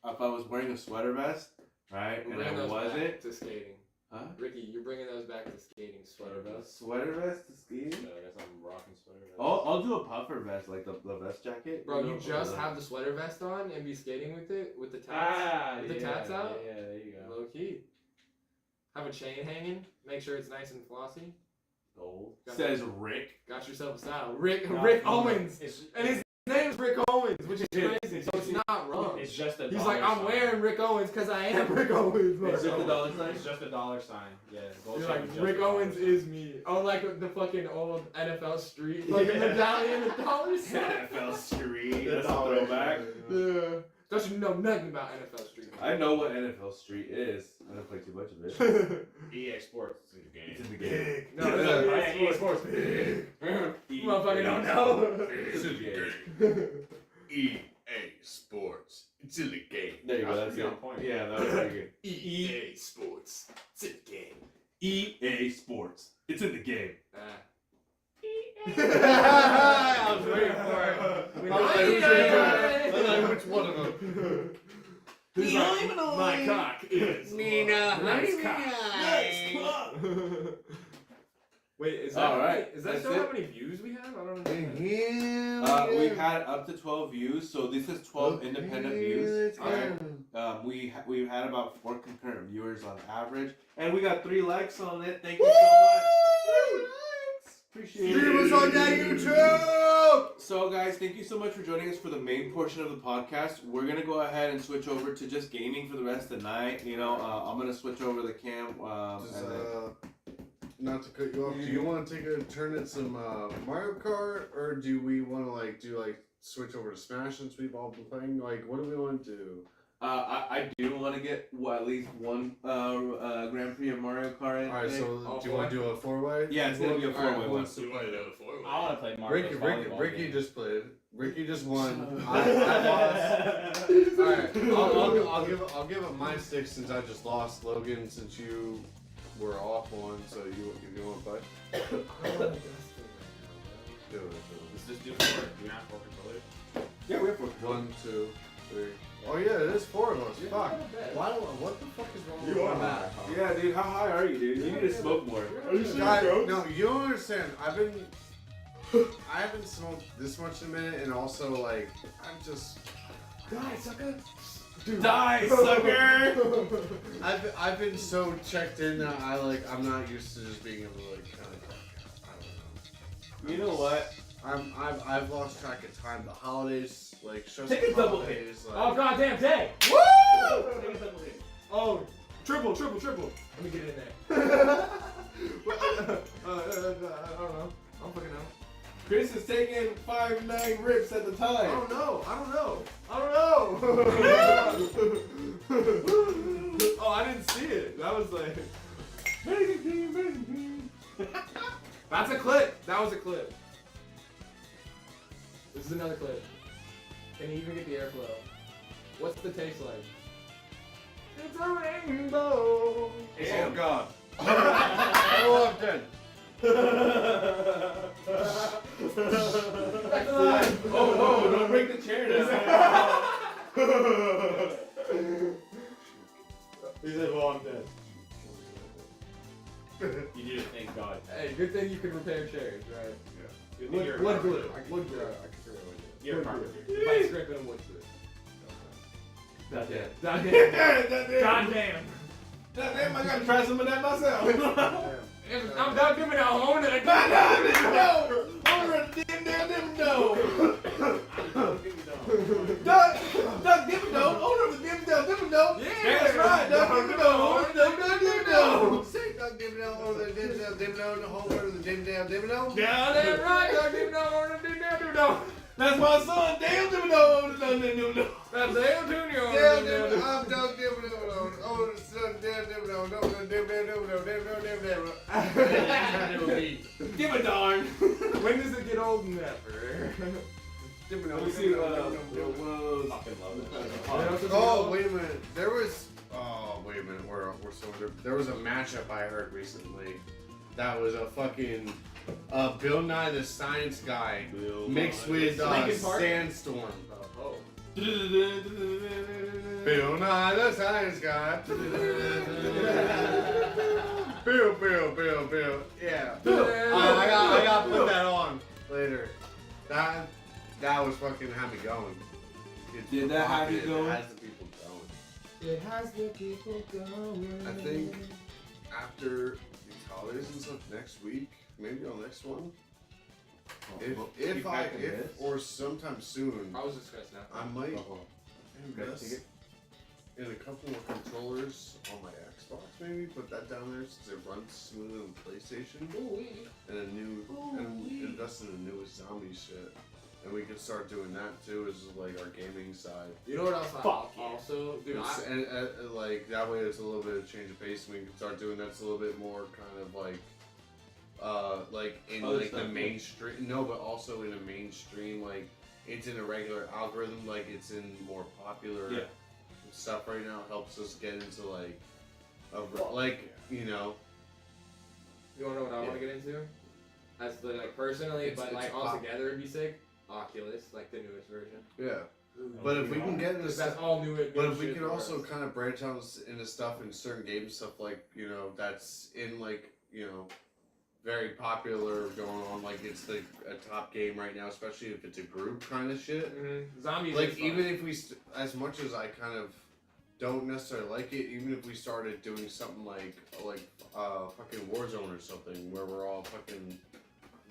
[SPEAKER 2] was wearing a sweater vest, right?
[SPEAKER 1] We're
[SPEAKER 2] And
[SPEAKER 1] bringing
[SPEAKER 2] I
[SPEAKER 1] those
[SPEAKER 2] wasn't.
[SPEAKER 1] back to skating.
[SPEAKER 2] Huh?
[SPEAKER 1] Ricky, you're bringing those back to skating, sweater vests.
[SPEAKER 2] Sweater vest to ski?
[SPEAKER 4] I guess I'm rocking sweater vest.
[SPEAKER 2] I'll do a puffer vest, like the vest jacket.
[SPEAKER 1] Bro,
[SPEAKER 2] know,
[SPEAKER 1] you just
[SPEAKER 2] or the-
[SPEAKER 1] have the sweater vest on and be skating with it, with the tats. With the tats out?
[SPEAKER 4] Yeah, there you go.
[SPEAKER 1] Low key. Have a chain hanging. Make sure it's nice and flossy.
[SPEAKER 4] Gold.
[SPEAKER 2] Says Rick.
[SPEAKER 1] Got yourself a style. Rick
[SPEAKER 4] No,
[SPEAKER 1] Owens.
[SPEAKER 4] It's,
[SPEAKER 1] And his name's Rick Owens, which is
[SPEAKER 4] Dude,
[SPEAKER 1] crazy. So it's not wrong.
[SPEAKER 4] it's just a
[SPEAKER 1] He's
[SPEAKER 4] dollar
[SPEAKER 1] like, I'm
[SPEAKER 4] sign.
[SPEAKER 1] wearing Rick Owens because I am Rick Owens.
[SPEAKER 4] It's
[SPEAKER 2] Is it the dollar sign?
[SPEAKER 4] It's just a dollar sign. Yeah. Gold
[SPEAKER 1] He's
[SPEAKER 4] shape
[SPEAKER 1] like,
[SPEAKER 4] is just
[SPEAKER 1] Rick
[SPEAKER 4] a dollar
[SPEAKER 1] Owens
[SPEAKER 4] sign.
[SPEAKER 1] is me. Oh, like the fucking old NFL Street fucking medallion with dollar sign.
[SPEAKER 2] NFL Street.
[SPEAKER 3] The
[SPEAKER 2] That's a
[SPEAKER 3] dollar
[SPEAKER 2] throwback.
[SPEAKER 3] sign.
[SPEAKER 1] Yeah. Don't you know nothing about NFL Street?
[SPEAKER 2] I know what NFL Street is. I don't play too much of it.
[SPEAKER 4] EA Sports. It's in the game.
[SPEAKER 2] It's in the game.
[SPEAKER 1] No, it's not
[SPEAKER 4] Yeah, EA
[SPEAKER 1] EA
[SPEAKER 4] Sports.
[SPEAKER 1] You motherfucker don't know.
[SPEAKER 2] It's in the game.
[SPEAKER 3] EA Sports. It's in the game.
[SPEAKER 2] There you go.
[SPEAKER 4] That's
[SPEAKER 2] That's
[SPEAKER 4] pretty
[SPEAKER 2] it.
[SPEAKER 4] on point.
[SPEAKER 2] Yeah, that was pretty good.
[SPEAKER 1] EA Sports. It's in the game.
[SPEAKER 2] EA Sports. It's in the game.
[SPEAKER 1] I was waiting for it. We
[SPEAKER 3] I was
[SPEAKER 1] know
[SPEAKER 3] like, which one of them?
[SPEAKER 1] He's like, my cock is
[SPEAKER 3] Nina.
[SPEAKER 1] nice cock. Wait, is that
[SPEAKER 2] All right,
[SPEAKER 1] is that
[SPEAKER 2] that's
[SPEAKER 1] show
[SPEAKER 2] it.
[SPEAKER 1] how many views we have? I don't understand.
[SPEAKER 2] We've had up to 12 views, so this is 12 independent views. Alright. We've had about 4 concurrent viewers on average, and we got 3 likes on it. Thank you so much. Appreciate
[SPEAKER 3] Stream us on that YouTube!
[SPEAKER 2] So guys, thank you so much for joining us for the main portion of the podcast. We're gonna go ahead and switch over to just gaming for the rest of the night. You know, I'm gonna switch over the cam.
[SPEAKER 3] Just,
[SPEAKER 2] And then,
[SPEAKER 3] not to cut you off, do you want to take a turn at some Mario Kart, or do we want to switch over to Smash since we've all been playing? Like, what do we want to do?
[SPEAKER 2] I do want to get at least one Grand Prix of Mario Kart.
[SPEAKER 3] All right,
[SPEAKER 2] thing.
[SPEAKER 3] so do you want to do a 4-way?
[SPEAKER 2] Yeah, it's gonna be a 4-way one.
[SPEAKER 4] I want to play Mario.
[SPEAKER 3] Ricky just played. Ricky just won. I lost. All right, I'll give up my stick since I just lost. Logan, since you were off one, so you want to play? Do it.
[SPEAKER 4] Let's just do 4. Do we have 4 controllers?
[SPEAKER 2] Yeah, we have 4.
[SPEAKER 3] 1, 2, 3. Oh yeah, it is 4 of us.
[SPEAKER 1] Yeah,
[SPEAKER 3] Fuck.
[SPEAKER 1] not bad.
[SPEAKER 3] What the fuck is wrong
[SPEAKER 2] You
[SPEAKER 3] with
[SPEAKER 2] are
[SPEAKER 3] my
[SPEAKER 2] high.
[SPEAKER 3] map?
[SPEAKER 2] Yeah, dude, how high are you, dude? You need to smoke more.
[SPEAKER 3] Guys, no, you don't understand. I haven't smoked this much in a minute, and also like I'm just.
[SPEAKER 1] Die, sucker.
[SPEAKER 2] Die, sucker!
[SPEAKER 3] I've been so checked in that I'm not used to just being able to like kind of. I don't know.
[SPEAKER 2] You know what?
[SPEAKER 3] I've lost track of time. The holidays, like stressful
[SPEAKER 2] Take a double
[SPEAKER 3] holidays, like,
[SPEAKER 1] Oh goddamn day!
[SPEAKER 2] Woo!
[SPEAKER 1] Oh, triple. Let me get in there. I don't know. I don't fucking know.
[SPEAKER 2] Chris is taking 5-9 rips at the
[SPEAKER 1] I
[SPEAKER 2] time.
[SPEAKER 1] don't know. Oh, I didn't see it. That was like. That's a clip. That was a clip. This is another clip. Can you even get the airflow? What's the taste like? It's a rainbow.
[SPEAKER 3] Oh God. Oh, I'm dead.
[SPEAKER 1] Back to life.
[SPEAKER 2] Oh, don't break the chair now.
[SPEAKER 1] He said, well, I'm dead.
[SPEAKER 4] You need to thank God.
[SPEAKER 1] Hey, good thing you can repair chairs, right?
[SPEAKER 4] Good thing you're a
[SPEAKER 1] Wood glue.
[SPEAKER 4] carpenter.
[SPEAKER 1] Wood glue.
[SPEAKER 4] You're a
[SPEAKER 1] Wood
[SPEAKER 4] carpenter.
[SPEAKER 1] glue. If I scrape it in wood glue.
[SPEAKER 2] Goddamn.
[SPEAKER 1] Goddamn.
[SPEAKER 2] Goddamn. Goddamn, I gotta try some of that myself.
[SPEAKER 1] I'm not giving a home to
[SPEAKER 2] Doug Dimmadome, owner of the Dimmadome.
[SPEAKER 1] Yeah.
[SPEAKER 2] That's right, Doug Dimmadome, Dimmadome.
[SPEAKER 3] Say Doug Dimmadome or the Dimmadome, the whole word of the Dimmadome.
[SPEAKER 1] Down there, right? Doug Dimmadome.
[SPEAKER 2] That's my son, Dale Dimmadome.
[SPEAKER 1] That's Dale Jr.
[SPEAKER 3] Dale Dimmadome, I'm Doug Dimmadome, older son Dale Dimmadome, Dimmadome.
[SPEAKER 2] Give a darn.
[SPEAKER 1] Wait, When does it get old? Never.
[SPEAKER 2] Let me see one of those.
[SPEAKER 5] Fucking love it.
[SPEAKER 3] Oh, wait a minute. There was. Oh, wait a minute. We're so different. There was a matchup I heard recently that was a fucking Bill Nye the Science Guy mixed with
[SPEAKER 1] Linkin Park?
[SPEAKER 3] Sandstorm.
[SPEAKER 1] Oh.
[SPEAKER 3] Bill Nye the Science Guy. Bill. Yeah. I got to put that on later. That was fucking had me going.
[SPEAKER 2] Did that have you going?
[SPEAKER 3] It has the people going.
[SPEAKER 1] It has the people going.
[SPEAKER 3] I think after these holidays and stuff next week, maybe on next one. If or sometime soon,
[SPEAKER 1] I was just gonna snap.
[SPEAKER 3] I might
[SPEAKER 2] Okay,
[SPEAKER 3] invest
[SPEAKER 2] take it.
[SPEAKER 3] in a couple more controllers on my Xbox. Maybe put that down there since it runs smoother than PlayStation. And invest in the newest zombie shit. And we can start doing that too, as like our gaming side.
[SPEAKER 1] You know what else?
[SPEAKER 5] Fuck yeah.
[SPEAKER 1] Also, dude.
[SPEAKER 3] And like that way, it's a little bit of change of pace. And we can start doing that's a little bit more kind of like in
[SPEAKER 2] Other
[SPEAKER 3] like
[SPEAKER 2] stuff,
[SPEAKER 3] the
[SPEAKER 2] yeah.
[SPEAKER 3] mainstream. No, but also in a mainstream. Like it's in a regular algorithm. Like it's in more popular
[SPEAKER 2] Yeah.
[SPEAKER 3] stuff right now. Helps us get into like you know.
[SPEAKER 1] You wanna know what I want to get into? As the like personally,
[SPEAKER 3] It's
[SPEAKER 1] but like
[SPEAKER 3] pop.
[SPEAKER 1] all together it'd be sick. Oculus, like the newest version.
[SPEAKER 3] Yeah, but if we can get into
[SPEAKER 1] Because
[SPEAKER 3] stuff.
[SPEAKER 1] that's all new.
[SPEAKER 3] But if we
[SPEAKER 1] shit
[SPEAKER 3] can
[SPEAKER 1] for
[SPEAKER 3] also
[SPEAKER 1] us.
[SPEAKER 3] kind of branch out into stuff in certain games and stuff like, you know, that's in like, you know, very popular going on, like it's like a top game right now, especially if it's a group kind of shit.
[SPEAKER 1] Zombies.
[SPEAKER 3] Like
[SPEAKER 1] is fun.
[SPEAKER 3] even if we, as much as I kind of don't necessarily like it, even if we started doing something like fucking Warzone or something where we're all fucking.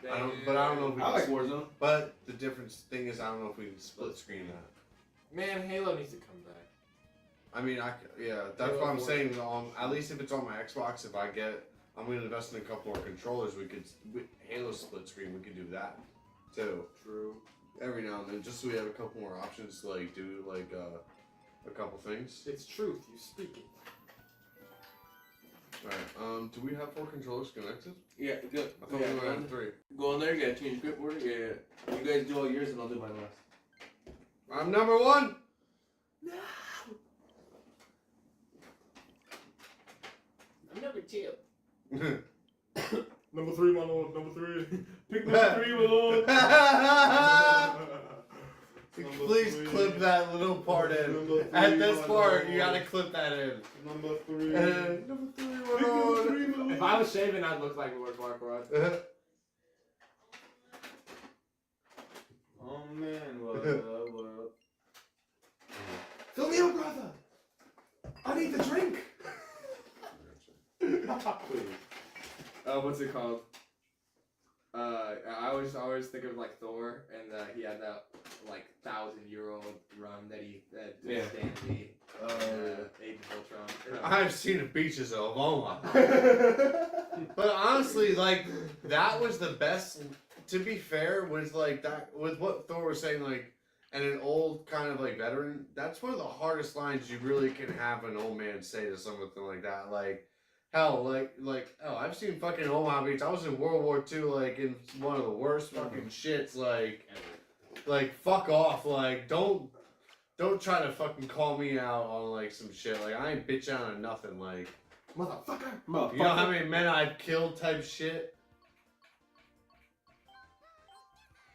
[SPEAKER 3] I don't know if we
[SPEAKER 2] I like
[SPEAKER 3] can,
[SPEAKER 2] Warzone.
[SPEAKER 3] but the difference thing is I don't know if we can split screen that.
[SPEAKER 1] Man, Halo needs to come back.
[SPEAKER 3] I mean, that's
[SPEAKER 1] Halo
[SPEAKER 3] what I'm
[SPEAKER 1] 4.
[SPEAKER 3] saying. At least if it's on my Xbox, I'm going to invest in a couple more controllers. Halo split screen, we could do that too.
[SPEAKER 1] True.
[SPEAKER 3] Every now and then, just so we have a couple more options to like do like a couple things.
[SPEAKER 1] It's truth. You speak it.
[SPEAKER 3] All right. Do we have 4 controllers connected?
[SPEAKER 2] Yeah, good.
[SPEAKER 3] I thought we only had 3.
[SPEAKER 2] Go on there, you gotta change grip order. Yeah. You guys do all yours and I'll do mine last.
[SPEAKER 3] I'm number 1.
[SPEAKER 1] No. I'm number 2. Number 3, my lord. Number 3.
[SPEAKER 2] Pick number 3, my lord.
[SPEAKER 3] Please clip that little part in. At this part, you gotta clip that in.
[SPEAKER 4] Number 3.
[SPEAKER 3] Number 3, my lord.
[SPEAKER 1] If I was shaving, I'd look like Lord Farquaad.
[SPEAKER 4] Oh man, what?
[SPEAKER 1] Fill me up, brother. I need the drink. What's it called? I always think of like Thor, and he had that like 1,000-year-old rum that
[SPEAKER 2] Yeah.
[SPEAKER 1] Stan Lee, Age of Ultron.
[SPEAKER 3] I've seen the beaches of Omaha. But honestly, like, that was the best, to be fair, was like that, with what Thor was saying, like, and an old kind of like veteran, that's one of the hardest lines you really can have an old man say to something like that. Like, hell, I've seen fucking Omaha Beach. I was in World War II, like, in one of the worst fucking shits, like, fuck off, like, don't try to fucking call me out on, like, some shit. Like, I ain't bitching out on nothing, like,
[SPEAKER 1] Motherfucker.
[SPEAKER 3] you know how many men I've killed type shit?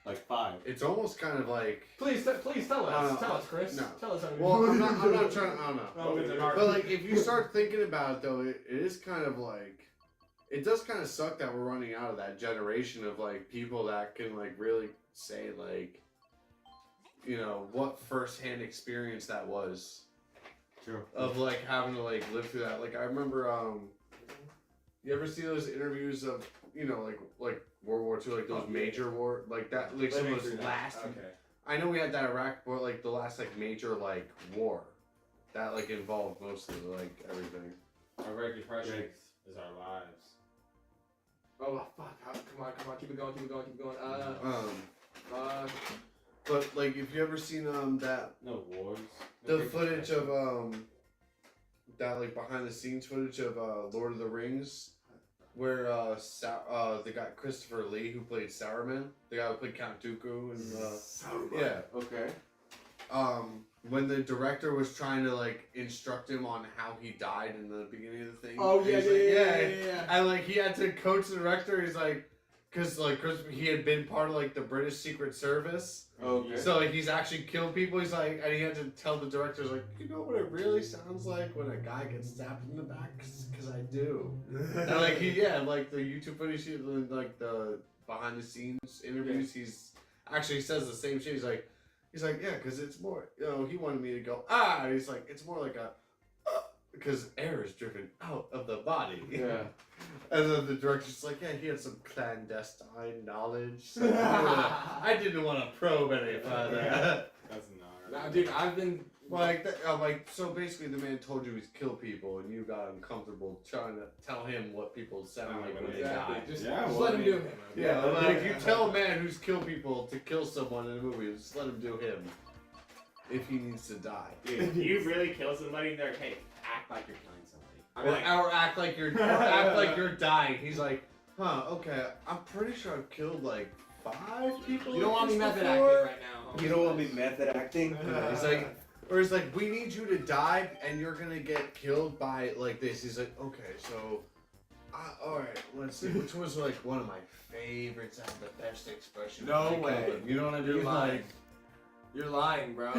[SPEAKER 2] Like 5.
[SPEAKER 3] It's almost kind of like,
[SPEAKER 1] Please tell us. Tell us, Chris.
[SPEAKER 3] no.
[SPEAKER 1] Tell us how
[SPEAKER 3] well, I'm not trying to, I don't know.
[SPEAKER 1] Oh, it's an art.
[SPEAKER 3] But, like, if you start thinking about it, though, it is kind of like, it does kind of suck that we're running out of that generation of, like, people that can, like, really say, like, you know, what first-hand experience that was.
[SPEAKER 2] True.
[SPEAKER 3] Of, like, having to, like, live through that. Like, I remember, you ever see those interviews of, you know, like World War II, like, those major war, like, that, like, some of those last,
[SPEAKER 1] Okay.
[SPEAKER 3] I know we had that Iraq war, like, the last, like, major, like, war. That, like, involved mostly, like, everything.
[SPEAKER 5] Our Great Depression is our lives.
[SPEAKER 1] Oh fuck! Come on! Keep it going!
[SPEAKER 3] But, like, if you ever seen, that,
[SPEAKER 5] No wars.
[SPEAKER 3] the footage of, that, like, behind the scenes footage of, Lord of the Rings, where the guy Christopher Lee who played Sauron, the guy who played Count Dooku, and yeah,
[SPEAKER 2] Okay.
[SPEAKER 3] when the director was trying to like instruct him on how he died in the beginning of the thing.
[SPEAKER 1] Oh
[SPEAKER 3] and
[SPEAKER 1] yeah,
[SPEAKER 3] he's
[SPEAKER 1] yeah,
[SPEAKER 3] like,
[SPEAKER 1] yeah.
[SPEAKER 3] and like he had to coach the director. He's like, because like he had been part of like the British Secret Service.
[SPEAKER 2] Okay.
[SPEAKER 3] So like he's actually killed people. He's like, and he had to tell the director, he's like, you know what it really sounds like when a guy gets stabbed in the back, because I do. And like like the YouTube footage, like the behind the scenes interviews, he's actually says the same shit. He's like, yeah, because it's more, he wanted me to go, and he's like, it's more like a, because air is driven out of the body.
[SPEAKER 2] Yeah.
[SPEAKER 3] And then the director's like, yeah, he had some clandestine knowledge. So I didn't want to probe any further.
[SPEAKER 4] That's not.
[SPEAKER 1] Nah, dude, I've been
[SPEAKER 3] So basically the man told you he's killed people and you got uncomfortable trying to tell him what people sound like when they
[SPEAKER 1] exactly.
[SPEAKER 3] die.
[SPEAKER 1] Just,
[SPEAKER 4] Yeah,
[SPEAKER 1] just
[SPEAKER 4] well,
[SPEAKER 1] let
[SPEAKER 4] I
[SPEAKER 1] him
[SPEAKER 4] mean-
[SPEAKER 1] do him.
[SPEAKER 3] Yeah, like you tell a man who's killed people to kill someone in a movie, just let him do him. If he needs to die.
[SPEAKER 5] Dude, you really kill somebody, they're like, hey, act like you're killing somebody.
[SPEAKER 1] I mean, like,
[SPEAKER 3] Or act like you're dying. He's like, okay, I'm pretty sure I've killed like 5 people.
[SPEAKER 1] you don't want me
[SPEAKER 3] like this
[SPEAKER 1] method acting
[SPEAKER 3] before."
[SPEAKER 1] right now.
[SPEAKER 2] You don't want me method acting?
[SPEAKER 3] He's like, or he's like, we need you to die, and you're gonna get killed by like this. He's like, okay, so, all right, let's see, which was like one of my favorites and the best expression.
[SPEAKER 1] No
[SPEAKER 3] when I
[SPEAKER 1] way.
[SPEAKER 3] killed him. You know what I mean?
[SPEAKER 1] You're lying.
[SPEAKER 3] Like,
[SPEAKER 1] You're lying, bro.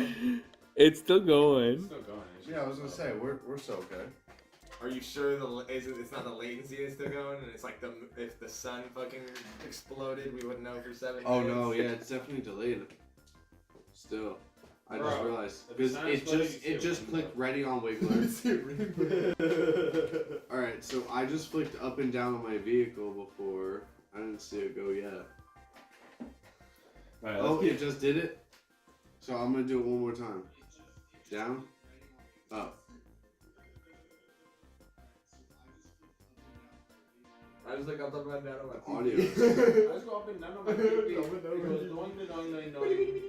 [SPEAKER 6] It's still going.
[SPEAKER 4] Still going. It's
[SPEAKER 3] yeah, I was
[SPEAKER 4] just-
[SPEAKER 3] gonna say we're so good.
[SPEAKER 1] Are you sure it's not the latency that's still going, and it's like if the sun fucking exploded, we wouldn't know for 7 minutes?
[SPEAKER 3] Oh no, yeah, it's definitely delayed. Still, I just
[SPEAKER 4] Bro,
[SPEAKER 3] realized
[SPEAKER 4] if
[SPEAKER 3] because
[SPEAKER 4] the sun is
[SPEAKER 3] it
[SPEAKER 4] floating,
[SPEAKER 3] just
[SPEAKER 4] you see a window.
[SPEAKER 3] clicked ready on Wiggler. All right, so I just flicked up and down on my vehicle before. I didn't see it go yet.
[SPEAKER 2] Alright,
[SPEAKER 3] Oh,
[SPEAKER 2] let's
[SPEAKER 3] it just did it. So I'm gonna do it one more time. Down, up.
[SPEAKER 1] I just look up and down on my
[SPEAKER 3] Audio.
[SPEAKER 4] Let's go up and down on my PP. It goes doing, doing, doing, doing.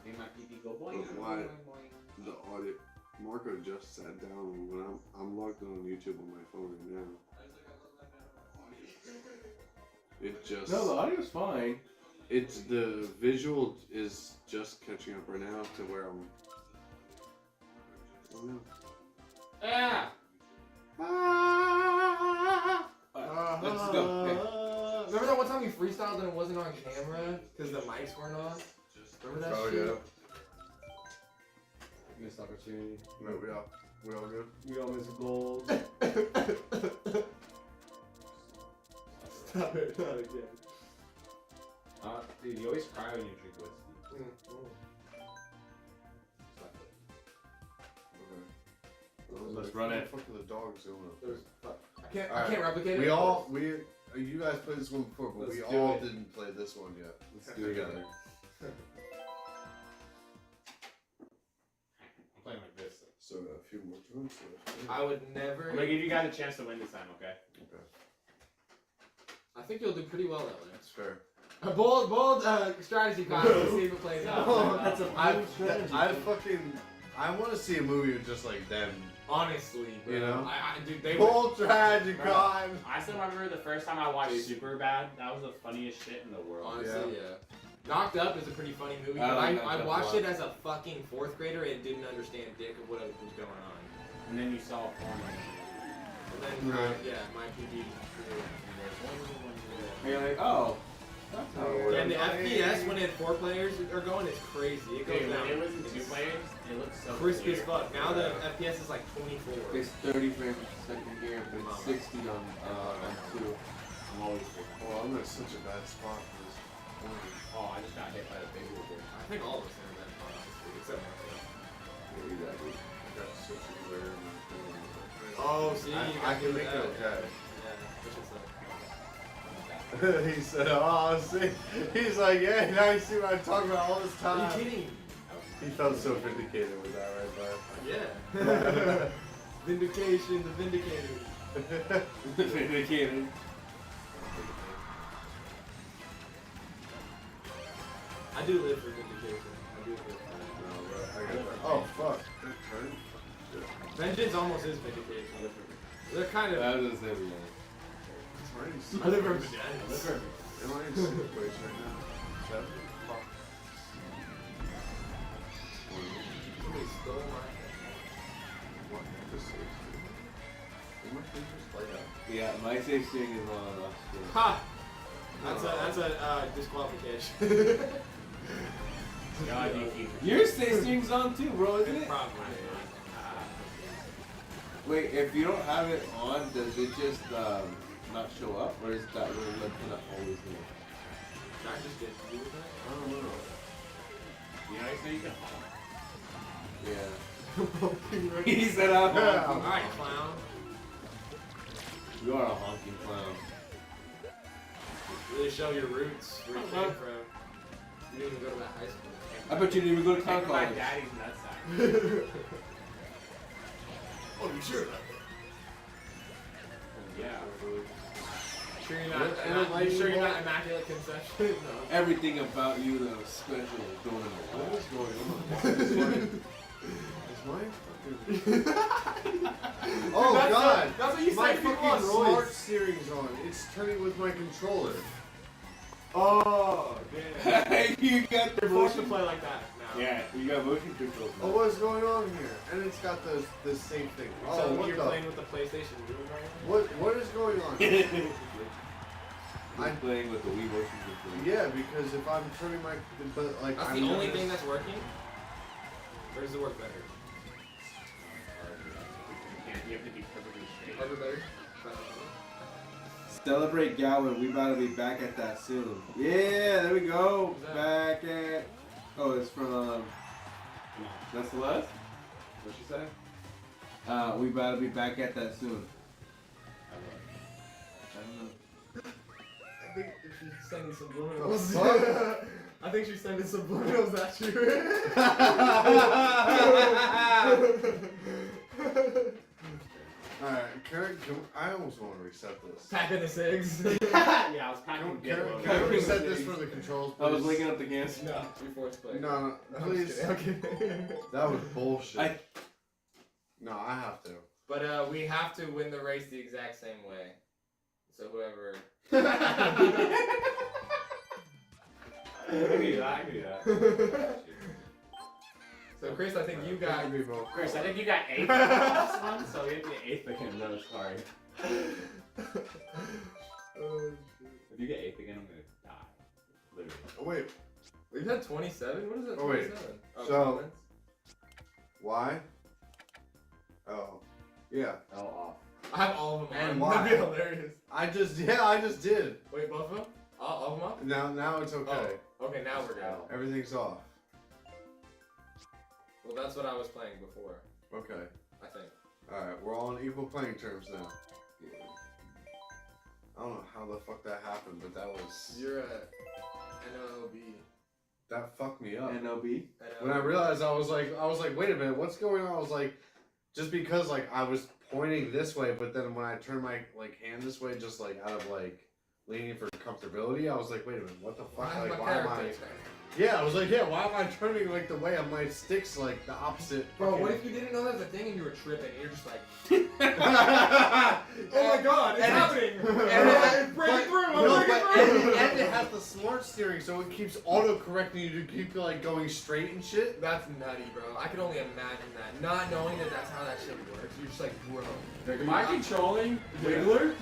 [SPEAKER 4] Make my PP go boing.
[SPEAKER 3] Why? The audio. Marco just sat down when I'm logged on YouTube on my phone right now. It just.
[SPEAKER 2] No, the audio's fine.
[SPEAKER 3] It's the visual is just catching up right now to where I'm. Oh, no.
[SPEAKER 4] Yeah.
[SPEAKER 2] Let's go.
[SPEAKER 1] Remember that one time you freestyled and it wasn't on camera because the mics weren't on? Remember that
[SPEAKER 3] Oh
[SPEAKER 1] shit?
[SPEAKER 3] yeah.
[SPEAKER 2] Missed opportunity.
[SPEAKER 3] No, we all good.
[SPEAKER 2] We all miss gold.
[SPEAKER 1] Stop it, not again.
[SPEAKER 4] Dude, you always cry when you drink whiskey.
[SPEAKER 2] Let's run it.
[SPEAKER 3] What the fuck are the dogs doing up there?
[SPEAKER 1] I can't replicate it.
[SPEAKER 3] We all you guys played this one before, but we
[SPEAKER 2] Let's do
[SPEAKER 3] all
[SPEAKER 2] it.
[SPEAKER 3] didn't play this one yet.
[SPEAKER 2] Let's do it together.
[SPEAKER 4] I'm playing like this.
[SPEAKER 3] So a few more turns.
[SPEAKER 1] I would never.
[SPEAKER 5] I'm gonna give you guys a chance to win this time, okay?
[SPEAKER 3] Okay,
[SPEAKER 1] I think you'll do pretty well that way.
[SPEAKER 3] that's fair.
[SPEAKER 1] A bold strategy, Kyle. Let's see if it plays out.
[SPEAKER 2] That's a
[SPEAKER 3] I want to see a movie with just like them.
[SPEAKER 1] Honestly, bro.
[SPEAKER 3] You know?
[SPEAKER 1] Dude, they were.
[SPEAKER 3] Bold tragic
[SPEAKER 5] Bro.
[SPEAKER 3] crime.
[SPEAKER 5] I still remember the first time I watched Superbad. That was the funniest shit in the world.
[SPEAKER 1] Honestly, yeah. Knocked Up is a pretty funny movie,
[SPEAKER 2] I
[SPEAKER 1] but
[SPEAKER 2] like Knocked
[SPEAKER 1] I
[SPEAKER 2] Up a
[SPEAKER 1] watched
[SPEAKER 2] lot.
[SPEAKER 1] it as a fucking 4th grader and didn't understand dick of what was going on.
[SPEAKER 5] And then you saw porn.
[SPEAKER 1] And then,
[SPEAKER 3] Right.
[SPEAKER 1] my PD.
[SPEAKER 2] And you're like, oh, that's how it works.
[SPEAKER 1] And the FPS when it 4 players are going is crazy. It goes
[SPEAKER 5] Dude, when
[SPEAKER 1] down.
[SPEAKER 5] it was in 2 players, it looked so
[SPEAKER 1] Crisp
[SPEAKER 5] clear.
[SPEAKER 1] as fuck. Now the FPS is like 24.
[SPEAKER 2] It's 30 frames per second here, but it's 60 on 2.
[SPEAKER 5] I'm always good.
[SPEAKER 3] Oh, I'm in such a bad spot for this.
[SPEAKER 5] Oh, I just got hit by the big wheel.
[SPEAKER 1] I think all of us are in that spot, honestly, except myself.
[SPEAKER 3] Yeah, you got me. I got such a glare in my phone.
[SPEAKER 1] Oh, see,
[SPEAKER 3] I can make it okay.
[SPEAKER 1] Yeah, which is
[SPEAKER 3] He said, "Oh, see." He's like, "Yeah, now you see what I'm talking about all this
[SPEAKER 1] Are
[SPEAKER 3] time."
[SPEAKER 1] you kidding?
[SPEAKER 3] He felt so vindicated with that right
[SPEAKER 1] Yeah. Vindication, the vindicator.
[SPEAKER 3] there.
[SPEAKER 2] Vindicated.
[SPEAKER 1] I do live for vindication. I do live for
[SPEAKER 3] I got that. Oh fuck! That turned.
[SPEAKER 1] that. Vengeance almost is vindication. They're kind of.
[SPEAKER 2] That was everything.
[SPEAKER 3] We're in
[SPEAKER 1] I live in
[SPEAKER 3] sixth
[SPEAKER 1] Virginia.
[SPEAKER 3] place. Am I in sixth place right now? Seven? Fuck.
[SPEAKER 1] Somebody stole my.
[SPEAKER 3] What? This is. Did my fingers play out?
[SPEAKER 2] Yeah, my safe string is on us.
[SPEAKER 1] Ha! That's a disqualification.
[SPEAKER 5] God, you keep
[SPEAKER 2] Your safe string's on too, bro, isn't it?
[SPEAKER 1] Probably.
[SPEAKER 2] Wait, if you don't have it on, does it just not show up, or is that little red pin always there?
[SPEAKER 1] Should I just get to do with that?
[SPEAKER 3] I don't know.
[SPEAKER 5] You know, so you can.
[SPEAKER 2] Yeah. He said, "I'm
[SPEAKER 3] Yeah.
[SPEAKER 2] honking."
[SPEAKER 1] Alright, clown.
[SPEAKER 2] You are a honking clown.
[SPEAKER 1] Really show your roots, where you came from. You didn't even go to that high school.
[SPEAKER 2] I bet you didn't even go to clown
[SPEAKER 5] Take my
[SPEAKER 2] college.
[SPEAKER 5] daddy's nutsack.
[SPEAKER 1] Oh, you sure about
[SPEAKER 5] Yeah.
[SPEAKER 1] that? Sure you're
[SPEAKER 3] And
[SPEAKER 1] not, you sure you're not immaculate conception? No.
[SPEAKER 2] Everything about you that was special is going in the
[SPEAKER 3] What
[SPEAKER 2] wall.
[SPEAKER 3] is going on? Is my fucking... Oh
[SPEAKER 1] Dude,
[SPEAKER 3] god!
[SPEAKER 1] That's what you
[SPEAKER 3] My
[SPEAKER 1] say people
[SPEAKER 3] fucking
[SPEAKER 1] on
[SPEAKER 3] smart
[SPEAKER 1] Royce.
[SPEAKER 3] steering's on. It's turning with my controller.
[SPEAKER 1] Oh, damn.
[SPEAKER 2] Hey, you got the
[SPEAKER 1] You're forced to
[SPEAKER 2] motion.
[SPEAKER 1] play like that now.
[SPEAKER 2] Yeah, you got motion control.
[SPEAKER 3] Oh, what's going on here? And it's got the same thing. Oh,
[SPEAKER 1] So
[SPEAKER 3] what
[SPEAKER 1] you're
[SPEAKER 3] the?
[SPEAKER 1] playing with the PlayStation Move right now?
[SPEAKER 3] What is going on?
[SPEAKER 2] I'm playing with the Wii motion control.
[SPEAKER 3] Yeah, because if I'm turning my, but like
[SPEAKER 1] That's
[SPEAKER 3] I'm
[SPEAKER 1] the only
[SPEAKER 3] gonna-
[SPEAKER 1] thing that's working? Or does it work better?
[SPEAKER 5] You have to be perfectly straight.
[SPEAKER 1] Harder better?
[SPEAKER 2] Celebrate Gowan, we about to be back at that soon. Yeah, there we go.
[SPEAKER 1] Who's that?
[SPEAKER 2] Back at. Oh, it's from. That's Celeste? What'd she say? We about to be back at that soon. I don't know.
[SPEAKER 1] I think she's sending
[SPEAKER 3] The
[SPEAKER 1] subliminals.
[SPEAKER 3] fuck?
[SPEAKER 1] I think she's sending subliminals at you.
[SPEAKER 3] Alright, I almost want to reset this.
[SPEAKER 1] Packing the cigs.
[SPEAKER 5] Yeah, I was packing
[SPEAKER 3] Can I reset this for the controls, please?
[SPEAKER 2] I was linking up the cans.
[SPEAKER 1] No, you're fourth place.
[SPEAKER 3] No,
[SPEAKER 1] I'm
[SPEAKER 3] please.
[SPEAKER 1] just kidding. I'm kidding.
[SPEAKER 3] That was bullshit.
[SPEAKER 2] I-
[SPEAKER 3] No, I have to.
[SPEAKER 1] But we have to win the race the exact same way. So whoever.
[SPEAKER 5] I can do that.
[SPEAKER 1] So Chris, I think you got.
[SPEAKER 5] Chris, I think you got 8th on this one, so you have to get 8th again. No, sorry. If you get 8th again, I'm gonna die. Literally.
[SPEAKER 3] Oh, wait,
[SPEAKER 1] We've had 27. What is that?
[SPEAKER 3] Oh, wait.
[SPEAKER 1] 27? Oh,
[SPEAKER 3] So-
[SPEAKER 1] comments?
[SPEAKER 3] why? Oh, yeah.
[SPEAKER 5] Oh, off.
[SPEAKER 1] I have all of them.
[SPEAKER 3] And
[SPEAKER 1] on.
[SPEAKER 3] why?
[SPEAKER 1] That'd be hilarious.
[SPEAKER 3] I just did.
[SPEAKER 1] Wait, both of them? All of them up?
[SPEAKER 3] Now it's okay.
[SPEAKER 1] Oh, okay, now we're good.
[SPEAKER 3] Everything's off.
[SPEAKER 1] Well, that's what I was playing before,
[SPEAKER 3] Okay.
[SPEAKER 1] I think.
[SPEAKER 3] Alright, we're all on equal playing terms now. I don't know how the fuck that happened, but that was...
[SPEAKER 1] You're at NOB.
[SPEAKER 3] That fucked me up.
[SPEAKER 2] NOB.
[SPEAKER 3] When I realized, I was like, wait a minute, what's going on? I was like, just because like I was pointing this way, but then when I turned my like hand this way, just like out of like leaning for comfortability, I was like, wait a minute, what the fuck?
[SPEAKER 1] Why is
[SPEAKER 3] Like,
[SPEAKER 1] my
[SPEAKER 3] why am I?
[SPEAKER 1] character turning?
[SPEAKER 3] Yeah, I was like, yeah, why am I turning like the way on my sticks like the opposite?
[SPEAKER 1] Bro,
[SPEAKER 3] fucking-
[SPEAKER 1] what if you didn't know that was a thing and you were tripping? And you're just like,
[SPEAKER 3] oh
[SPEAKER 1] oh my god, it's
[SPEAKER 3] And-
[SPEAKER 1] happening!
[SPEAKER 3] and-
[SPEAKER 1] It's breaking through! I'm
[SPEAKER 3] No,
[SPEAKER 1] breaking
[SPEAKER 3] but
[SPEAKER 1] through!
[SPEAKER 3] and it has the smart steering, so it keeps auto-correcting you to keep like going straight and shit.
[SPEAKER 1] That's nutty, bro. I can only imagine that. Not knowing that that's how that shit works. You're just like, bro.
[SPEAKER 5] Am I controlling
[SPEAKER 1] Wiggler?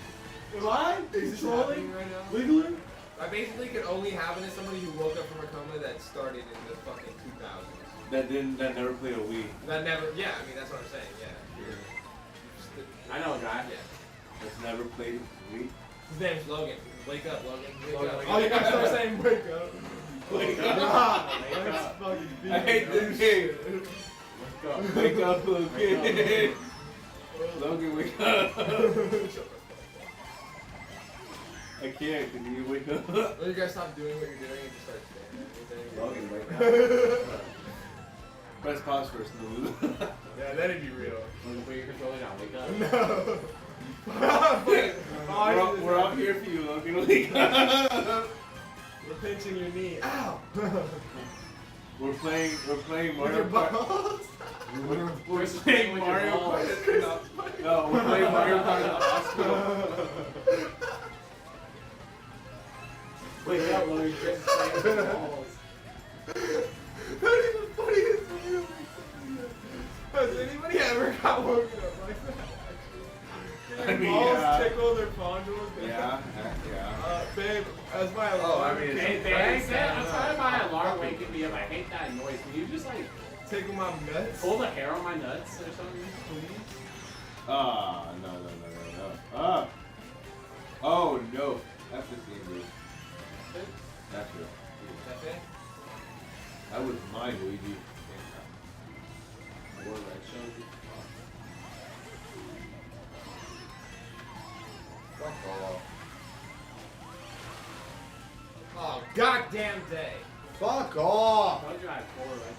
[SPEAKER 5] Am I
[SPEAKER 1] Is this happening right now?
[SPEAKER 5] Wiggler?
[SPEAKER 1] I basically could only happen to somebody who woke up from a coma that started in the fucking 2000s.
[SPEAKER 2] That never played a Wii.
[SPEAKER 1] That never, yeah, I mean, that's what I'm saying, yeah. You're
[SPEAKER 5] I know a guy.
[SPEAKER 1] yeah.
[SPEAKER 2] That's never played Wii.
[SPEAKER 1] His name's Logan. Wake up, Logan. Wake
[SPEAKER 5] Logan,
[SPEAKER 1] up.
[SPEAKER 5] wake
[SPEAKER 1] Oh,
[SPEAKER 5] up.
[SPEAKER 1] you gotta start saying wake up.
[SPEAKER 2] Wake
[SPEAKER 1] up.
[SPEAKER 5] Wake
[SPEAKER 1] That's
[SPEAKER 5] up.
[SPEAKER 1] fucking deep.
[SPEAKER 2] I hate this game.
[SPEAKER 5] Let's go.
[SPEAKER 2] Wake up, little kid. Logan, wake up. I can't. Can you wake up?
[SPEAKER 1] Well, you guys stop doing what you're doing and just start staring.
[SPEAKER 2] Logan, wake up. Press pause first.
[SPEAKER 1] Yeah, that'd be real.
[SPEAKER 5] Logan, put your controller down. Wake up.
[SPEAKER 1] No.
[SPEAKER 2] We're up here for you, Logan. Wake up.
[SPEAKER 1] We're pinching your knee. Ow!
[SPEAKER 2] We're playing
[SPEAKER 1] With
[SPEAKER 2] Mario
[SPEAKER 1] your
[SPEAKER 2] Kart.
[SPEAKER 1] balls.
[SPEAKER 2] We're playing
[SPEAKER 5] with your
[SPEAKER 2] Mario
[SPEAKER 5] balls.
[SPEAKER 2] Kart. No, we're playing Mario Kart in the hospital.
[SPEAKER 4] Wake up, Lord, you're getting playing with the balls.
[SPEAKER 1] That is the funniest video. Has anybody ever got woken up like that? Actually,
[SPEAKER 2] I mean,
[SPEAKER 1] balls
[SPEAKER 2] yeah.
[SPEAKER 1] tickle their fondles.
[SPEAKER 2] Yeah.
[SPEAKER 1] Babe, as my
[SPEAKER 3] Oh, I
[SPEAKER 1] alarm.
[SPEAKER 3] mean,
[SPEAKER 4] Hey,
[SPEAKER 3] it's
[SPEAKER 4] babe, I'm sorry my alarm waking me up. I hate that noise. Can you just like
[SPEAKER 1] tickle my nuts.
[SPEAKER 4] pull the hair on my nuts or something, please?
[SPEAKER 2] Ah, no. Ah. Oh no. That's the scene, dude. That's real.
[SPEAKER 1] That's it?
[SPEAKER 2] I wouldn't mind Luigi.
[SPEAKER 4] More red shows.
[SPEAKER 3] Fuck off.
[SPEAKER 1] Oh, goddamn day.
[SPEAKER 3] Fuck off.
[SPEAKER 4] I told you I had 4 red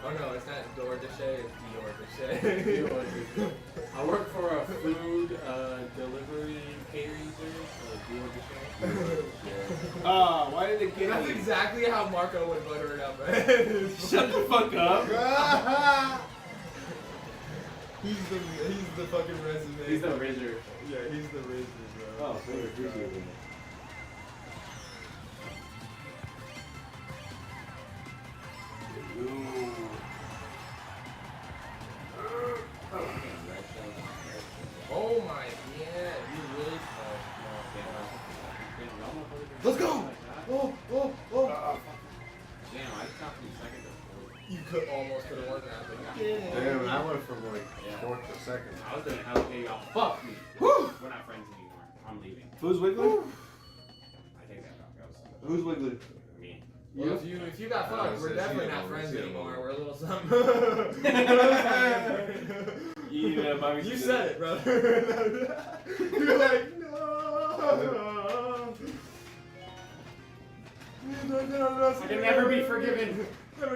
[SPEAKER 1] Oh no, it's not Door Deshay, it's Dior Deshay.
[SPEAKER 4] I work for a food delivery catering service, Dior
[SPEAKER 2] Ah, why did it get
[SPEAKER 1] That's
[SPEAKER 2] me?
[SPEAKER 1] exactly how Marco would butter it up.
[SPEAKER 2] Shut the fuck up.
[SPEAKER 1] He's the fucking resume.
[SPEAKER 4] He's the Rizzer.
[SPEAKER 1] Yeah, he's the Rizzer, bro.
[SPEAKER 2] Oh, so appreciate it.
[SPEAKER 1] Oh my, yeah, you really Let's go! Oh.
[SPEAKER 4] Damn, I just got from second to fourth.
[SPEAKER 1] You could have won that, but you didn't.
[SPEAKER 3] Damn, I went from like fourth to second.
[SPEAKER 4] I was gonna help you out. Fuck me.
[SPEAKER 1] Woo!
[SPEAKER 4] We're not friends anymore. I'm leaving.
[SPEAKER 2] Who's wiggling?
[SPEAKER 4] I take that back. That was
[SPEAKER 2] Who's wiggling?
[SPEAKER 4] me.
[SPEAKER 1] Well, if you got fucked, we're
[SPEAKER 3] says
[SPEAKER 1] definitely
[SPEAKER 3] you,
[SPEAKER 1] not friends
[SPEAKER 3] you.
[SPEAKER 1] anymore. We're a little something.
[SPEAKER 2] Yeah, mommy
[SPEAKER 1] You
[SPEAKER 2] said
[SPEAKER 1] said it, brother. You're like, no.
[SPEAKER 4] I can never be forgiven.
[SPEAKER 1] You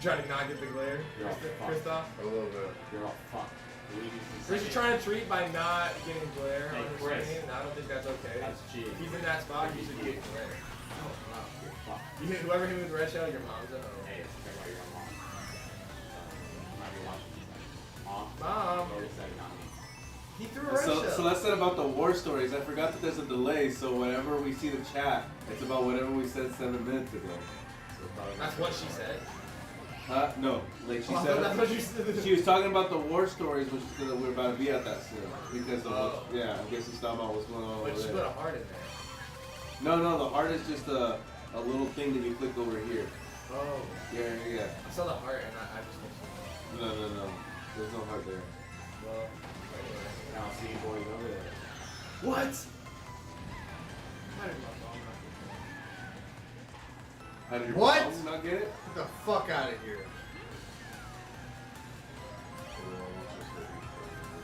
[SPEAKER 1] trying to not get the glare,
[SPEAKER 4] You're all fucked.
[SPEAKER 1] Christoph?
[SPEAKER 3] A little bit.
[SPEAKER 4] You're all fucked. Luigi's the
[SPEAKER 1] Chris is
[SPEAKER 4] second.
[SPEAKER 1] trying to treat by not getting glare
[SPEAKER 4] Hey,
[SPEAKER 1] on his
[SPEAKER 4] Chris.
[SPEAKER 1] screen, and I don't think that's okay.
[SPEAKER 4] That's cheating.
[SPEAKER 1] If he's in that spot, he should get glare.
[SPEAKER 4] Oh, wow. You're fucked.
[SPEAKER 1] You hit whoever hit with red shell, your mom's at home.
[SPEAKER 4] Hey, it's okay while you're on mom. You might be watching this. Mom?
[SPEAKER 1] Mom,
[SPEAKER 4] Logan said not me.
[SPEAKER 1] he threw a red
[SPEAKER 2] So
[SPEAKER 1] shell.
[SPEAKER 2] let's said about the war stories. I forgot that there's a delay, so whenever we see the chat, it's about whatever we said 7 minutes ago.
[SPEAKER 1] That's what she said.
[SPEAKER 2] No, like she
[SPEAKER 1] Oh,
[SPEAKER 2] said.
[SPEAKER 1] that's what you said.
[SPEAKER 2] She was talking about the war stories, which is because we're about to be at that soon. Because of
[SPEAKER 1] Oh.
[SPEAKER 2] yeah, I guess it's talking about what's going on
[SPEAKER 1] But
[SPEAKER 2] over
[SPEAKER 1] she put
[SPEAKER 2] there.
[SPEAKER 1] a heart in there.
[SPEAKER 2] No, the heart is just a little thing that you click over here.
[SPEAKER 1] Oh.
[SPEAKER 2] Yeah.
[SPEAKER 1] I saw the heart and I just think she.
[SPEAKER 2] No. There's no heart there.
[SPEAKER 1] Well, anyway.
[SPEAKER 4] And I'll see you boys over there.
[SPEAKER 1] What? How did my phone not
[SPEAKER 2] How did your
[SPEAKER 3] What?
[SPEAKER 2] mom not get it?
[SPEAKER 3] Get the fuck out of here.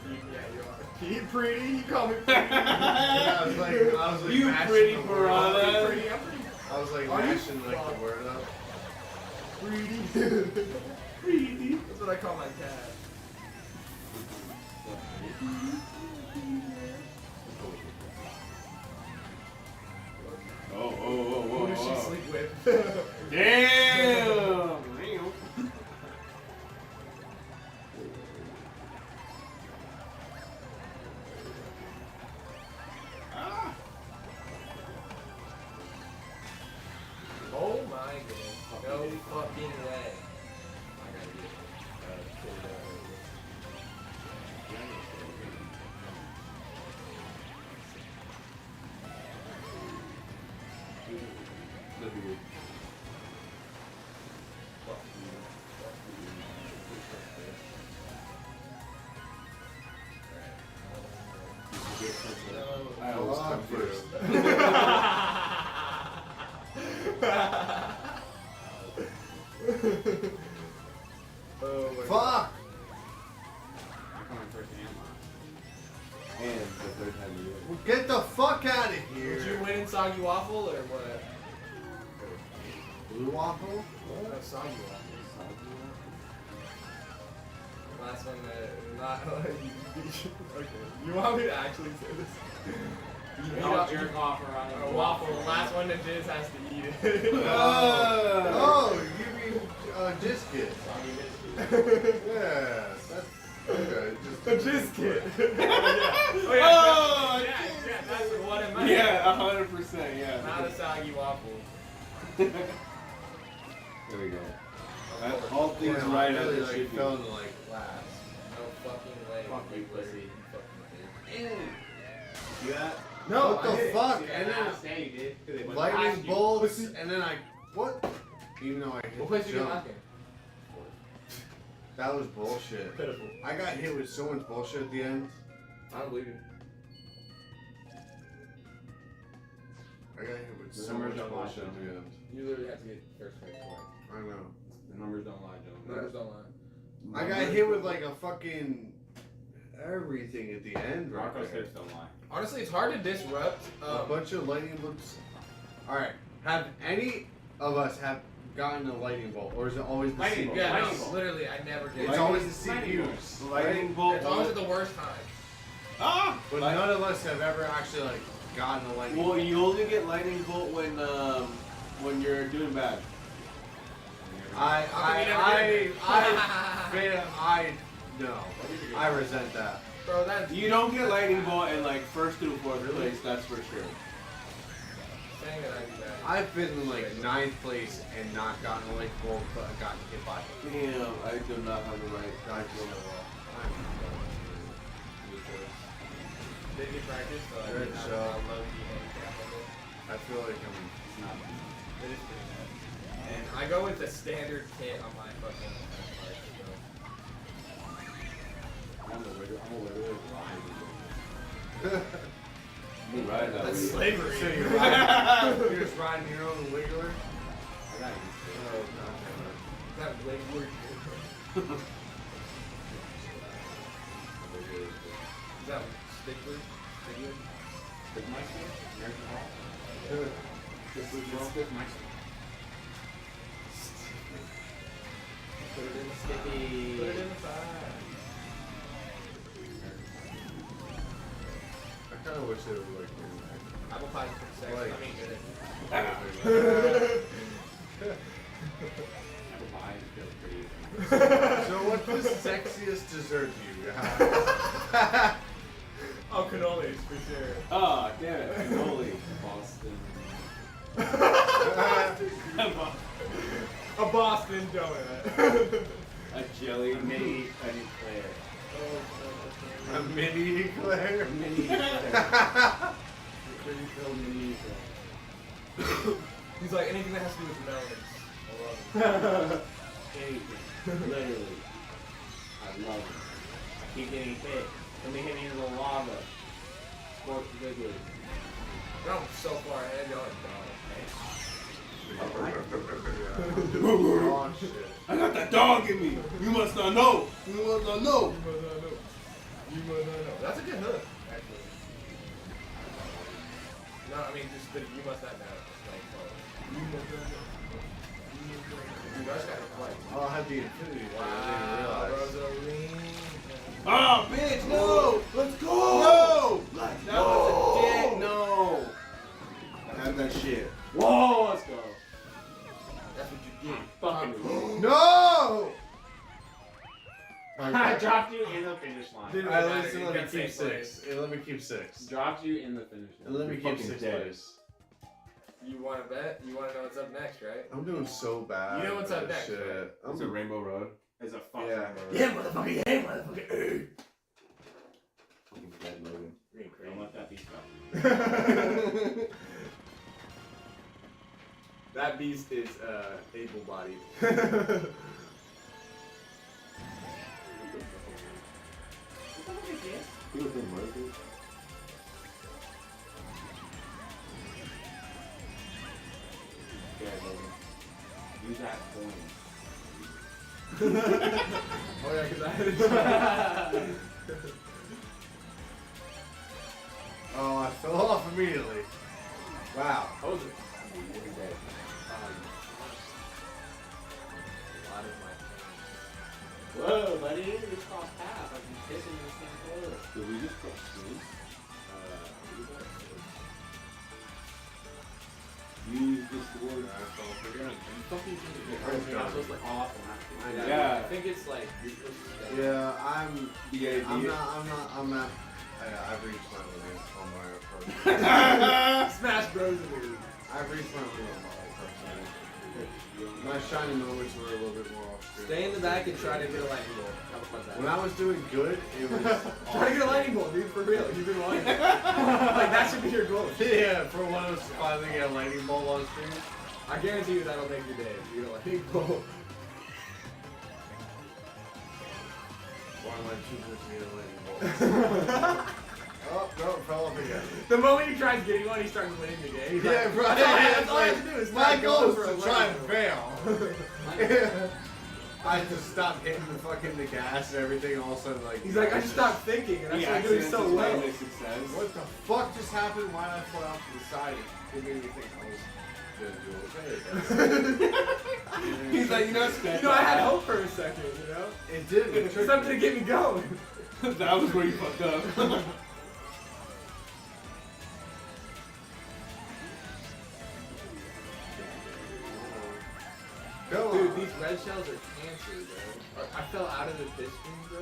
[SPEAKER 1] Yeah, you are. You pretty? You call me pretty?
[SPEAKER 3] Yeah, I was like
[SPEAKER 2] You
[SPEAKER 3] mashing
[SPEAKER 2] pretty
[SPEAKER 3] the word
[SPEAKER 2] piranha.
[SPEAKER 3] up.
[SPEAKER 1] I'm pretty. I'm pretty.
[SPEAKER 3] I was like
[SPEAKER 1] Are you
[SPEAKER 3] mashing like the word up.
[SPEAKER 1] Pretty. Pretty. That's what I call my cat. Who does she
[SPEAKER 2] Whoa.
[SPEAKER 1] sleep with?
[SPEAKER 2] Damn!
[SPEAKER 1] Oh my goodness. No fucking way.
[SPEAKER 2] I always come
[SPEAKER 3] Fuck you.
[SPEAKER 2] first.
[SPEAKER 1] Oh my god.
[SPEAKER 3] Fuck!
[SPEAKER 4] I'm coming first and last.
[SPEAKER 2] And the third time you do it.
[SPEAKER 3] Well, get the fuck out of
[SPEAKER 1] Did you
[SPEAKER 3] here.
[SPEAKER 1] win in Soggy Waffle or what?
[SPEAKER 3] Blue waffle?
[SPEAKER 1] No, Soggy Waffle. Last one that not okay. You want me to actually say this?
[SPEAKER 4] Don't jerk off around
[SPEAKER 1] A waffle. The last one to jizz has to eat it.
[SPEAKER 3] Oh, you mean Jizz Kid? Yeah, that's okay.
[SPEAKER 1] The jizz kid. Oh
[SPEAKER 2] Oh,
[SPEAKER 1] yeah, that's what it meant.
[SPEAKER 2] Yeah, 100%. Yeah.
[SPEAKER 1] Not a soggy waffle.
[SPEAKER 2] There we go. All things
[SPEAKER 3] Damn,
[SPEAKER 2] right
[SPEAKER 3] I
[SPEAKER 2] as
[SPEAKER 3] really
[SPEAKER 2] it
[SPEAKER 3] like
[SPEAKER 2] should be.
[SPEAKER 3] fell into like last.
[SPEAKER 1] No fucking way.
[SPEAKER 4] Fuck you, pussy.
[SPEAKER 1] You fucking
[SPEAKER 4] See that?
[SPEAKER 3] No, what the fuck?
[SPEAKER 4] See,
[SPEAKER 3] And
[SPEAKER 4] that
[SPEAKER 3] then
[SPEAKER 4] last day you did. 'Cause it went
[SPEAKER 3] lightning
[SPEAKER 4] past you.
[SPEAKER 3] bolts, and then I what? Even though I hit
[SPEAKER 1] What place
[SPEAKER 3] the
[SPEAKER 1] you get
[SPEAKER 3] jump,
[SPEAKER 1] knocking?
[SPEAKER 3] that was bullshit.
[SPEAKER 1] Pitiful.
[SPEAKER 3] I got hit with so much bullshit at the end.
[SPEAKER 1] I don't believe you.
[SPEAKER 3] I got hit with
[SPEAKER 4] The
[SPEAKER 3] so
[SPEAKER 4] numbers
[SPEAKER 3] much
[SPEAKER 4] don't lie,
[SPEAKER 3] bullshit at the end.
[SPEAKER 1] You literally have to get first place twice.
[SPEAKER 3] I know.
[SPEAKER 4] The numbers don't lie, Joe.
[SPEAKER 1] Numbers don't lie.
[SPEAKER 3] I got hit with like a fucking everything at the end right
[SPEAKER 4] Rocco's
[SPEAKER 3] there.
[SPEAKER 4] hips don't lie.
[SPEAKER 1] Honestly, it's hard to disrupt.
[SPEAKER 3] A bunch of lightning bolts. Alright, have any of us have gotten a lightning bolt? Or is it always the
[SPEAKER 4] Lightning
[SPEAKER 3] CPU?
[SPEAKER 4] bolt.
[SPEAKER 1] Yeah, no,
[SPEAKER 4] Lightning bolt.
[SPEAKER 1] literally, I never get
[SPEAKER 3] It's
[SPEAKER 1] it.
[SPEAKER 3] always the
[SPEAKER 4] Lightning bolt.
[SPEAKER 3] CPUs.
[SPEAKER 2] Lightning bolt.
[SPEAKER 1] It's always at the worst time.
[SPEAKER 2] Ah!
[SPEAKER 3] But none of us have ever actually like gotten a lightning
[SPEAKER 2] Well,
[SPEAKER 3] bolt.
[SPEAKER 2] you only get lightning bolt when you're doing bad.
[SPEAKER 3] I no. I resent that.
[SPEAKER 1] Bro, that's
[SPEAKER 2] You don't get lightning bolt in like first through fourth place. That's for sure.
[SPEAKER 1] saying that I do that.
[SPEAKER 3] I've been in like 9th place and not gotten a lightning bolt, but I gotten hit by it.
[SPEAKER 2] Damn, I do not have the right.
[SPEAKER 3] I feel
[SPEAKER 1] Did you practice? So I
[SPEAKER 3] Good
[SPEAKER 1] did not
[SPEAKER 3] job.
[SPEAKER 1] low-key handicap of it.
[SPEAKER 3] I feel like I'm
[SPEAKER 4] Not.
[SPEAKER 1] It is pretty bad. And I go with the standard kit on my fucking
[SPEAKER 4] I'm a literally lying.
[SPEAKER 2] You ride that
[SPEAKER 1] That's
[SPEAKER 2] way.
[SPEAKER 1] slavery.
[SPEAKER 3] So you're riding, you're just riding your own wiggler?
[SPEAKER 4] I got used to it.
[SPEAKER 3] Oh, God
[SPEAKER 1] That way weird. Is that stickler? Stickler?
[SPEAKER 4] Stickmeister? American Hall?
[SPEAKER 3] damn it.
[SPEAKER 4] Stickmeister.
[SPEAKER 1] Put it in the sticky. Put it in the fire.
[SPEAKER 3] I kind of wish they would like do
[SPEAKER 1] Apple pie is pretty sexy.
[SPEAKER 3] Like-
[SPEAKER 1] I mean, good.
[SPEAKER 3] that.
[SPEAKER 4] Apple pie feels pretty.
[SPEAKER 3] So what's the sexiest dessert you have?
[SPEAKER 1] Oh, cannolis for sure.
[SPEAKER 2] Oh, damn it. Holy.
[SPEAKER 4] Boston.
[SPEAKER 1] A Boston donut.
[SPEAKER 2] A jelly.
[SPEAKER 4] Mini Penny Claire.
[SPEAKER 3] A mini eclair?
[SPEAKER 4] Mini Claire. Pretty filled mini Claire.
[SPEAKER 1] He's like, anything that has to do with melons. I love it.
[SPEAKER 4] Anything. Literally. I love it. I keep getting hit. Let me hit me into the lava. Sports Wiggly.
[SPEAKER 1] I'm so far ahead, y'all are
[SPEAKER 3] Oh shit.
[SPEAKER 2] I got that dog in me. You must not know. You must not know.
[SPEAKER 1] You must not know. You must not know. That's a good hook, actually. No, I mean, just the you must not know. Like, you must not know. Dude, I just got to fight.
[SPEAKER 3] Oh, I had the infinity one. I
[SPEAKER 1] Wow,
[SPEAKER 3] didn't realize.
[SPEAKER 1] Rosaline.
[SPEAKER 2] Ah, bitch, no.
[SPEAKER 3] Let's go!
[SPEAKER 2] No. That was a dick. No. I had that shit.
[SPEAKER 4] Whoa, let's go.
[SPEAKER 1] That's what you get.
[SPEAKER 4] Fucking
[SPEAKER 3] No!
[SPEAKER 4] I dropped you in the finish line.
[SPEAKER 1] Didn't
[SPEAKER 3] Alright,
[SPEAKER 1] matter,
[SPEAKER 3] listen,
[SPEAKER 1] you
[SPEAKER 3] let me
[SPEAKER 1] got
[SPEAKER 3] keep
[SPEAKER 1] same place.
[SPEAKER 3] 6. Let me keep 6.
[SPEAKER 4] Dropped you in the finish
[SPEAKER 3] And
[SPEAKER 4] line.
[SPEAKER 3] let me
[SPEAKER 2] You're
[SPEAKER 3] keep
[SPEAKER 2] fucking
[SPEAKER 3] 6th
[SPEAKER 2] dead.
[SPEAKER 3] place.
[SPEAKER 1] You want to bet? You want to know what's up next, right?
[SPEAKER 3] I'm doing so bad.
[SPEAKER 1] You know what's
[SPEAKER 3] at
[SPEAKER 1] up
[SPEAKER 3] this
[SPEAKER 1] next,
[SPEAKER 3] shit.
[SPEAKER 1] right?
[SPEAKER 2] It's a Rainbow Road.
[SPEAKER 4] It's a fucking
[SPEAKER 3] Yeah.
[SPEAKER 1] Yeah, motherfucker. Yeah, motherfucker.
[SPEAKER 2] Fucking dead, Logan.
[SPEAKER 1] Green
[SPEAKER 4] Don't let that be stuff.
[SPEAKER 1] That beast is able-bodied.
[SPEAKER 2] He was in Murphy.
[SPEAKER 4] Yeah, Logan. Use that coin.
[SPEAKER 1] Oh yeah, because I had it.
[SPEAKER 3] Oh, I fell off immediately. Wow.
[SPEAKER 1] Hold it.
[SPEAKER 4] Really dead.
[SPEAKER 1] A lot of my
[SPEAKER 4] Whoa, buddy, you just crossed paths. I've been kissing this thing close.
[SPEAKER 2] Did we just cross streets?
[SPEAKER 1] Fucking
[SPEAKER 4] I'm supposed to call off the match.
[SPEAKER 2] Yeah.
[SPEAKER 1] I think it's like you're supposed to stay.
[SPEAKER 3] Yeah, I'm
[SPEAKER 2] BAB.
[SPEAKER 3] not. I've reached my limit on my approach.
[SPEAKER 1] Smash Bros. Dude.
[SPEAKER 3] I've reached my limit on my approach. My shining moments were a little bit more off screen.
[SPEAKER 1] Stay in the back and try to get a lightning bolt. How about that?
[SPEAKER 3] When I was doing good, it was.
[SPEAKER 1] Try to get a lightning bolt, dude, for real. You've been wanting it. Like, that should be your goal.
[SPEAKER 3] Yeah, for one of us to finally get a lightning bolt on screen.
[SPEAKER 1] I guarantee you that'll make your day. You get a lightning bolt.
[SPEAKER 3] One of my two to get a lightning bolt. Oh, no, it fell off again.
[SPEAKER 1] The moment he tries getting one, he starts winning the game. He's
[SPEAKER 3] Yeah,
[SPEAKER 1] like,
[SPEAKER 3] right.
[SPEAKER 1] That's all I have to do is
[SPEAKER 3] My
[SPEAKER 1] try to
[SPEAKER 3] goal
[SPEAKER 1] go
[SPEAKER 3] is
[SPEAKER 1] for a
[SPEAKER 3] to try and
[SPEAKER 1] lightning
[SPEAKER 3] fail. I just stopped hitting the fucking the gas and everything. All of a sudden, like
[SPEAKER 1] He's like, I just stopped thinking, and I started doing so well.
[SPEAKER 2] Success.
[SPEAKER 3] What the fuck just happened? Why did I fly off to the side? It made me think I was gonna do okay.
[SPEAKER 2] He's like, you know,
[SPEAKER 1] You know, I had hope for a second, you know?
[SPEAKER 3] It did. It
[SPEAKER 1] It's
[SPEAKER 3] tricked
[SPEAKER 1] something to
[SPEAKER 3] me.
[SPEAKER 1] get me going.
[SPEAKER 2] that was where you fucked up.
[SPEAKER 3] Go on.
[SPEAKER 1] Dude, these red shells are cancer, bro. I fell out of the fish stream, bro.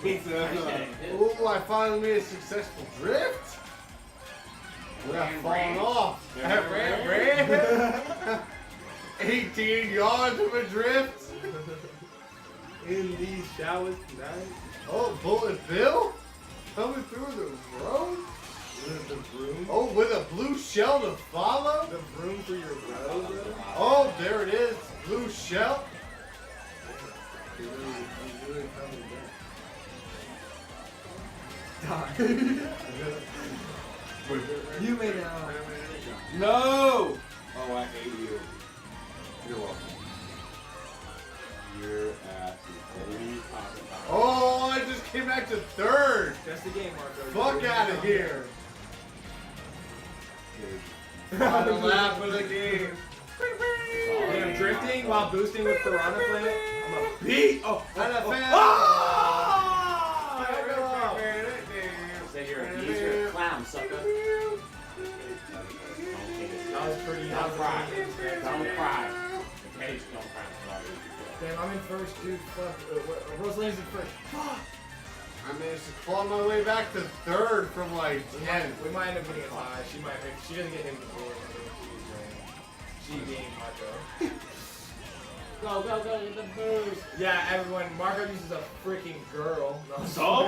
[SPEAKER 2] Pizza.
[SPEAKER 3] Ooh, I finally made a successful drift. We got falling off.
[SPEAKER 1] Ran.
[SPEAKER 3] 18 yards of a drift.
[SPEAKER 1] In these showers tonight.
[SPEAKER 3] Oh, Bullet Bill coming through the road.
[SPEAKER 1] With the broom.
[SPEAKER 3] Oh, with a blue shell to follow.
[SPEAKER 1] The broom for your road, bro.
[SPEAKER 3] Oh, there it is. Blue shell.
[SPEAKER 1] He's really coming back. You may now.
[SPEAKER 2] No! Oh, I hate you.
[SPEAKER 3] You're welcome.
[SPEAKER 2] Your ass is
[SPEAKER 3] Oh, I just came back to third.
[SPEAKER 1] That's the game, Marco.
[SPEAKER 3] Fuck out of here. Final lap of the game.
[SPEAKER 1] When I'm drifting while boosting with Piranha Plant, I'm a beat. Oh,
[SPEAKER 3] And a fan.
[SPEAKER 4] Say you're a geezer, you're a clown, sucker.
[SPEAKER 1] That was pretty.
[SPEAKER 4] Don't cry. Don't cry. Okay, just don't cry. I'm sorry.
[SPEAKER 1] Damn, I'm in first, dude. Fuck. Rosalie's in first. Fuck.
[SPEAKER 3] I managed to claw my way back to third from like 10.
[SPEAKER 1] We might end up getting a tie. She might. If she doesn't get him before, she being Marco.
[SPEAKER 4] Go, go, go, get the boost.
[SPEAKER 1] Yeah, everyone. Marco uses a freaking girl. No,
[SPEAKER 2] So?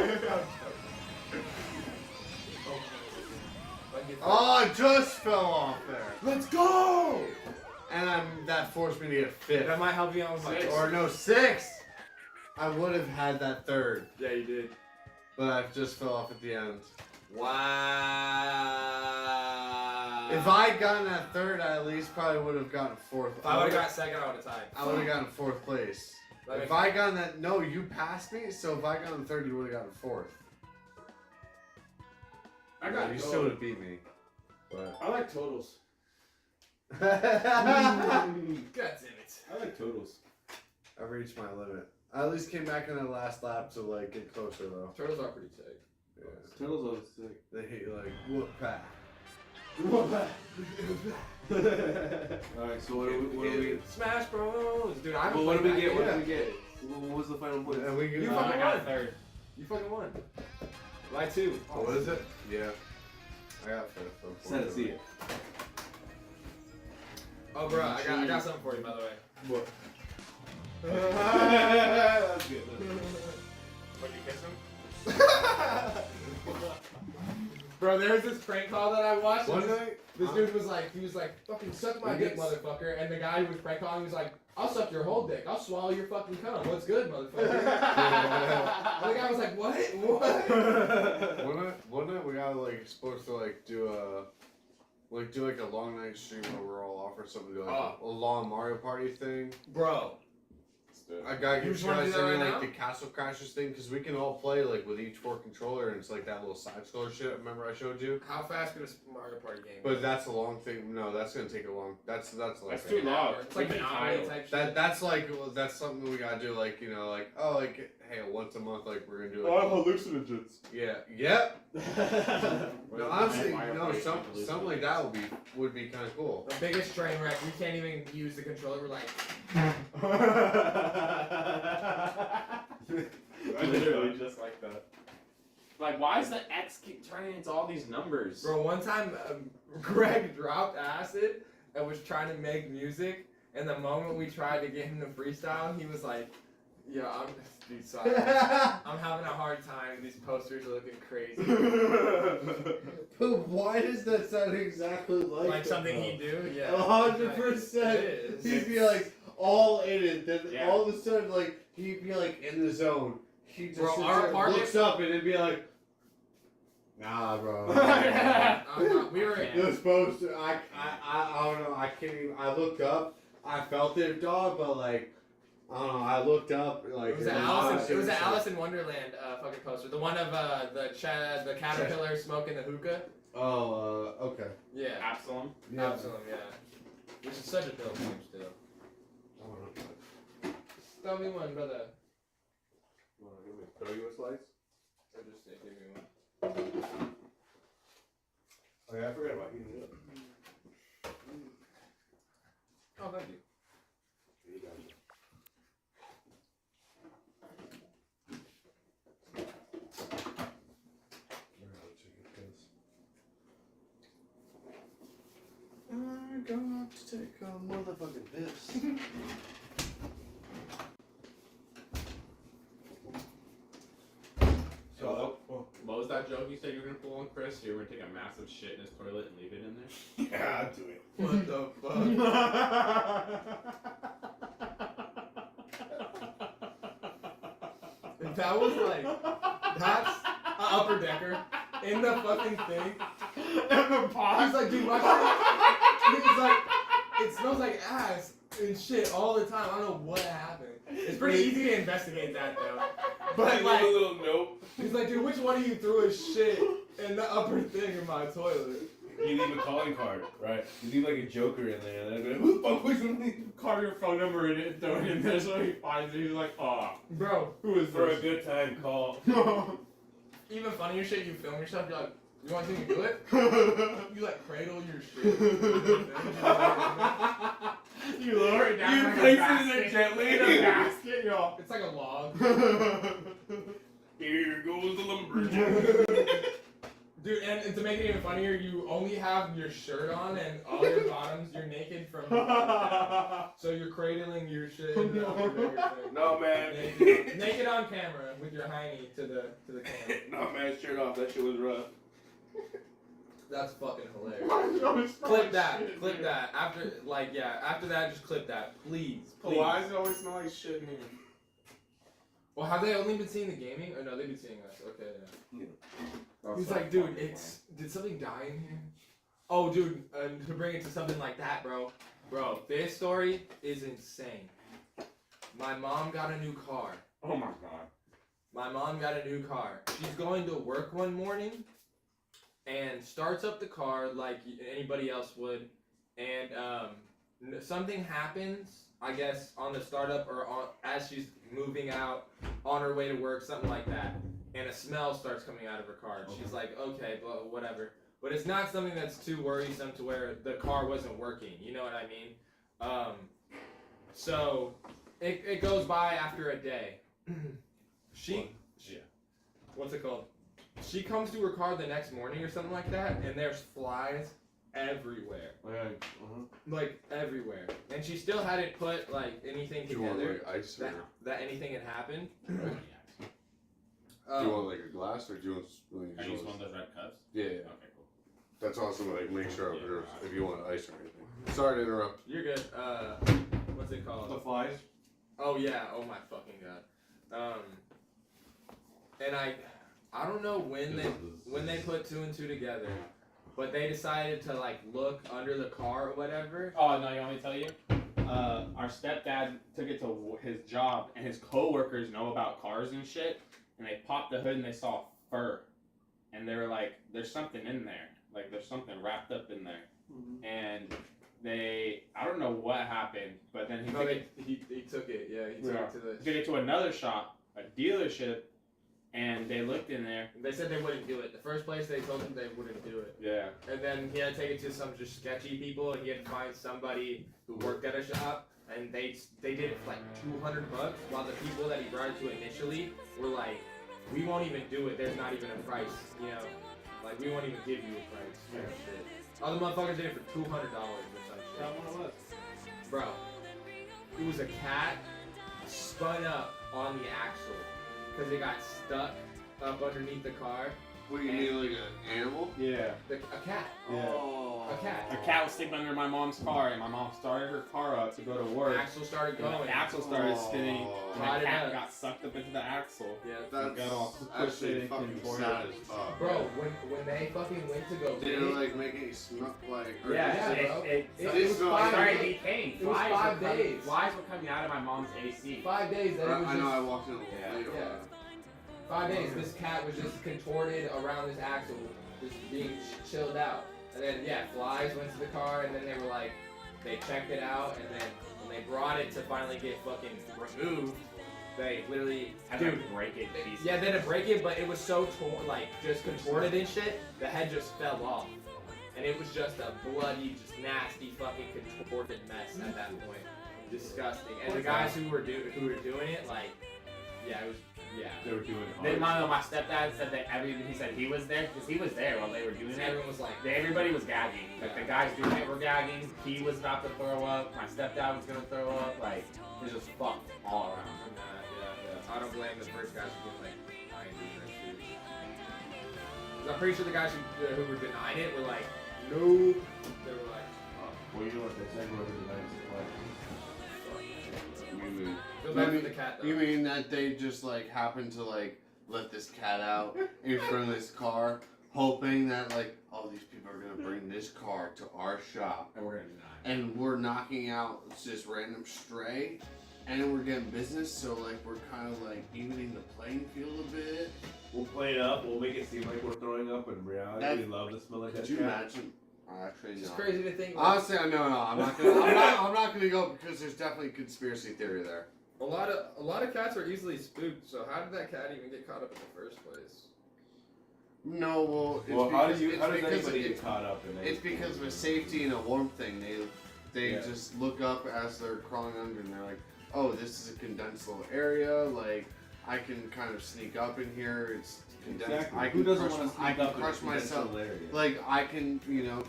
[SPEAKER 3] Oh, I just fell off there.
[SPEAKER 1] Let's go!
[SPEAKER 3] And that forced me to get fifth.
[SPEAKER 1] That might help you out with my
[SPEAKER 3] Or no, sixth. I would have had that third,
[SPEAKER 1] Yeah, you did.
[SPEAKER 3] but I just fell off at the end.
[SPEAKER 1] Wow.
[SPEAKER 3] If I'd gotten that third, I at least probably would have gotten fourth.
[SPEAKER 1] If I would have got second, I would have tied.
[SPEAKER 3] I would have gotten fourth place.
[SPEAKER 1] That
[SPEAKER 3] If
[SPEAKER 1] makes-
[SPEAKER 3] I gotten that, no, you passed me. So if I gotten third, you would have gotten fourth.
[SPEAKER 2] I got
[SPEAKER 3] You still would have beat me. But
[SPEAKER 2] I like totals.
[SPEAKER 1] God damn it.
[SPEAKER 2] I like totals.
[SPEAKER 3] I reached my limit. I at least came back in the last lap to like get closer though.
[SPEAKER 1] Turtles are pretty sick.
[SPEAKER 3] Yeah.
[SPEAKER 2] Turtles are sick.
[SPEAKER 3] They hit you like whoop pat.
[SPEAKER 2] Alright, so what do we
[SPEAKER 1] Smash Bros. Dude, I haven't
[SPEAKER 2] what do we
[SPEAKER 1] played
[SPEAKER 2] get?
[SPEAKER 1] that
[SPEAKER 2] What do
[SPEAKER 1] yet.
[SPEAKER 2] we get? What was the final point?
[SPEAKER 3] And we
[SPEAKER 1] You
[SPEAKER 3] can,
[SPEAKER 1] fucking
[SPEAKER 4] I got
[SPEAKER 1] won.
[SPEAKER 4] third.
[SPEAKER 1] You fucking won. Lie too.
[SPEAKER 3] oh, what is it? Yeah. I got fifth.
[SPEAKER 2] Send it to you.
[SPEAKER 1] Oh, bro, I got something for you, by the way.
[SPEAKER 2] What? That's good.
[SPEAKER 1] What, you kiss him? Bro, there's this prank call that I watched.
[SPEAKER 3] One
[SPEAKER 1] and this-
[SPEAKER 3] night,
[SPEAKER 1] This dude was like, fucking suck my dick, motherfucker. And the guy who was prank calling was like, I'll suck your whole dick. I'll swallow your fucking cum. What's good, motherfucker? And the guy was like, what? What?
[SPEAKER 3] one night we got like supposed to like do a long night stream where we're all offered something to do like a long Mario Party thing.
[SPEAKER 1] Bro.
[SPEAKER 3] I gotta
[SPEAKER 1] You
[SPEAKER 3] get
[SPEAKER 1] just
[SPEAKER 3] you
[SPEAKER 1] wanna
[SPEAKER 3] guys
[SPEAKER 1] do that
[SPEAKER 3] into
[SPEAKER 1] right
[SPEAKER 3] like
[SPEAKER 1] now?
[SPEAKER 3] the Castle Crashers thing because we can all play like with each four controller and it's like that little side scroller shit. Remember I showed you?
[SPEAKER 1] How fast could a Mario Party game
[SPEAKER 3] But that's a long thing. No, that's gonna take a long. That's like
[SPEAKER 4] That's too long.
[SPEAKER 1] It's like
[SPEAKER 4] We
[SPEAKER 1] an
[SPEAKER 4] can
[SPEAKER 1] anime
[SPEAKER 4] title.
[SPEAKER 1] type shit.
[SPEAKER 3] that's like that's something we gotta do. Like you know, like oh like hey, once a month, like we're gonna do
[SPEAKER 2] Oh,
[SPEAKER 3] like,
[SPEAKER 2] hallucinogens.
[SPEAKER 3] yeah, yep. No, honestly,
[SPEAKER 4] Why are
[SPEAKER 3] no,
[SPEAKER 4] we
[SPEAKER 3] something like that would be kind of cool.
[SPEAKER 1] The biggest train wreck. We can't even use the controller. We're like,
[SPEAKER 5] Literally just like that. Like, why is the X keep turning into all these numbers?
[SPEAKER 1] bro. One time, Greg dropped acid and was trying to make music, and the moment we tried to get him to freestyle, he was like, "Yeah, dude, sorry. I'm having a hard time. These posters are looking crazy."
[SPEAKER 3] But why does that sound exactly like
[SPEAKER 1] Like something he'd do, yeah.
[SPEAKER 3] 100%.
[SPEAKER 1] It is.
[SPEAKER 3] He'd be like all in it. Then
[SPEAKER 5] Yeah.
[SPEAKER 3] all of a sudden, like he'd be like in the zone. He just
[SPEAKER 1] Bro,
[SPEAKER 3] sits
[SPEAKER 1] our
[SPEAKER 3] there,
[SPEAKER 1] apartment-
[SPEAKER 3] looks up and it'd be like, "Nah, bro."
[SPEAKER 1] We were.
[SPEAKER 3] You're supposed to. I don't know. I can't even. I looked up. I felt it, dog. But like, I don't know. I looked up. Like
[SPEAKER 1] It was an Alice in Wonderland fucking poster. The one of the caterpillar smoking the hookah.
[SPEAKER 3] Oh, okay.
[SPEAKER 1] Yeah,
[SPEAKER 5] Absalom.
[SPEAKER 1] Absalom, yeah. Which is such a dope name still.
[SPEAKER 3] I don't know.
[SPEAKER 1] Tell me one, brother.
[SPEAKER 3] Wanna give me- throw you a slice?
[SPEAKER 1] Or just give me one.
[SPEAKER 3] Oh yeah, I forgot about heating it up.
[SPEAKER 1] Oh, thank you.
[SPEAKER 3] You got it. I got to take a motherfucking piss.
[SPEAKER 5] So, what was that joke you said you were gonna pull on Chris? You were gonna take a massive shit in his toilet and leave it in there?
[SPEAKER 3] Yeah, I'll do it.
[SPEAKER 1] What the fuck? That was like, that's an upper decker in the fucking thing. He's like, dude, my shit. He's like, it smells like ass and shit all the time. I don't know what happened. It's pretty easy to investigate that though. But like,
[SPEAKER 6] little note.
[SPEAKER 1] he's like, dude, which one of you threw his shit in the upper thing in my toilet?
[SPEAKER 2] You leave a calling card, right? You leave like a joker in there, and then who the fuck was in
[SPEAKER 5] Carve your phone number in it and throw it in there so he finds it. He's like, oh,
[SPEAKER 1] Bro,
[SPEAKER 5] who is
[SPEAKER 2] for a
[SPEAKER 5] this?
[SPEAKER 2] good time call?
[SPEAKER 1] even funnier shit, you film yourself, you're like, you want to see me do it? You like cradle your shit.
[SPEAKER 5] You lower it down.
[SPEAKER 2] You
[SPEAKER 5] like
[SPEAKER 2] place
[SPEAKER 5] a
[SPEAKER 2] it in there
[SPEAKER 5] basket.
[SPEAKER 2] gently.
[SPEAKER 5] In a basket, yo.
[SPEAKER 1] It's like a log.
[SPEAKER 2] Here goes the lumberjack.
[SPEAKER 1] Dude, and to make it even funnier, you only have your shirt on and all your bottoms, you're naked from so you're cradling your shit in the upper decker thing.
[SPEAKER 2] No man.
[SPEAKER 1] Naked on camera with your hiney to the camera.
[SPEAKER 2] No man, shirt off. That shit was rough.
[SPEAKER 1] That's fucking hilarious. Clip that. Clip that. After that, just clip that. Please. Please.
[SPEAKER 5] Why does it always smell like shit in here?
[SPEAKER 1] Well, have they only been seeing the gaming? Or no, they've been seeing us. Okay, yeah.
[SPEAKER 5] That's
[SPEAKER 1] He's
[SPEAKER 5] so
[SPEAKER 1] like, dude,
[SPEAKER 5] funny,
[SPEAKER 1] did something die in here? Oh, dude, to bring it to something like that, bro. Bro, this story is insane. My mom got a new car.
[SPEAKER 5] man. Oh my god.
[SPEAKER 1] My mom got a new car. She's going to work one morning and starts up the car like anybody else would. And something happens, I guess, on the startup or as she's moving out on her way to work, something like that. And a smell starts coming out of her car. And she's like, okay, but whatever. But it's not something that's too worrisome to where the car wasn't working. You know what I mean? So it goes by after a day. What's it called? She comes to her car the next morning or something like that, and there's flies everywhere. Like everywhere. And she still hadn't put like anything
[SPEAKER 3] Do you want
[SPEAKER 1] together
[SPEAKER 3] like ice or
[SPEAKER 1] that anything had happened.
[SPEAKER 3] do you want like a glass or do you want?
[SPEAKER 5] I use one of those red cups.
[SPEAKER 3] Yeah, yeah.
[SPEAKER 5] Okay, cool.
[SPEAKER 3] That's awesome. Like make sure if you want ice or anything. Sorry to interrupt.
[SPEAKER 1] You're good. What's it called?
[SPEAKER 2] The flies.
[SPEAKER 1] Oh yeah, oh my fucking god. And I don't know when they put two and two together, but they decided to like look under the car or whatever.
[SPEAKER 5] Oh no, you want me to tell you? Our stepdad took it to his job, and his coworkers know about cars and shit, and they popped the hood and they saw fur, and they were like, "There's something in there. Like there's something wrapped up in there," and I don't know what happened, but then he took it
[SPEAKER 1] He took it, yeah, he took it to the
[SPEAKER 5] took it to another shop, a dealership, and they looked in there.
[SPEAKER 1] They said they wouldn't do it. The first place they told him they wouldn't do it.
[SPEAKER 5] Yeah.
[SPEAKER 1] And then he had to take it to some just sketchy people, and he had to find somebody who worked at a shop, and they did it for like $200, while the people that he brought it to initially were like, we won't even do it. There's not even a price, you know, like we won't even give you a price. You know, shit. Other motherfuckers did it for $200 or some shit.
[SPEAKER 2] Tell them what it was.
[SPEAKER 1] Bro, it was a cat spun up on the axle because it got stuck up underneath the car.
[SPEAKER 3] What do you mean, like an animal?
[SPEAKER 2] Yeah.
[SPEAKER 1] A cat.
[SPEAKER 2] Yeah.
[SPEAKER 3] Oh.
[SPEAKER 1] A cat.
[SPEAKER 5] A cat was sitting under my mom's car, and my mom started her car up to go to work.
[SPEAKER 1] Axle started
[SPEAKER 5] And
[SPEAKER 1] going.
[SPEAKER 5] the axle started spinning, and
[SPEAKER 1] Tied
[SPEAKER 5] the
[SPEAKER 1] it
[SPEAKER 5] cat
[SPEAKER 1] up.
[SPEAKER 5] got sucked up into the axle.
[SPEAKER 1] Yeah.
[SPEAKER 3] That's
[SPEAKER 5] got all
[SPEAKER 3] actually
[SPEAKER 5] twisted
[SPEAKER 3] fucking
[SPEAKER 5] and contorted.
[SPEAKER 3] sad as fuck.
[SPEAKER 1] Bro, when they fucking went to go
[SPEAKER 3] Did
[SPEAKER 1] get
[SPEAKER 3] it
[SPEAKER 1] it,
[SPEAKER 3] like make any smoke like? Or
[SPEAKER 5] Yeah,
[SPEAKER 1] Yeah,
[SPEAKER 5] it,
[SPEAKER 1] bro.
[SPEAKER 5] it,
[SPEAKER 1] It
[SPEAKER 5] it,
[SPEAKER 1] was
[SPEAKER 3] no,
[SPEAKER 1] five
[SPEAKER 5] started
[SPEAKER 1] days.
[SPEAKER 5] decaying.
[SPEAKER 1] It was
[SPEAKER 5] Flies
[SPEAKER 1] 5
[SPEAKER 5] were coming-
[SPEAKER 1] days.
[SPEAKER 5] Flies were coming out of my mom's AC.
[SPEAKER 1] 5 days that it was
[SPEAKER 3] I know I
[SPEAKER 1] just,
[SPEAKER 3] walked in a little
[SPEAKER 5] Yeah.
[SPEAKER 3] late.
[SPEAKER 1] Yeah. 5 days this cat was just contorted around this axle, just being chilled out. And then yeah, flies went to the car, and then they were like, they checked it out, and then when they brought it to finally get fucking removed, they literally,
[SPEAKER 5] Had
[SPEAKER 1] dude,
[SPEAKER 5] to break it in pieces.
[SPEAKER 1] yeah, they didn't break it, but it was so torn, like just contorted and shit. The head just fell off, and it was just a bloody, just nasty fucking contorted mess at that point. Disgusting. And the guys who were doing it, like, yeah, it was, yeah.
[SPEAKER 2] They were doing it
[SPEAKER 5] They,
[SPEAKER 2] hard.
[SPEAKER 5] my stepdad said that he said he was there because he was there while they were doing it.
[SPEAKER 1] Everyone was like,
[SPEAKER 5] Everybody was gagging. Like the guys doing it were gagging. He was about to throw up. My stepdad was gonna throw up. Like it was just fucked all around.
[SPEAKER 1] yeah. I don't blame the first guys for being like, I ain't doing that shit. 'Cause I'm pretty sure the guys who were denying it were like, nope. They were like,
[SPEAKER 2] Well, you know what they said, whoever denies it, like,
[SPEAKER 1] feel bad for the cat though.
[SPEAKER 3] You mean that they just like happened to like let this cat out in front of this car, hoping that like, oh, these people are gonna bring this car to our shop,
[SPEAKER 5] And we're gonna deny.
[SPEAKER 3] and we're knocking out just random stray, and then we're getting business, so like we're kind of like evening the playing field a bit.
[SPEAKER 2] we'll play it up, we'll make it seem like we're throwing up, but in reality,
[SPEAKER 3] That-
[SPEAKER 2] we love the smell of
[SPEAKER 3] Could
[SPEAKER 2] that
[SPEAKER 3] you
[SPEAKER 2] cat.
[SPEAKER 3] imagine? Actually,
[SPEAKER 1] It's
[SPEAKER 3] no.
[SPEAKER 1] just crazy to think. Like,
[SPEAKER 3] Honestly, no, I'm not gonna. I'm not gonna go because there's definitely conspiracy theory there.
[SPEAKER 1] a lot of cats are easily spooked. So how did that cat even get caught up in the first place?
[SPEAKER 3] No, well, it's
[SPEAKER 2] Well, how
[SPEAKER 3] because,
[SPEAKER 2] does
[SPEAKER 3] it's
[SPEAKER 2] anybody
[SPEAKER 3] because
[SPEAKER 2] get caught up in it?
[SPEAKER 3] it's because of a safety and a warmth thing. They
[SPEAKER 2] Yeah.
[SPEAKER 3] just look up as they're crawling under, and they're like, "Oh, this is a condensed little area. Like, I can kind of sneak up in here. It's condensed.
[SPEAKER 2] Exactly.
[SPEAKER 3] I
[SPEAKER 2] Who
[SPEAKER 3] can
[SPEAKER 2] doesn't
[SPEAKER 3] crush,
[SPEAKER 2] want to
[SPEAKER 3] I
[SPEAKER 2] sneak
[SPEAKER 3] can
[SPEAKER 2] up in a
[SPEAKER 3] crush myself.
[SPEAKER 2] conventional area?
[SPEAKER 3] Like, I can,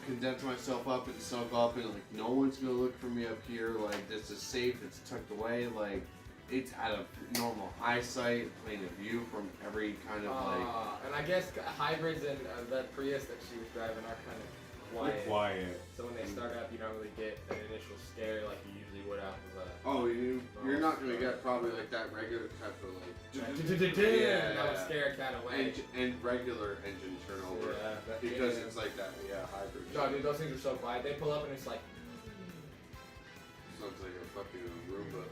[SPEAKER 3] condense myself up and soak up, and like, no one's gonna look for me up here. Like, this is safe. It's tucked away. Like, it's at a normal eyesight, plain of view from every kind of like."
[SPEAKER 1] And I guess hybrids and that Prius that she was driving are kind of quiet.
[SPEAKER 2] Quiet.
[SPEAKER 1] So when they start up, you don't really get an initial scare like you usually would out of a.
[SPEAKER 3] Oh, you're not gonna get probably like that regular type of like.
[SPEAKER 1] That would scare a cat away.
[SPEAKER 3] And regular engine turnover.
[SPEAKER 1] Yeah,
[SPEAKER 3] Because it's like that, hybrid.
[SPEAKER 1] No, dude, those things are so quiet. They pull up and it's like.
[SPEAKER 3] Sounds like a fucking Roomba.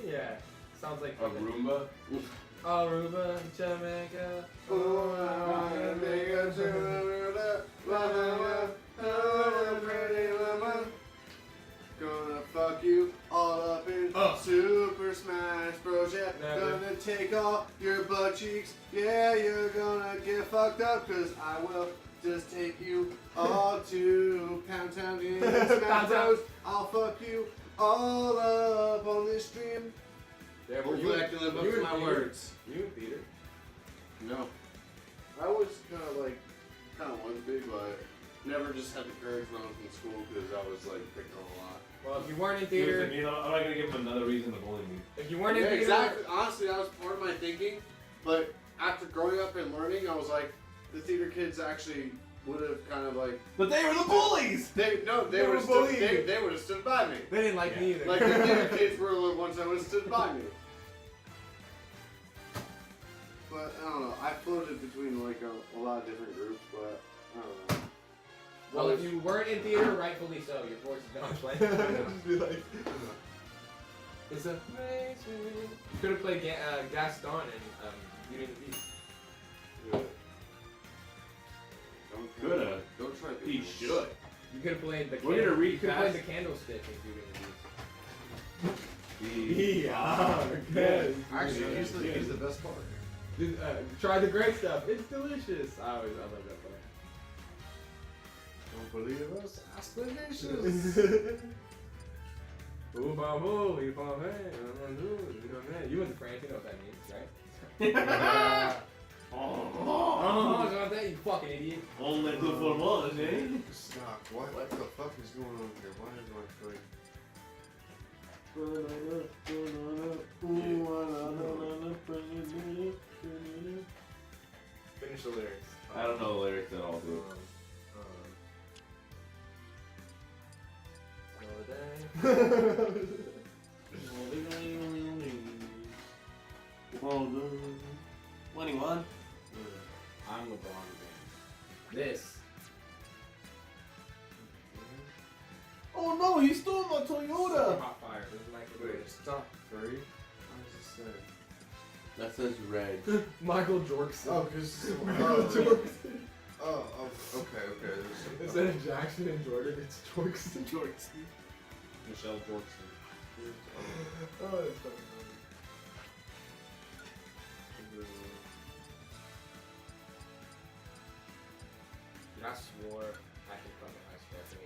[SPEAKER 1] Yeah. Sounds like
[SPEAKER 2] A Roomba?
[SPEAKER 1] Aruba, Jamaica.
[SPEAKER 3] Oh, I wanna make a pretty woman. Gonna fuck you all up in Super Smash Bros. Yeah,
[SPEAKER 1] Never.
[SPEAKER 3] gonna take all your butt cheeks. Yeah, you're gonna get fucked up, cause I will just take you all to Pound Town in Smash
[SPEAKER 1] Pound Town.
[SPEAKER 3] Bros. I'll fuck you all up on this stream.
[SPEAKER 1] Yeah, but
[SPEAKER 3] Hopefully I can live up to my words.
[SPEAKER 1] You in theater?
[SPEAKER 3] No. I was kind of wanted to be, but never just had the courage when I was in school because I was like picking on a lot.
[SPEAKER 1] Well, if you weren't in
[SPEAKER 2] He was
[SPEAKER 1] theater,
[SPEAKER 2] like, I'm not gonna give him another reason to bully me.
[SPEAKER 1] if you weren't in
[SPEAKER 3] Yeah,
[SPEAKER 1] theater,
[SPEAKER 3] exactly. Honestly, that was part of my thinking. But after growing up and learning, I was like, the theater kids actually would have kind of like
[SPEAKER 2] But they were the bullies!
[SPEAKER 3] they
[SPEAKER 1] They
[SPEAKER 3] would
[SPEAKER 1] were
[SPEAKER 3] have
[SPEAKER 1] bullying you.
[SPEAKER 3] they would have stood by me.
[SPEAKER 1] they didn't like
[SPEAKER 5] Yeah.
[SPEAKER 1] me either.
[SPEAKER 3] Like the theater kids were the ones that would have stood by me. But I don't know. I floated between like a lot of different groups, but I don't know.
[SPEAKER 1] Well, if you weren't in theater, rightfully so. Your voice is not playing. Just be like, it's amazing. You could have played Gaston in Beauty and the Beast.
[SPEAKER 2] Coulda.
[SPEAKER 3] Don't try.
[SPEAKER 2] He
[SPEAKER 3] people.
[SPEAKER 2] should.
[SPEAKER 1] You could have played the.
[SPEAKER 2] We're gonna
[SPEAKER 1] You could have played
[SPEAKER 2] recast-
[SPEAKER 1] the Candlestick in Beauty and the Beast. Good.
[SPEAKER 3] Actually, he's the best part.
[SPEAKER 1] Try the great stuff. It's delicious. I love that part.
[SPEAKER 3] Don't believe us? Aspirations.
[SPEAKER 1] You went to France, you know what that means, right? You fucking idiot.
[SPEAKER 2] Only good for one, eh?
[SPEAKER 3] Stop. What the fuck is going on here? Why is my foot?
[SPEAKER 1] Finish the lyrics.
[SPEAKER 2] I don't know the lyrics at all, dude.
[SPEAKER 1] Holiday.
[SPEAKER 2] 21.
[SPEAKER 5] I'm LeBron James.
[SPEAKER 1] This.
[SPEAKER 2] Oh no, he stole my Toyota!
[SPEAKER 1] Hot fire. This is Michael
[SPEAKER 3] Wait,
[SPEAKER 1] Jordan.
[SPEAKER 3] stop. 3? How does it say?
[SPEAKER 2] That says red.
[SPEAKER 1] Michael Jorkson.
[SPEAKER 3] Oh, because.
[SPEAKER 1] Michael Jorkson.
[SPEAKER 3] Oh, okay.
[SPEAKER 1] Instead of Jackson and Jordan, it's Jorkson.
[SPEAKER 5] Michelle Jorkson.
[SPEAKER 1] Oh, that's fucking funny. Dude, I swore I could fucking high school. I think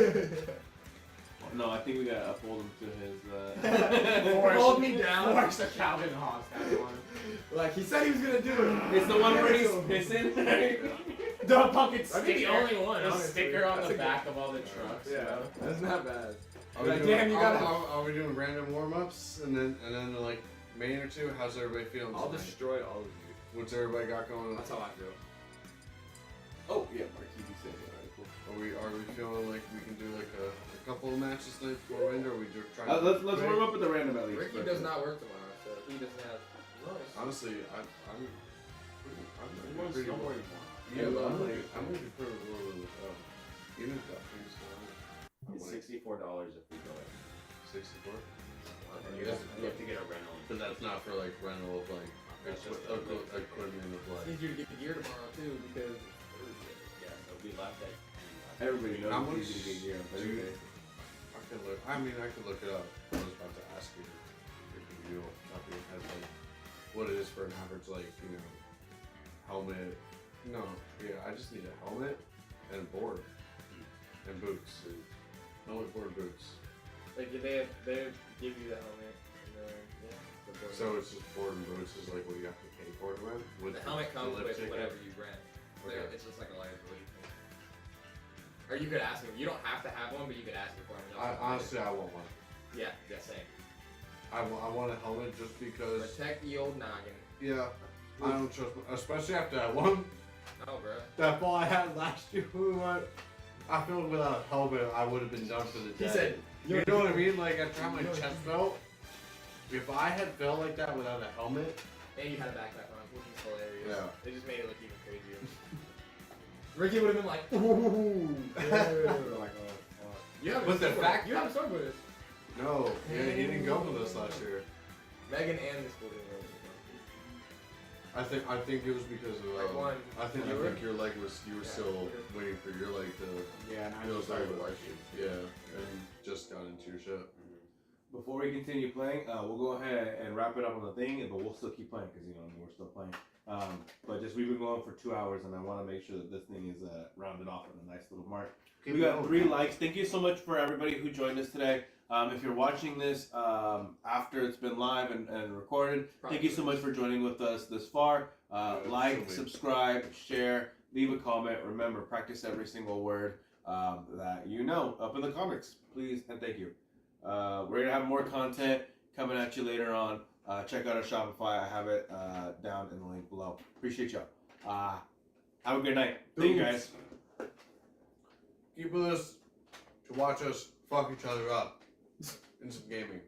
[SPEAKER 1] it was
[SPEAKER 2] No, I think we gotta uphold him to his,
[SPEAKER 1] Hold me down.
[SPEAKER 5] Force the Calvin Hobbs that one.
[SPEAKER 1] Like, he said he was gonna do it.
[SPEAKER 2] It's the one where he's pissing.
[SPEAKER 5] The fucking
[SPEAKER 1] I
[SPEAKER 5] sticker.
[SPEAKER 1] think the only one.
[SPEAKER 5] The
[SPEAKER 1] honestly.
[SPEAKER 5] sticker on
[SPEAKER 1] That's
[SPEAKER 5] the
[SPEAKER 1] a
[SPEAKER 5] back
[SPEAKER 1] good-
[SPEAKER 5] of all the trucks.
[SPEAKER 1] Yeah, that's not bad.
[SPEAKER 3] Are we
[SPEAKER 1] Like,
[SPEAKER 3] doing,
[SPEAKER 1] damn, you gotta-
[SPEAKER 3] are we doing random warm-ups and then like main or two? How's everybody feeling?
[SPEAKER 1] I'll
[SPEAKER 3] tonight?
[SPEAKER 1] destroy all of you.
[SPEAKER 3] What's everybody got going on?
[SPEAKER 1] That's how I feel.
[SPEAKER 2] Oh, yeah, Marquis said it. Alright, cool.
[SPEAKER 3] Are we feeling like we can do like a couple of matches tonight before we end, or are we just trying?
[SPEAKER 2] Let's warm up with the random at least.
[SPEAKER 1] Ricky does not work tomorrow, so he doesn't have.
[SPEAKER 3] Honestly, I'm
[SPEAKER 5] Everyone's
[SPEAKER 3] pretty.
[SPEAKER 5] snowboarding.
[SPEAKER 3] Yeah, but
[SPEAKER 1] Yeah,
[SPEAKER 3] I'm gonna be pretty low with even if that feels
[SPEAKER 5] It's $64 if we go in.
[SPEAKER 3] 64.
[SPEAKER 5] And you have to get a rental.
[SPEAKER 3] But that's not for like rental of like
[SPEAKER 5] That's just
[SPEAKER 3] equipment of
[SPEAKER 1] It's
[SPEAKER 3] like.
[SPEAKER 1] easier to get the gear tomorrow too because.
[SPEAKER 5] Yeah, so we left at.
[SPEAKER 2] Everybody knows
[SPEAKER 3] How
[SPEAKER 2] it's
[SPEAKER 3] much
[SPEAKER 2] easy to get gear on
[SPEAKER 3] do you-
[SPEAKER 2] Thursday.
[SPEAKER 3] I could look. I mean, I could look it up. I was about to ask you if you know off your head like what it is for an average like helmet. No, yeah, I just need a helmet and a board and boots. Helmet, board, boots.
[SPEAKER 1] Like they give you the helmet and then the board.
[SPEAKER 3] So it's just board and boots is like what you have to pay for to rent. With
[SPEAKER 1] the helmet comes
[SPEAKER 3] lift
[SPEAKER 1] with
[SPEAKER 3] ticket?
[SPEAKER 1] whatever you rent.
[SPEAKER 3] Okay.
[SPEAKER 1] It's just like a liability thing. Or you could ask him. You don't have to have one, but you could ask him for one.
[SPEAKER 3] Honestly, I want one.
[SPEAKER 1] Yeah, same.
[SPEAKER 3] I want a helmet just because.
[SPEAKER 1] Protect the old noggin.
[SPEAKER 3] Yeah, I don't trust, especially after that one.
[SPEAKER 1] Oh, bro.
[SPEAKER 3] That fall I had last year. I feel like without a helmet, I would have been done for the day.
[SPEAKER 1] He said,
[SPEAKER 3] You know what I mean? Like after how my chest felt. If I had felt like that without a helmet,
[SPEAKER 1] and you had a backpack on, which is hilarious.
[SPEAKER 3] Yeah.
[SPEAKER 1] It just made it look even crazier. Ricky would have been like, ooh.
[SPEAKER 5] We're like, oh, fuck.
[SPEAKER 1] You have
[SPEAKER 3] But the fact
[SPEAKER 1] you have a sword with us.
[SPEAKER 3] no, yeah, he didn't go with us last year.
[SPEAKER 1] Megan and this school didn't go with us.
[SPEAKER 3] I think it was because of
[SPEAKER 1] Like one.
[SPEAKER 3] I think
[SPEAKER 1] You were?
[SPEAKER 3] your leg was you were
[SPEAKER 1] Yeah.
[SPEAKER 3] still waiting for your leg to
[SPEAKER 5] Yeah, and I
[SPEAKER 3] feel
[SPEAKER 5] just started
[SPEAKER 3] like
[SPEAKER 5] working.
[SPEAKER 3] yeah, and just got into your shit.
[SPEAKER 2] Before we continue playing, we'll go ahead and wrap it up on the thing, but we'll still keep playing because we're still playing. But just we've been going for 2 hours, and I want to make sure that this thing is rounded off with a nice little mark. We got 3 likes. Thank you so much for everybody who joined us today. If you're watching this after it's been live and recorded, thank you so much for joining with us this far. Like, subscribe, share, leave a comment. Remember, practice every single word that you know up in the comments, please, and thank you. We're going to have more content coming at you later on. Check out our Shopify. I have it down in the link below. Appreciate y'all. Have a good night. Thank you, guys.
[SPEAKER 3] Keep with us to watch us fuck each other up in some gaming.